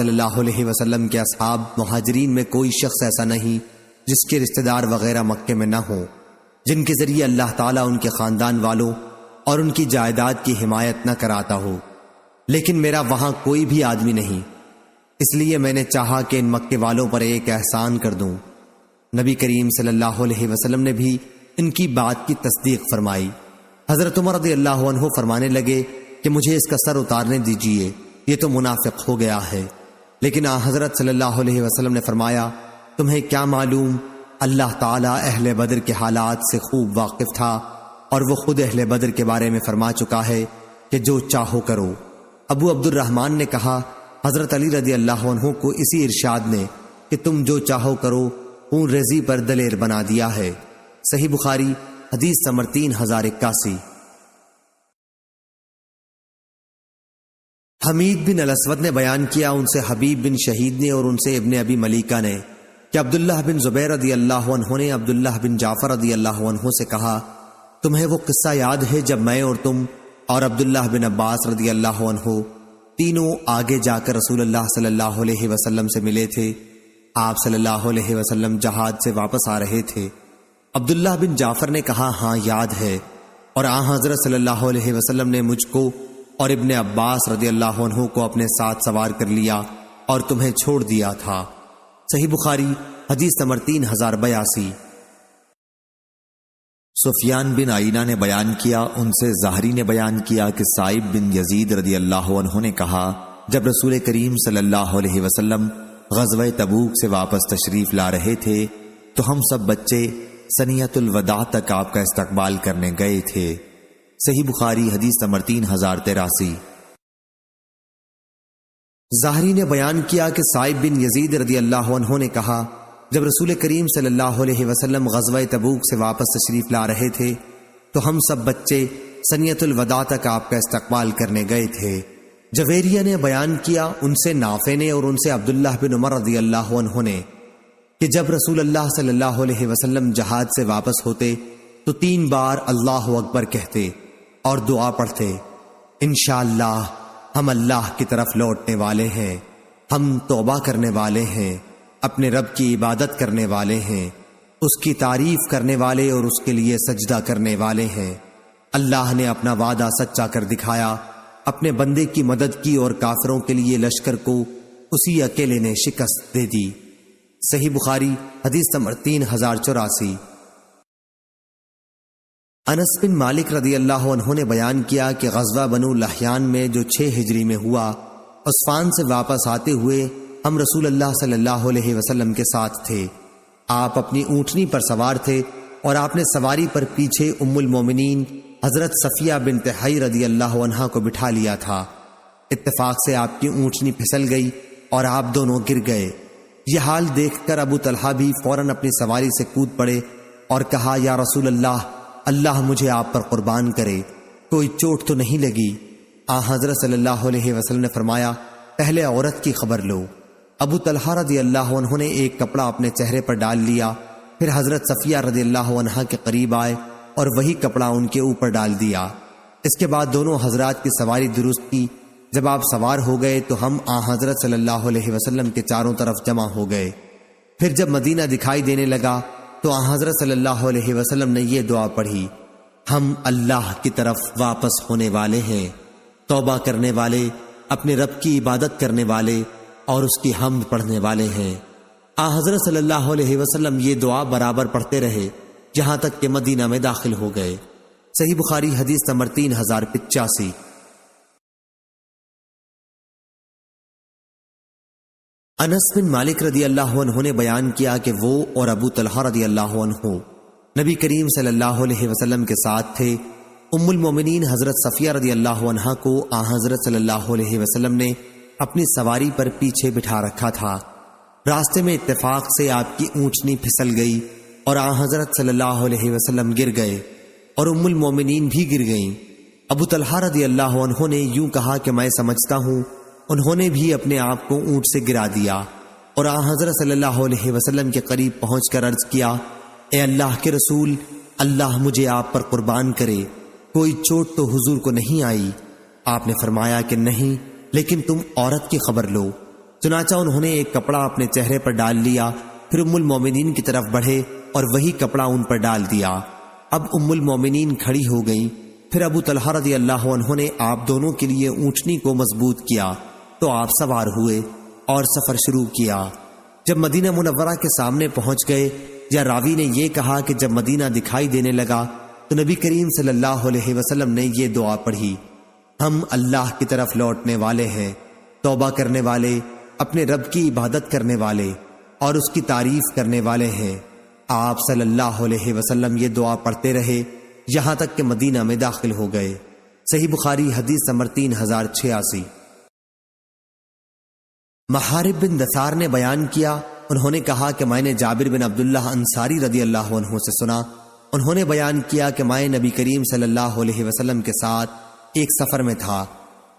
اللہ علیہ وسلم کے اصحاب مہاجرین میں کوئی شخص ایسا نہیں جس کے رشتہ دار وغیرہ مکے میں نہ ہوں، جن کے ذریعے اللہ تعالیٰ ان کے خاندان والوں اور ان کی جائیداد کی حمایت نہ کراتا ہو، لیکن میرا وہاں کوئی بھی آدمی نہیں، اس لیے میں نے چاہا کہ ان مکے والوں پر ایک احسان کر دوں۔ نبی کریم صلی اللہ علیہ وسلم نے بھی ان کی بات کی تصدیق فرمائی۔ حضرت عمر رضی اللہ عنہ فرمانے لگے کہ مجھے اس کا سر اتارنے دیجیے، یہ تو منافق ہو گیا ہے۔ لیکن حضرت صلی اللہ علیہ وسلم نے فرمایا، تمہیں کیا معلوم، اللہ تعالیٰ اہل بدر کے حالات سے خوب واقف تھا اور وہ خود اہل بدر کے بارے میں فرما چکا ہے کہ جو چاہو کرو۔ ابو عبد الرحمن نے کہا حضرت علی رضی اللہ عنہ کو اسی ارشاد نے کہ تم جو چاہو کرو خون ریزی پر دلیر بنا دیا ہے۔ صحیح بخاری حدیث نمبر 3081۔ حمید بن الاسود نے بیان کیا، ان سے حبیب بن شہید نے اور ان سے ابن ابی ملیکہ نے کہ عبداللہ بن زبیر رضی اللہ عنہ نے عبداللہ بن جعفر رضی اللہ عنہ سے کہا، تمہیں وہ قصہ یاد ہے جب میں اور تم اور عبداللہ بن عباس رضی اللہ عنہ تینوں آگے جا کر رسول اللہ صلی اللہ علیہ وسلم سے ملے تھے؟ آپ صلی اللہ علیہ وسلم جہاد سے واپس آ رہے تھے۔ عبداللہ بن جعفر نے کہا، ہاں یاد ہے، اور حضرت صلی اللہ علیہ وسلم نے مجھ کو اور ابن عباس رضی اللہ عنہ کو اپنے ساتھ سوار کر لیا اور تمہیں چھوڑ دیا تھا۔ صحیح بخاری حدیث نمبر 3082۔ سفیان بن عینہ نے بیان کیا، ان سے زہری نے بیان کیا کہ سائب بن یزید رضی اللہ عنہ نے کہا، جب رسول کریم صلی اللہ علیہ وسلم غزوہ تبوک سے واپس تشریف لا رہے تھے تو ہم سب بچے سنیت الوداع تک آپ کا استقبال کرنے گئے تھے۔ صحیح بخاری حدیث نمبر 3083۔ زہری نے بیان کیا کہ سائب بن یزید رضی اللہ عنہ نے کہا، جب رسول کریم صلی اللہ علیہ وسلم غزوہ تبوک سے واپس تشریف لا رہے تھے تو ہم سب بچے سنیت الوداع تک آپ کا استقبال کرنے گئے تھے۔ جویریہ نے بیان کیا، ان سے نافع نے اور ان سے عبداللہ بن عمر رضی اللہ عنہ نے کہ جب رسول اللہ صلی اللہ علیہ وسلم جہاد سے واپس ہوتے تو 3 بار اللہ اکبر کہتے اور دعا پڑھتے، انشاءاللہ ہم اللہ کی طرف لوٹنے والے ہیں، ہم توبہ کرنے والے ہیں، اپنے رب کی عبادت کرنے والے ہیں، اس کی تعریف کرنے والے اور اس کے لیے سجدہ کرنے والے ہیں۔ اللہ نے اپنا وعدہ سچا کر دکھایا، اپنے بندے کی مدد کی اور کافروں کے لیے لشکر کو اسی اکیلے نے شکست دے دی۔ صحیح بخاری حدیث نمبر 3084۔ انس بن مالک رضی اللہ عنہ نے بیان کیا کہ غزوہ بنو لحیان میں جو 6 ہجری میں ہوا، عثفان سے واپس آتے ہوئے ہم رسول اللہ صلی اللہ علیہ وسلم کے ساتھ تھے۔ آپ اپنی اونٹنی پر سوار تھے اور آپ نے سواری پر پیچھے ام المومنین حضرت صفیہ بنت حی رضی اللہ عنہا کو بٹھا لیا تھا۔ اتفاق سے آپ کی اونٹنی پھسل گئی اور آپ دونوں گر گئے۔ یہ حال دیکھ کر ابو طلحہ بھی فوراً اپنی سواری سے کود پڑے اور کہا، یا رسول اللہ، اللہ مجھے آپ پر قربان کرے، کوئی چوٹ تو نہیں لگی؟ حضرت صلی اللہ علیہ وسلم نے فرمایا، پہلے عورت کی خبر لو۔ ابو طلحہ رضی اللہ عنہ نے ایک کپڑا اپنے چہرے پر ڈال لیا، پھر حضرت صفیہ رضی اللہ عنہا کے قریب آئے اور وہی کپڑا ان کے اوپر ڈال دیا۔ اس کے بعد دونوں حضرات کی سواری درست کی۔ جب آپ سوار ہو گئے تو ہم حضرت صلی اللہ علیہ وسلم کے چاروں طرف جمع ہو گئے۔ پھر جب مدینہ دکھائی دینے لگا تو حضرت صلی اللہ علیہ وسلم نے یہ دعا پڑھی، ہم اللہ کی طرف واپس ہونے والے ہیں، توبہ کرنے والے، اپنے رب کی عبادت کرنے والے اور اس کی حمد پڑھنے والے ہیں۔ حضرت صلی اللہ علیہ وسلم یہ دعا برابر پڑھتے رہے جہاں تک کہ مدینہ میں داخل ہو گئے۔ صحیح بخاری حدیث نمبر 3085۔ انس بن مالک رضی اللہ عنہ نے بیان کیا کہ وہ اور ابو طلحہ رضی اللہ عنہ نبی کریم صلی اللہ علیہ وسلم کے ساتھ تھے۔ ام المومنین حضرت صفیہ رضی اللہ عنہا کو حضرت صلی اللہ علیہ وسلم نے اپنی سواری پر پیچھے بٹھا رکھا تھا۔ راستے میں اتفاق سے آپ کی اونٹنی پھسل گئی اور حضرت صلی اللہ علیہ وسلم گر گئے اور ام المومنین بھی گر گئیں۔ ابو طلحہ رضی اللہ عنہ نے یوں کہا کہ میں سمجھتا ہوں انہوں نے بھی اپنے آپ کو اونٹ سے گرا دیا اور حضرت صلی اللہ علیہ وسلم کے قریب پہنچ کر عرض کیا، اے اللہ کے رسول، اللہ مجھے آپ پر قربان کرے، کوئی چوٹ تو حضور کو نہیں آئی؟ آپ نے فرمایا کہ نہیں، لیکن تم عورت کی خبر لو۔ چنانچہ انہوں نے ایک کپڑا اپنے چہرے پر ڈال لیا، پھر ام المومنین کی طرف بڑھے اور وہی کپڑا ان پر ڈال دیا۔ اب ام المومنین کھڑی ہو گئیں۔ پھر ابو طلحہ رضی اللہ عنہ نے آپ دونوں کے لیے اونٹنی کو مضبوط کیا تو آپ سوار ہوئے اور سفر شروع کیا۔ جب مدینہ منورہ کے سامنے پہنچ گئے، یا راوی نے یہ کہا کہ جب مدینہ دکھائی دینے لگا تو نبی کریم صلی اللہ علیہ وسلم نے یہ دعا پڑھی، ہم اللہ کی طرف لوٹنے والے ہیں، توبہ کرنے والے، اپنے رب کی عبادت کرنے والے اور اس کی تعریف کرنے والے ہیں۔ آپ صلی اللہ علیہ وسلم یہ دعا پڑھتے رہے یہاں تک کہ مدینہ میں داخل ہو گئے۔ صحیح بخاری حدیث نمبر 3086۔ محارب بن دثار نے بیان کیا، انہوں نے کہا کہ میں نے جابر بن عبداللہ انصاری رضی اللہ عنہ سے سنا، انہوں نے بیان کیا کہ میں نبی کریم صلی اللہ علیہ وسلم کے ساتھ ایک سفر میں تھا۔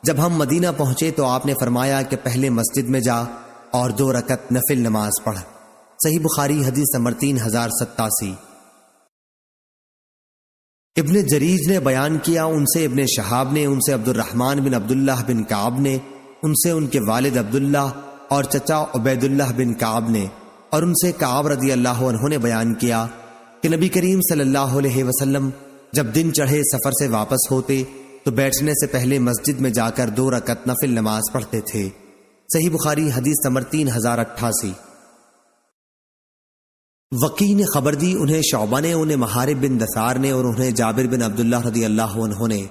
جب ہم مدینہ پہنچے تو آپ نے فرمایا کہ پہلے مسجد میں جا اور 2 رکعت نفل نماز پڑھ۔ صحیح بخاری حدیث نمبر 3087۔ ابن جریج نے بیان کیا، ان سے ابن شہاب نے، ان سے عبد الرحمن بن عبداللہ بن کعب نے، ان سے ان کے والد عبداللہ اور چچا عبید اللہ بن کعب نے، اور ان سے کعب رضی اللہ عنہ نے بیان کیا کہ نبی کریم صلی اللہ علیہ وسلم جب دن چڑھے سفر سے واپس ہوتے تو بیٹھنے سے پہلے مسجد میں جا کر 2 رکعت نفل نماز پڑھتے تھے۔ صحیح بخاری حدیث نمبر 3088۔ وقی نے خبر دی، انہیں شعبہ نے، انہیں محارب بن دثار نے، اور انہیں جابر بن عبداللہ رضی اللہ عنہ نے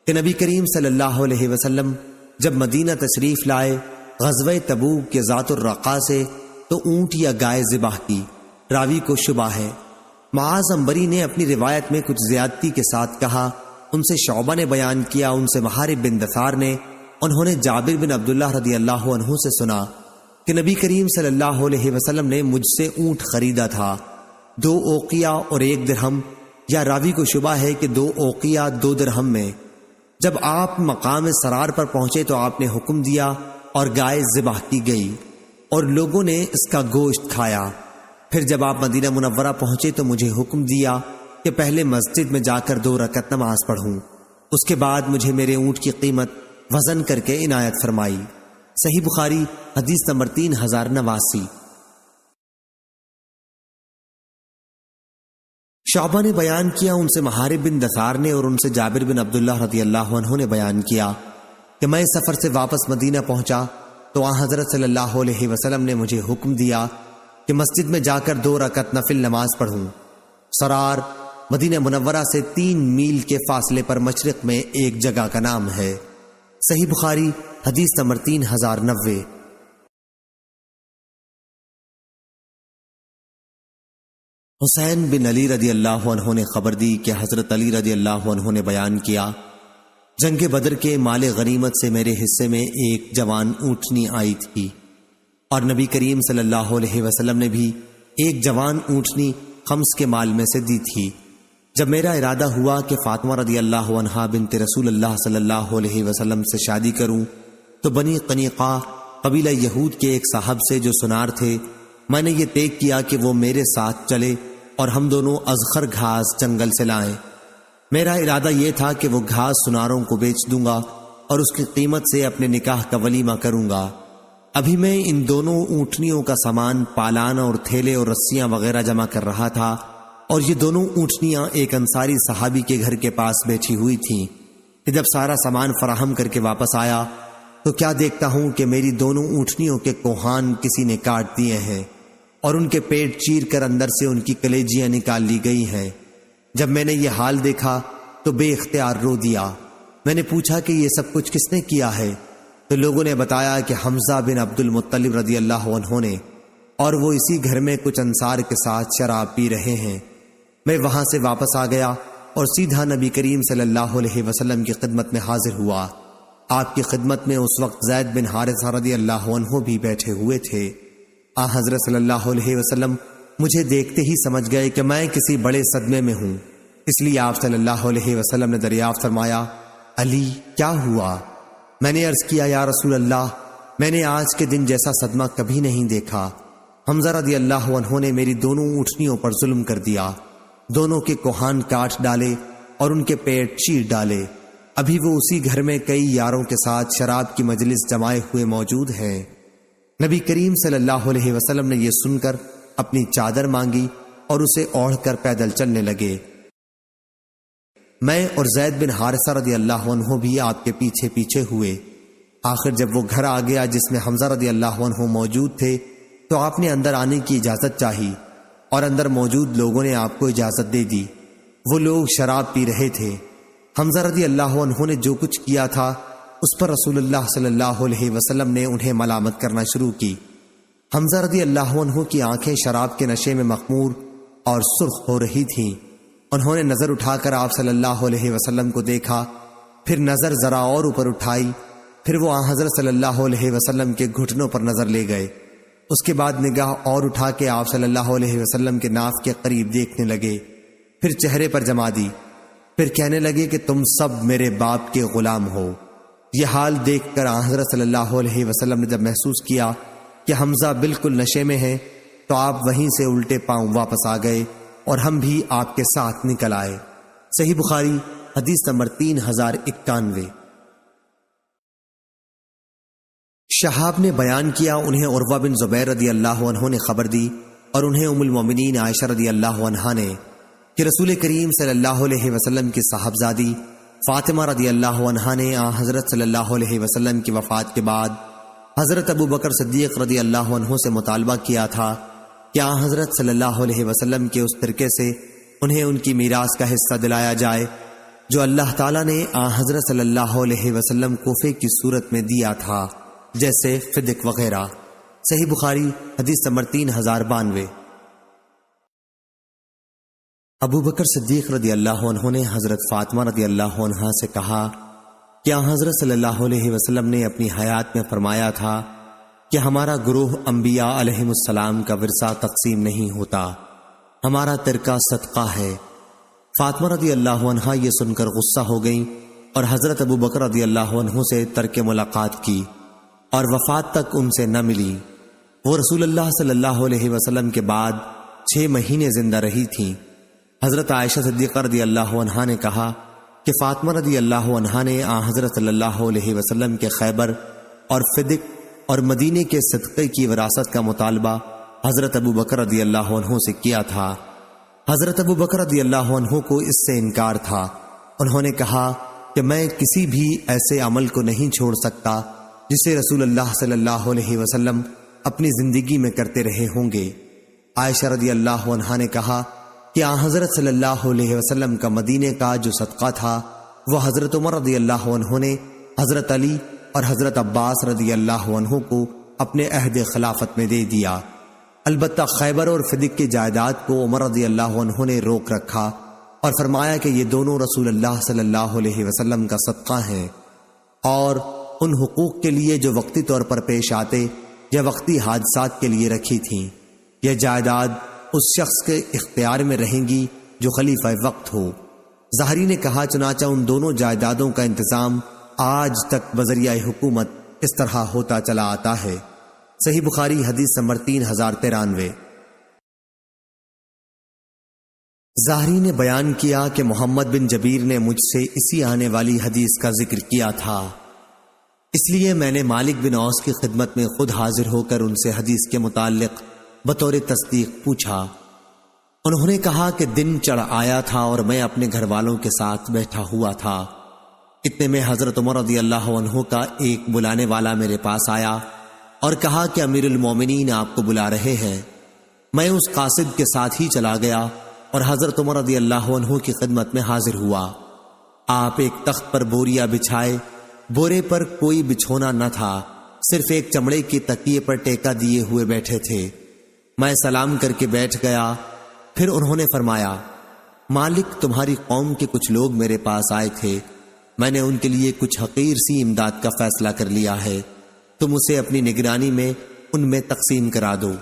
کہ نبی کریم صلی اللہ علیہ وسلم جب مدینہ تشریف لائے غزوہ تبوک کے ذات الرقا سے تو اونٹ یا گائے ذبح کی۔ راوی کو شبہ ہے۔ معاذ عنبری نے اپنی روایت میں کچھ زیادتی کے ساتھ کہا، ان سے شعبہ نے بیان کیا، ان سے محارب بن دثار نے، انہوں نے جابر بن عبداللہ رضی اللہ عنہ سے سنا کہ نبی کریم صلی اللہ علیہ وسلم نے مجھ سے اونٹ خریدا تھا 2 اوقیہ اور 1 درہم، یا راوی کو شبہ ہے کہ 2 اوقیہ 2 درہم میں۔ جب آپ مقام سرار پر پہنچے تو آپ نے حکم دیا اور گائے ذبح کی گئی اور لوگوں نے اس کا گوشت کھایا۔ پھر جب آپ مدینہ منورہ پہنچے تو مجھے حکم دیا کہ پہلے مسجد میں جا کر 2 رکعت نماز پڑھوں، اس کے بعد مجھے میرے اونٹ کی قیمت وزن کر کے عنایت فرمائی۔ صحیح بخاری حدیث نمبر 3089۔ شعبہ نے بیان کیا، ان سے محارب بن دثار نے اور ان سے جابر بن عبداللہ رضی اللہ عنہ نے بیان کیا کہ میں سفر سے واپس مدینہ پہنچا تو آن حضرت صلی اللہ علیہ وسلم نے مجھے حکم دیا کہ مسجد میں جا کر 2 رکعت نفل نماز پڑھوں۔ سرار مدینہ منورہ سے 3 میل کے فاصلے پر مشرق میں ایک جگہ کا نام ہے۔ صحیح بخاری حدیث نمبر 3090۔ حسین بن علی رضی اللہ عنہ نے خبر دی کہ حضرت علی رضی اللہ عنہ نے بیان کیا، جنگ بدر کے مال غنیمت سے میرے حصے میں ایک جوان اونٹنی آئی تھی، اور نبی کریم صلی اللہ علیہ وسلم نے بھی ایک جوان اونٹنی خمس کے مال میں سے دی تھی۔ جب میرا ارادہ ہوا کہ فاطمہ رضی اللہ عنہا بنت رسول اللہ صلی اللہ علیہ وسلم سے شادی کروں تو بنی قنیقہ قبیلہ یہود کے ایک صاحب سے جو سنار تھے، میں نے یہ طے کیا کہ وہ میرے ساتھ چلے اور ہم دونوں ازخر گھاس جنگل سے لائیں۔ میرا ارادہ یہ تھا کہ وہ گھاس سناروں کو بیچ دوں گا اور اس کی قیمت سے اپنے نکاح کا ولیمہ کروں گا۔ ابھی میں ان دونوں اونٹنیوں کا سامان، پالان اور تھیلے اور رسیاں وغیرہ جمع کر رہا تھا، اور یہ دونوں اونٹنیاں ایک انصاری صحابی کے گھر کے پاس بیٹھی ہوئی تھیں کہ جب سارا سامان فراہم کر کے واپس آیا تو کیا دیکھتا ہوں کہ میری دونوں اونٹنیوں کے کوہان کسی نے کاٹ دیے ہیں اور ان کے پیٹ چیر کر اندر سے ان کی کلیجیاں نکال لی گئی ہیں۔ جب میں نے یہ حال دیکھا تو بے اختیار رو دیا۔ میں نے پوچھا کہ یہ سب کچھ کس نے کیا ہے؟ تو لوگوں نے بتایا کہ حمزہ بن عبد المطلب رضی اللہ عنہ نے، اور وہ اسی گھر میں کچھ انصار کے ساتھ شراب پی رہے ہیں۔ میں وہاں سے واپس آ گیا اور سیدھا نبی کریم صلی اللہ علیہ وسلم کی خدمت میں حاضر ہوا۔ آپ کی خدمت میں اس وقت زید بن حارثہ رضی اللہ عنہ بھی بیٹھے ہوئے تھے۔ حضرت صلی اللہ علیہ وسلم مجھے دیکھتے ہی سمجھ گئے کہ میں کسی بڑے صدمے میں ہوں، اس لیے آپ صلی اللہ علیہ وسلم نے دریافت فرمایا، علی کیا ہوا؟ میں نے عرض کیا، یا رسول اللہ، میں نے آج کے دن جیسا صدمہ کبھی نہیں دیکھا۔ حمزہ رضی اللہ عنہ نے میری دونوں اونٹنیوں پر ظلم کر دیا، دونوں کے کوہان کاٹ ڈالے اور ان کے پیٹ چیر ڈالے۔ ابھی وہ اسی گھر میں کئی یاروں کے ساتھ شراب کی مجلس جمائے ہوئے موجود ہیں۔ نبی کریم صلی اللہ علیہ وسلم نے یہ سن کر اپنی چادر مانگی اور اسے اوڑھ کر پیدل چلنے لگے۔ میں اور زید بن حارثہ رضی اللہ عنہ بھی آپ کے پیچھے پیچھے ہوئے۔ آخر جب وہ گھر آ گیا جس میں حمزہ رضی اللہ عنہ موجود تھے تو آپ نے اندر آنے کی اجازت چاہی اور اندر موجود لوگوں نے آپ کو اجازت دے دی۔ وہ لوگ شراب پی رہے تھے۔ حمزہ رضی اللہ عنہ نے جو کچھ کیا تھا اس پر رسول اللہ صلی اللہ علیہ وسلم نے انہیں ملامت کرنا شروع کی۔ حمزہ رضی اللہ عنہ کی آنکھیں شراب کے نشے میں مخمور اور سرخ ہو رہی تھیں۔ انہوں نے نظر اٹھا کر آپ صلی اللہ علیہ وسلم کو دیکھا، پھر نظر ذرا اور اوپر اٹھائی پھر وہ آن حضرت صلی اللہ علیہ وسلم کے گھٹنوں پر نظر لے گئے۔ اس کے بعد نگاہ اور اٹھا کے آپ صلی اللہ علیہ وسلم کے ناف کے قریب دیکھنے لگے، پھر چہرے پر جما دی، پھر کہنے لگے کہ تم سب میرے باپ کے غلام ہو۔ یہ حال دیکھ کر آن حضرت صلی اللہ علیہ وسلم نے جب محسوس کیا کہ حمزہ بالکل نشے میں ہیں تو آپ وہیں سے الٹے پاؤں واپس آ گئے اور ہم بھی آپ کے ساتھ نکل آئے۔ صحیح بخاری حدیث نمبر 3091۔ شہاب نے بیان کیا انہیں عروہ بن زبیر رضی اللہ عنہ نے خبر دی اور انہیں ام المومنین عائشہ رضی اللہ عنہا نے کہ رسول کریم صلی اللہ علیہ وسلم کی صاحبزادی فاطمہ رضی اللہ عنہا نے حضرت صلی اللہ علیہ وسلم کی وفات کے بعد حضرت ابو بکر صدیق رضی اللہ عنہ سے مطالبہ کیا تھا کہ حضرت صلی اللہ علیہ وسلم کے اس ترکے سے انہیں ان کی میراث کا حصہ دلایا جائے جو اللہ تعالیٰ نے حضرت صلی اللہ علیہ وسلم کوفے کی صورت میں دیا تھا، جیسے فدق وغیرہ۔ صحیح بخاری حدیث نمبر 3092۔ ابو بکر صدیق رضی اللہ عنہ نے حضرت فاطمہ رضی اللہ عنہا سے کہا کہ حضرت صلی اللہ علیہ وسلم نے اپنی حیات میں فرمایا تھا کہ ہمارا گروہ انبیاء علیہم السلام کا ورثہ تقسیم نہیں ہوتا، ہمارا ترکہ صدقہ ہے۔ فاطمہ رضی اللہ عنہا یہ سن کر غصہ ہو گئیں اور حضرت ابو بکر رضی اللہ عنہ سے ترک ملاقات کی اور وفات تک ان سے نہ ملی۔ وہ رسول اللہ صلی اللہ علیہ وسلم کے بعد 6 مہینے زندہ رہی تھیں۔ حضرت عائشہ صدیقہ رضی اللہ عنہا نے کہا کہ فاطمہ رضی اللہ عنہا نے حضرت صلی اللہ علیہ وسلم کے خیبر اور فدق اور مدینے کے صدقے کی وراثت کا مطالبہ حضرت ابو بکر رضی اللہ عنہ سے کیا تھا۔ حضرت ابو بکر رضی اللہ عنہ کو اس سے انکار تھا۔ انہوں نے کہا کہ میں کسی بھی ایسے عمل کو نہیں چھوڑ سکتا جسے رسول اللہ صلی اللہ علیہ وسلم اپنی زندگی میں کرتے رہے ہوں گے۔ عائشہ رضی اللہ عنہا نے کہا کہ حضرت صلی اللہ علیہ وسلم کا مدینے کا جو صدقہ تھا وہ حضرت عمر رضی اللہ عنہ نے حضرت علی اور حضرت عباس رضی اللہ عنہ کو اپنے عہد خلافت میں دے دیا۔ البتہ خیبر اور فدق کی جائیداد کو عمر رضی اللہ عنہ نے روک رکھا اور فرمایا کہ یہ دونوں رسول اللہ صلی اللہ علیہ وسلم کا صدقہ ہیں، اور ان حقوق کے لیے جو وقتی طور پر پیش آتے یا وقتی حادثات کے لیے رکھی تھیں، یہ جائیداد اس شخص کے اختیار میں رہیں گی جو خلیفہ وقت ہو۔ ظاہری نے کہا چنانچہ ان دونوں جائیدادوں کا انتظام آج تک بذریعہ حکومت اس طرح ہوتا چلا آتا ہے۔ صحیح بخاری حدیث نمبر 3093۔ ظاہری نے بیان کیا کہ محمد بن جبیر نے مجھ سے اسی آنے والی حدیث کا ذکر کیا تھا، اس لیے میں نے مالک بن اوس کی خدمت میں خود حاضر ہو کر ان سے حدیث کے متعلق بطور تصدیق پوچھا۔ انہوں نے کہا کہ دن چڑھ آیا تھا اور میں اپنے گھر والوں کے ساتھ بیٹھا ہوا تھا، اتنے میں حضرت عمر رضی اللہ عنہ کا ایک بلانے والا میرے پاس آیا اور کہا کہ امیر المومنین آپ کو بلا رہے ہیں۔ میں اس قاصد کے ساتھ ہی چلا گیا اور حضرت عمر رضی اللہ عنہ کی خدمت میں حاضر ہوا۔ آپ ایک تخت پر بوریا بچھائے، بورے پر کوئی بچھونا نہ تھا، صرف ایک چمڑے کی تکیے پر ٹیکا دیے ہوئے بیٹھے تھے۔ میں سلام کر کے بیٹھ گیا، پھر انہوں نے فرمایا، مالک تمہاری قوم کے کچھ لوگ میرے پاس آئے تھے، میں نے ان کے لیے کچھ حقیر سی امداد کا فیصلہ کر لیا ہے، تم اسے اپنی نگرانی میں ان میں تقسیم کرا دو۔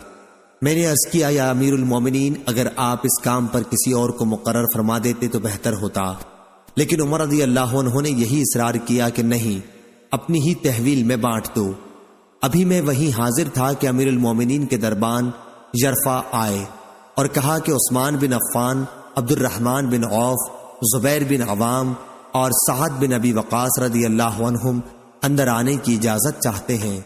میں نے عرض کیا، یا امیر المومنین، اگر آپ اس کام پر کسی اور کو مقرر فرما دیتے تو بہتر ہوتا، لیکن عمر رضی اللہ عنہ نے یہی اصرار کیا کہ نہیں، اپنی ہی تحویل میں بانٹ دو۔ ابھی میں وہیں حاضر تھا کہ امیر المومنین کے دربان یرفع آئے اور کہا کہ عثمان بن عفان، عبد الرحمن بن عوف، زبیر بن عوام اور سعد بن ابی وقاص رضی اللہ عنہم اندر آنے کی اجازت چاہتے ہیں۔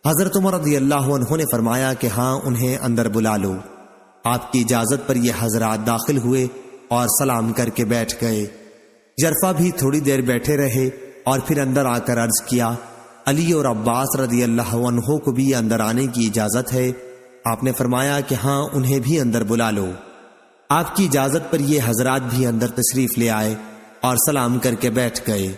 حضرت عمر رضی اللہ عنہ نے فرمایا کہ ہاں، انہیں اندر بلا لو۔ آپ کی اجازت پر یہ حضرات داخل ہوئے اور سلام کر کے بیٹھ گئے۔ یرفع بھی تھوڑی دیر بیٹھے رہے اور پھر اندر آ کر عرض کیا، علی اور عباس رضی اللہ عنہ کو بھی اندر آنے کی اجازت ہے؟ آپ نے فرمایا کہ ہاں، انہیں بھی اندر بلا لو۔ آپ کی اجازت پر یہ حضرات بھی اندر تشریف لے آئے اور سلام کر کے بیٹھ گئے۔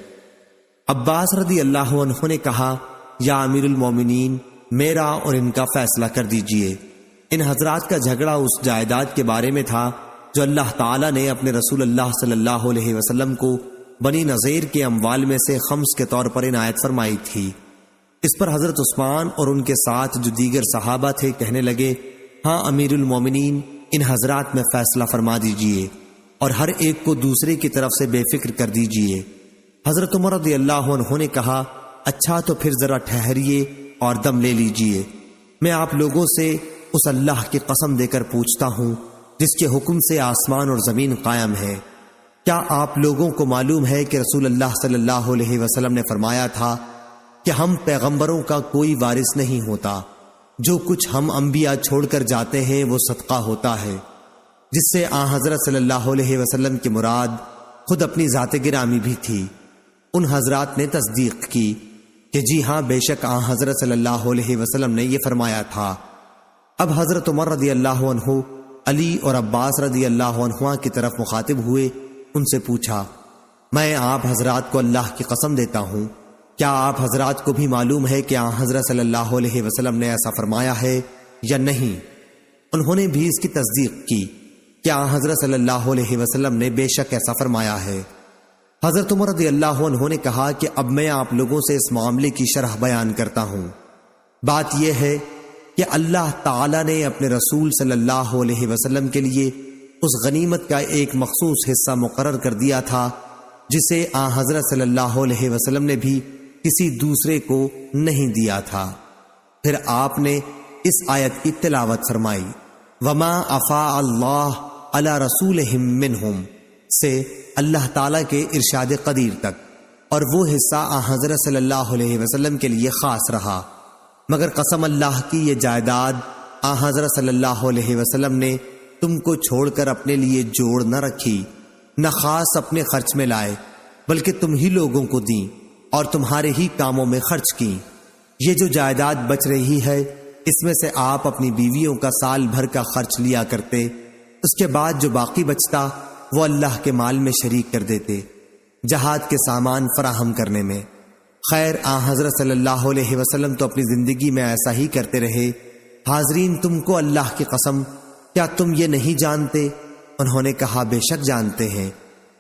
عباس رضی اللہ عنہ نے کہا، یا امیر المومنین، میرا اور ان کا فیصلہ کر دیجئے۔ ان حضرات کا جھگڑا اس جائیداد کے بارے میں تھا جو اللہ تعالیٰ نے اپنے رسول اللہ صلی اللہ علیہ وسلم کو بنی نذیر کے اموال میں سے خمس کے طور پر عنایت فرمائی تھی۔ اس پر حضرت عثمان اور ان کے ساتھ جو دیگر صحابہ تھے کہنے لگے، ہاں امیر المومنین، ان حضرات میں فیصلہ فرما دیجئے اور ہر ایک کو دوسرے کی طرف سے بے فکر کر دیجئے۔ حضرت عمر رضی اللہ عنہ نے کہا، اچھا تو پھر ذرا ٹھہریے اور دم لے لیجئے، میں آپ لوگوں سے اس اللہ کی قسم دے کر پوچھتا ہوں جس کے حکم سے آسمان اور زمین قائم ہے، کیا آپ لوگوں کو معلوم ہے کہ رسول اللہ صلی اللہ علیہ وسلم نے فرمایا تھا کہ ہم پیغمبروں کا کوئی وارث نہیں ہوتا، جو کچھ ہم انبیاء چھوڑ کر جاتے ہیں وہ صدقہ ہوتا ہے، جس سے آن حضرت صلی اللہ علیہ وسلم کی مراد خود اپنی ذات گرامی بھی تھی۔ ان حضرات نے تصدیق کی کہ جی ہاں، بے شک آن حضرت صلی اللہ علیہ وسلم نے یہ فرمایا تھا۔ اب حضرت عمر رضی اللہ عنہ علی اور عباس رضی اللہ عنہ کی طرف مخاطب ہوئے، ان سے پوچھا، میں آپ حضرات کو اللہ کی قسم دیتا ہوں، کیا آپ حضرات کو بھی معلوم ہے کہ آن حضرت صلی اللہ علیہ وسلم نے ایسا فرمایا ہے یا نہیں؟ انہوں نے بھی اس کی تصدیق کی کہ آن حضرت صلی اللہ علیہ وسلم نے بے شک ایسا فرمایا ہے۔ حضرت عمر رضی اللہ عنہ نے کہا کہ اب میں آپ لوگوں سے اس معاملے کی شرح بیان کرتا ہوں۔ بات یہ ہے کہ اللہ تعالی نے اپنے رسول صلی اللہ علیہ وسلم کے لیے اس غنیمت کا ایک مخصوص حصہ مقرر کر دیا تھا جسے آن حضرت صلی اللہ علیہ وسلم نے بھی کسی دوسرے کو نہیں دیا تھا۔ پھر آپ نے اس آیت کی تلاوت فرمائی، وَمَا أَفَاءَ اللَّهُ عَلَى رَسُولِهِم مِّنْهُمْ سے اللہ تعالیٰ کے ارشاد قدیر تک، اور وہ حصہ آن حضرت صلی اللہ علیہ وسلم کے لیے خاص رہا، مگر قسم اللہ کی یہ جائیداد آن حضرت صلی اللہ علیہ وسلم نے تم کو چھوڑ کر اپنے لیے جوڑ نہ رکھی، نہ خاص اپنے خرچ میں لائے، بلکہ تم ہی لوگوں کو دیں اور تمہارے ہی کاموں میں خرچ کی۔ یہ جو جائیداد بچ رہی ہے، اس میں سے آپ اپنی بیویوں کا سال بھر کا خرچ لیا کرتے، اس کے بعد جو باقی بچتا وہ اللہ کے مال میں شریک کر دیتے، جہاد کے سامان فراہم کرنے میں۔ خیر، آن حضرت صلی اللہ علیہ وسلم تو اپنی زندگی میں ایسا ہی کرتے رہے۔ حاضرین، تم کو اللہ کی قسم، کیا تم یہ نہیں جانتے؟ انہوں نے کہا، بے شک جانتے ہیں۔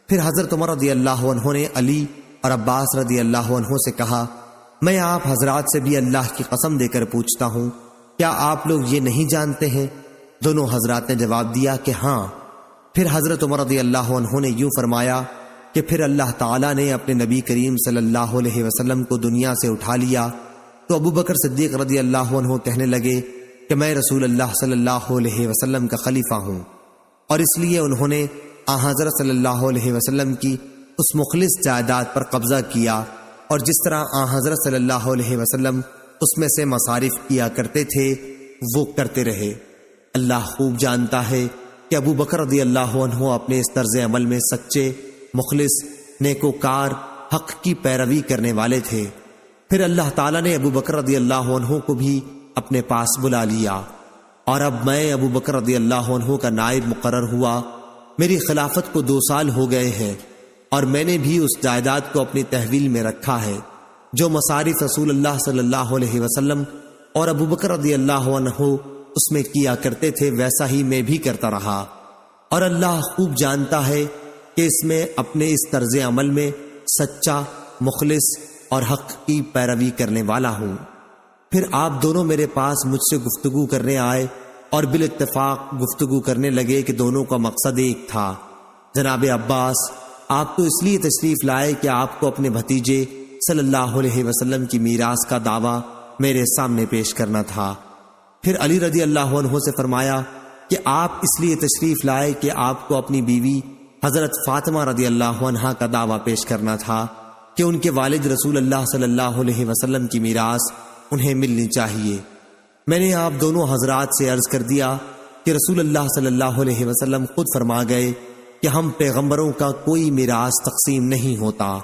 پھر حضرت عمر رضی اللہ عنہ نے علی اور عباس رضی اللہ عنہ سے کہا، میں آپ حضرات سے بھی اللہ کی قسم دے کر پوچھتا ہوں، کیا آپ لوگ یہ نہیں جانتے ہیں؟ دونوں حضرات نے جواب دیا کہ ہاں۔ پھر حضرت عمر رضی اللہ عنہ نے یوں فرمایا کہ پھر اللہ تعالیٰ نے اپنے نبی کریم صلی اللہ علیہ وسلم کو دنیا سے اٹھا لیا تو ابو بکر صدیق رضی اللہ عنہ کہنے لگے کہ میں رسول اللہ صلی اللہ علیہ وسلم کا خلیفہ ہوں، اور اس لیے انہوں نے آن حضرت صلی اللہ علیہ وسلم کی اس مخلص جائیداد پر قبضہ کیا، اور جس طرح آن حضرت صلی اللہ علیہ وسلم اس میں سے مصارف کیا کرتے تھے وہ کرتے رہے۔ اللہ خوب جانتا ہے کہ ابو بکر رضی اللہ عنہ اپنے اس طرز عمل میں سچے، مخلص، نیکوکار، حق کی پیروی کرنے والے تھے۔ پھر اللہ تعالیٰ نے ابو بکر رضی اللہ عنہ کو بھی اپنے پاس بلا لیا، اور اب میں ابو بکر رضی اللہ عنہ کا نائب مقرر ہوا۔ میری خلافت کو 2 سال ہو گئے ہیں، اور میں نے بھی اس جائیداد کو اپنی تحویل میں رکھا ہے جو مصارف رسول اللہ صلی اللہ علیہ وسلم اور ابو بکر رضی اللہ عنہ اس میں کیا کرتے تھے، ویسا ہی میں بھی کرتا رہا، اور اللہ خوب جانتا ہے کہ اس میں اپنے اس طرز عمل میں سچا، مخلص اور حق کی پیروی کرنے والا ہوں۔ پھر آپ دونوں میرے پاس مجھ سے گفتگو کرنے آئے، اور بالاتفاق گفتگو کرنے لگے کہ دونوں کا مقصد ایک تھا۔ جناب عباس، آپ تو اس لیے تشریف لائے کہ آپ کو اپنے بھتیجے صلی اللہ علیہ وسلم کی میراث کا دعویٰ میرے سامنے پیش کرنا تھا۔ پھر علی رضی اللہ عنہ سے فرمایا کہ آپ اس لیے تشریف لائے کہ آپ کو اپنی بیوی حضرت فاطمہ رضی اللہ عنہا کا دعویٰ پیش کرنا تھا کہ ان کے والد رسول اللہ صلی اللہ علیہ وسلم کی میراث انہیں ملنی چاہیے۔ میں نے آپ دونوں حضرات سے عرض کر دیا کہ رسول اللہ صلی اللہ علیہ وسلم خود فرما گئے کہ ہم پیغمبروں کا کوئی میراث تقسیم نہیں ہوتا،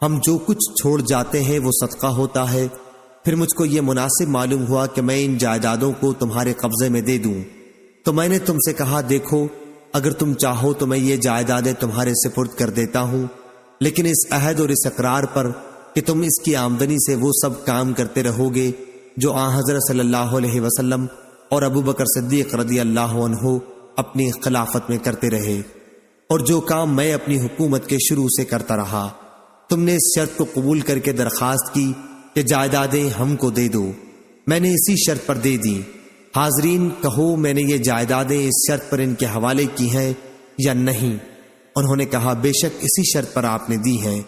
ہم جو کچھ چھوڑ جاتے ہیں وہ صدقہ ہوتا ہے۔ پھر مجھ کو یہ مناسب معلوم ہوا کہ میں ان جائیدادوں کو تمہارے قبضے میں دے دوں، تو میں نے تم سے کہا، دیکھو اگر تم چاہو تو میں یہ جائیدادیں تمہارے سپرد کر دیتا ہوں، لیکن اس عہد اور اس اقرار پر کہ تم اس کی آمدنی سے وہ سب کام کرتے رہو گے جو آن حضرت صلی اللہ علیہ وسلم اور ابو بکر صدیق رضی اللہ عنہ اپنی خلافت میں کرتے رہے۔ اور جو کام میں اپنی حکومت کے شروع سے کرتا رہا۔ تم نے اس شرط کو قبول کر کے درخواست کی کہ جائیدادیں ہم کو دے دو، میں نے اسی شرط پر دے دی۔ حاضرین کہو میں نے یہ جائیدادیں اس شرط پر ان کے حوالے کی ہیں یا نہیں؟ انہوں نے کہا بے شک اسی شرط پر آپ نے دی ہیں۔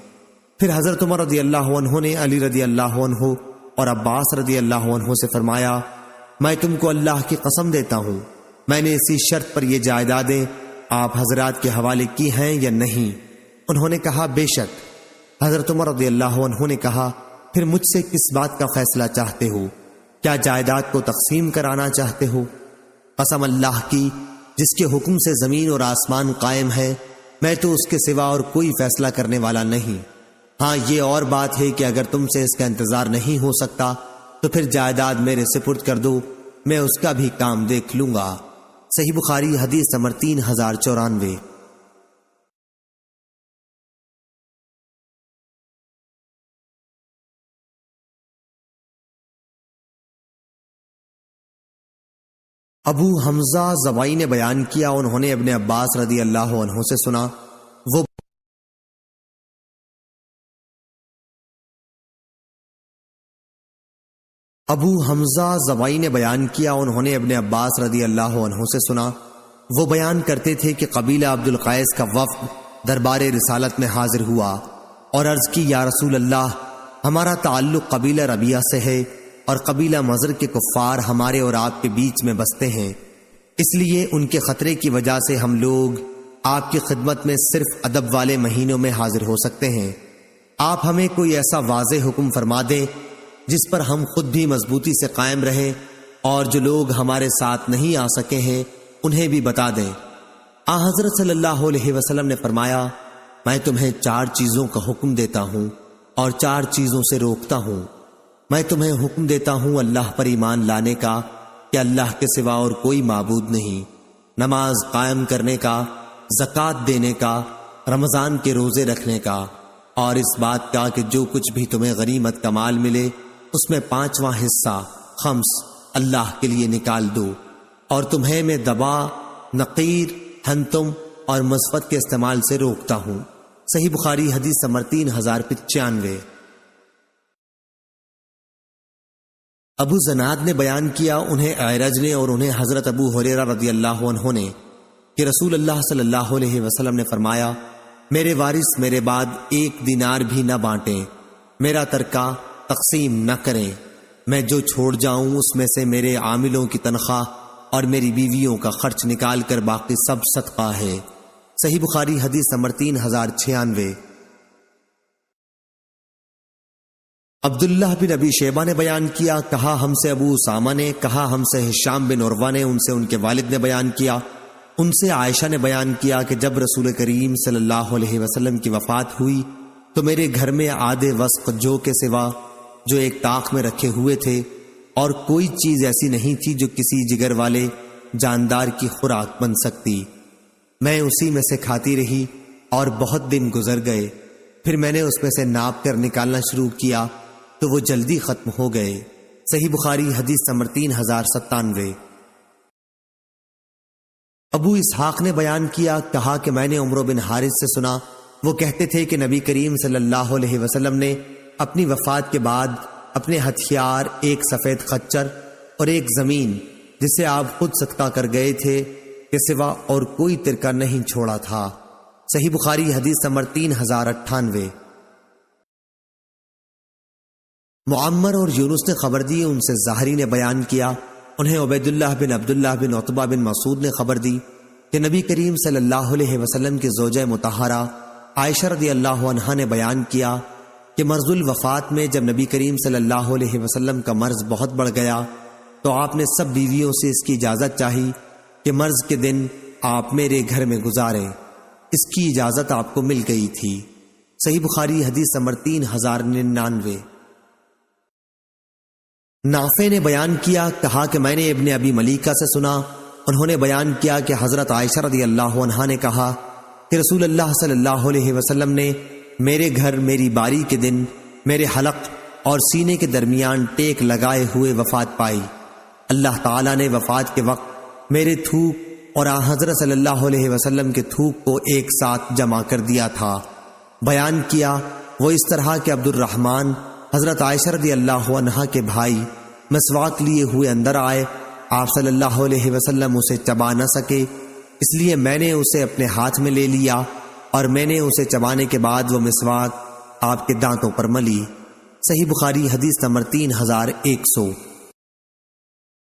پھر حضرت عمر رضی اللہ عنہ نے علی رضی اللہ عنہ اور عباس رضی اللہ عنہ سے فرمایا میں تم کو اللہ کی قسم دیتا ہوں میں نے اسی شرط پر یہ جائیدادیں آپ حضرات کے حوالے کی ہیں یا نہیں؟ انہوں نے کہا بے شک۔ حضرت عمر رضی اللہ عنہ نے کہا پھر مجھ سے کس بات کا فیصلہ چاہتے ہو؟ کیا جائیداد کو تقسیم کرانا چاہتے ہو؟ قسم اللہ کی جس کے حکم سے زمین اور آسمان قائم ہے، میں تو اس کے سوا اور کوئی فیصلہ کرنے والا نہیں۔ ہاں یہ اور بات ہے کہ اگر تم سے اس کا انتظار نہیں ہو سکتا تو پھر جائیداد میرے سپرد کر دو، میں اس کا بھی کام دیکھ لوں گا۔ صحیح بخاری حدیث نمبر 3094۔ ابو حمزہ زبائی نے بیان کیا انہوں نے ابن عباس رضی اللہ عنہ سے سنا وہ ابو حمزہ زبائی نے بیان کیا انہوں نے ابن عباس رضی اللہ عنہ سے سنا وہ بیان کرتے تھے کہ قبیلہ عبد القیس کا وفد دربار رسالت میں حاضر ہوا اور عرض کی یا رسول اللہ ہمارا تعلق قبیلہ ربیعہ سے ہے اور قبیلہ مضر کے کفار ہمارے اور آپ کے بیچ میں بستے ہیں، اس لیے ان کے خطرے کی وجہ سے ہم لوگ آپ کی خدمت میں صرف ادب والے مہینوں میں حاضر ہو سکتے ہیں۔ آپ ہمیں کوئی ایسا واضح حکم فرما دیں جس پر ہم خود بھی مضبوطی سے قائم رہیں اور جو لوگ ہمارے ساتھ نہیں آ سکے ہیں انہیں بھی بتا دیں۔ حضرت صلی اللہ علیہ وسلم نے فرمایا میں تمہیں 4 چیزوں کا حکم دیتا ہوں اور 4 چیزوں سے روکتا ہوں۔ میں تمہیں حکم دیتا ہوں اللہ پر ایمان لانے کا کہ اللہ کے سوا اور کوئی معبود نہیں، نماز قائم کرنے کا، زکوٰۃ دینے کا، رمضان کے روزے رکھنے کا، اور اس بات کا کہ جو کچھ بھی تمہیں غنیمت کا مال ملے اس میں 5واں حصہ خمس اللہ کے لیے نکال دو، اور تمہیں میں دبا، نقیر، ہنتم اور مصفت کے استعمال سے روکتا ہوں۔ صحیح بخاری حدیث نمبر 3095۔ ابو زناد نے بیان کیا انہیں اعرج نے اور انہیں حضرت ابو ہریرہ رضی اللہ عنہ نے کہ رسول اللہ صلی اللہ علیہ وسلم نے فرمایا میرے وارث میرے بعد 1 دینار بھی نہ بانٹیں، میرا ترکہ تقسیم نہ کریں، میں جو چھوڑ جاؤں اس میں سے میرے عاملوں کی تنخواہ اور میری بیویوں کا خرچ نکال کر باقی سب صدقہ ہے۔ صحیح بخاری حدیث نمبر 3096۔ عبداللہ بن ابی شیبہ نے بیان کیا کہا ہم سے ابو اسامہ نے، کہا ہم سے ہشام بن عروہ نے، ان سے ان کے والد نے بیان کیا، ان سے عائشہ نے بیان کیا کہ جب رسول کریم صلی اللہ علیہ وسلم کی وفات ہوئی تو میرے گھر میں آدھے وسق جو کے سوا جو ایک طاق میں رکھے ہوئے تھے اور کوئی چیز ایسی نہیں تھی جو کسی جگر والے جاندار کی خوراک بن سکتی، میں اسی میں سے کھاتی رہی اور بہت دن گزر گئے، پھر میں نے اس میں سے ناپ کر نکالنا شروع کیا تو وہ جلدی ختم ہو گئے۔ صحیح بخاری حدیث نمبر 3097۔ ابو اسحاق نے بیان کیا کہا کہ میں نے عمرو بن حارث سے سنا وہ کہتے تھے کہ نبی کریم صلی اللہ علیہ وسلم نے اپنی وفات کے بعد اپنے ہتھیار، 1 سفید خچر اور 1 زمین جسے آپ خود صدقہ کر گئے تھے کے سوا اور کوئی ترکہ نہیں چھوڑا تھا۔ صحیح بخاری حدیث نمبر 3098۔ معمر اور یونس نے خبر دی ان سے زہری نے بیان کیا انہیں عبید اللہ بن عبداللہ بن عتبہ بن مسعود نے خبر دی کہ نبی کریم صلی اللہ علیہ وسلم کی زوجہ مطہرہ عائشہ رضی اللہ عنہا نے بیان کیا کہ مرض الوفات میں جب نبی کریم صلی اللہ علیہ وسلم کا مرض بہت بڑھ گیا تو آپ نے سب بیویوں سے اس کی اجازت چاہی کہ مرض کے دن آپ میرے گھر میں گزاریں، اس کی اجازت آپ کو مل گئی تھی۔ صحیح بخاری حدیث نمبر 3099۔ نافع نے بیان کیا کہا کہ میں نے ابن ابی ملیکہ سے سنا انہوں نے بیان کیا کہ حضرت عائشہ رضی اللہ عنہا نے کہا کہ رسول اللہ صلی اللہ علیہ وسلم نے میرے گھر میری باری کے دن میرے حلق اور سینے کے درمیان ٹیک لگائے ہوئے وفات پائی۔ اللہ تعالیٰ نے وفات کے وقت میرے تھوک اور حضرت صلی اللہ علیہ وسلم کے تھوک کو ایک ساتھ جمع کر دیا تھا۔ بیان کیا وہ اس طرح کہ عبد الرحمن حضرت عائشہ رضی اللہ عنہا کے بھائی مسواک لیے ہوئے اندر آئے، آپ صلی اللہ علیہ وسلم اسے چبا نہ سکے، اس لیے میں نے اسے اپنے ہاتھ میں لے لیا اور میں نے اسے چبانے کے بعد وہ مسواک آپ کے دانتوں پر ملی۔ صحیح بخاری حدیث نمبر 3100۔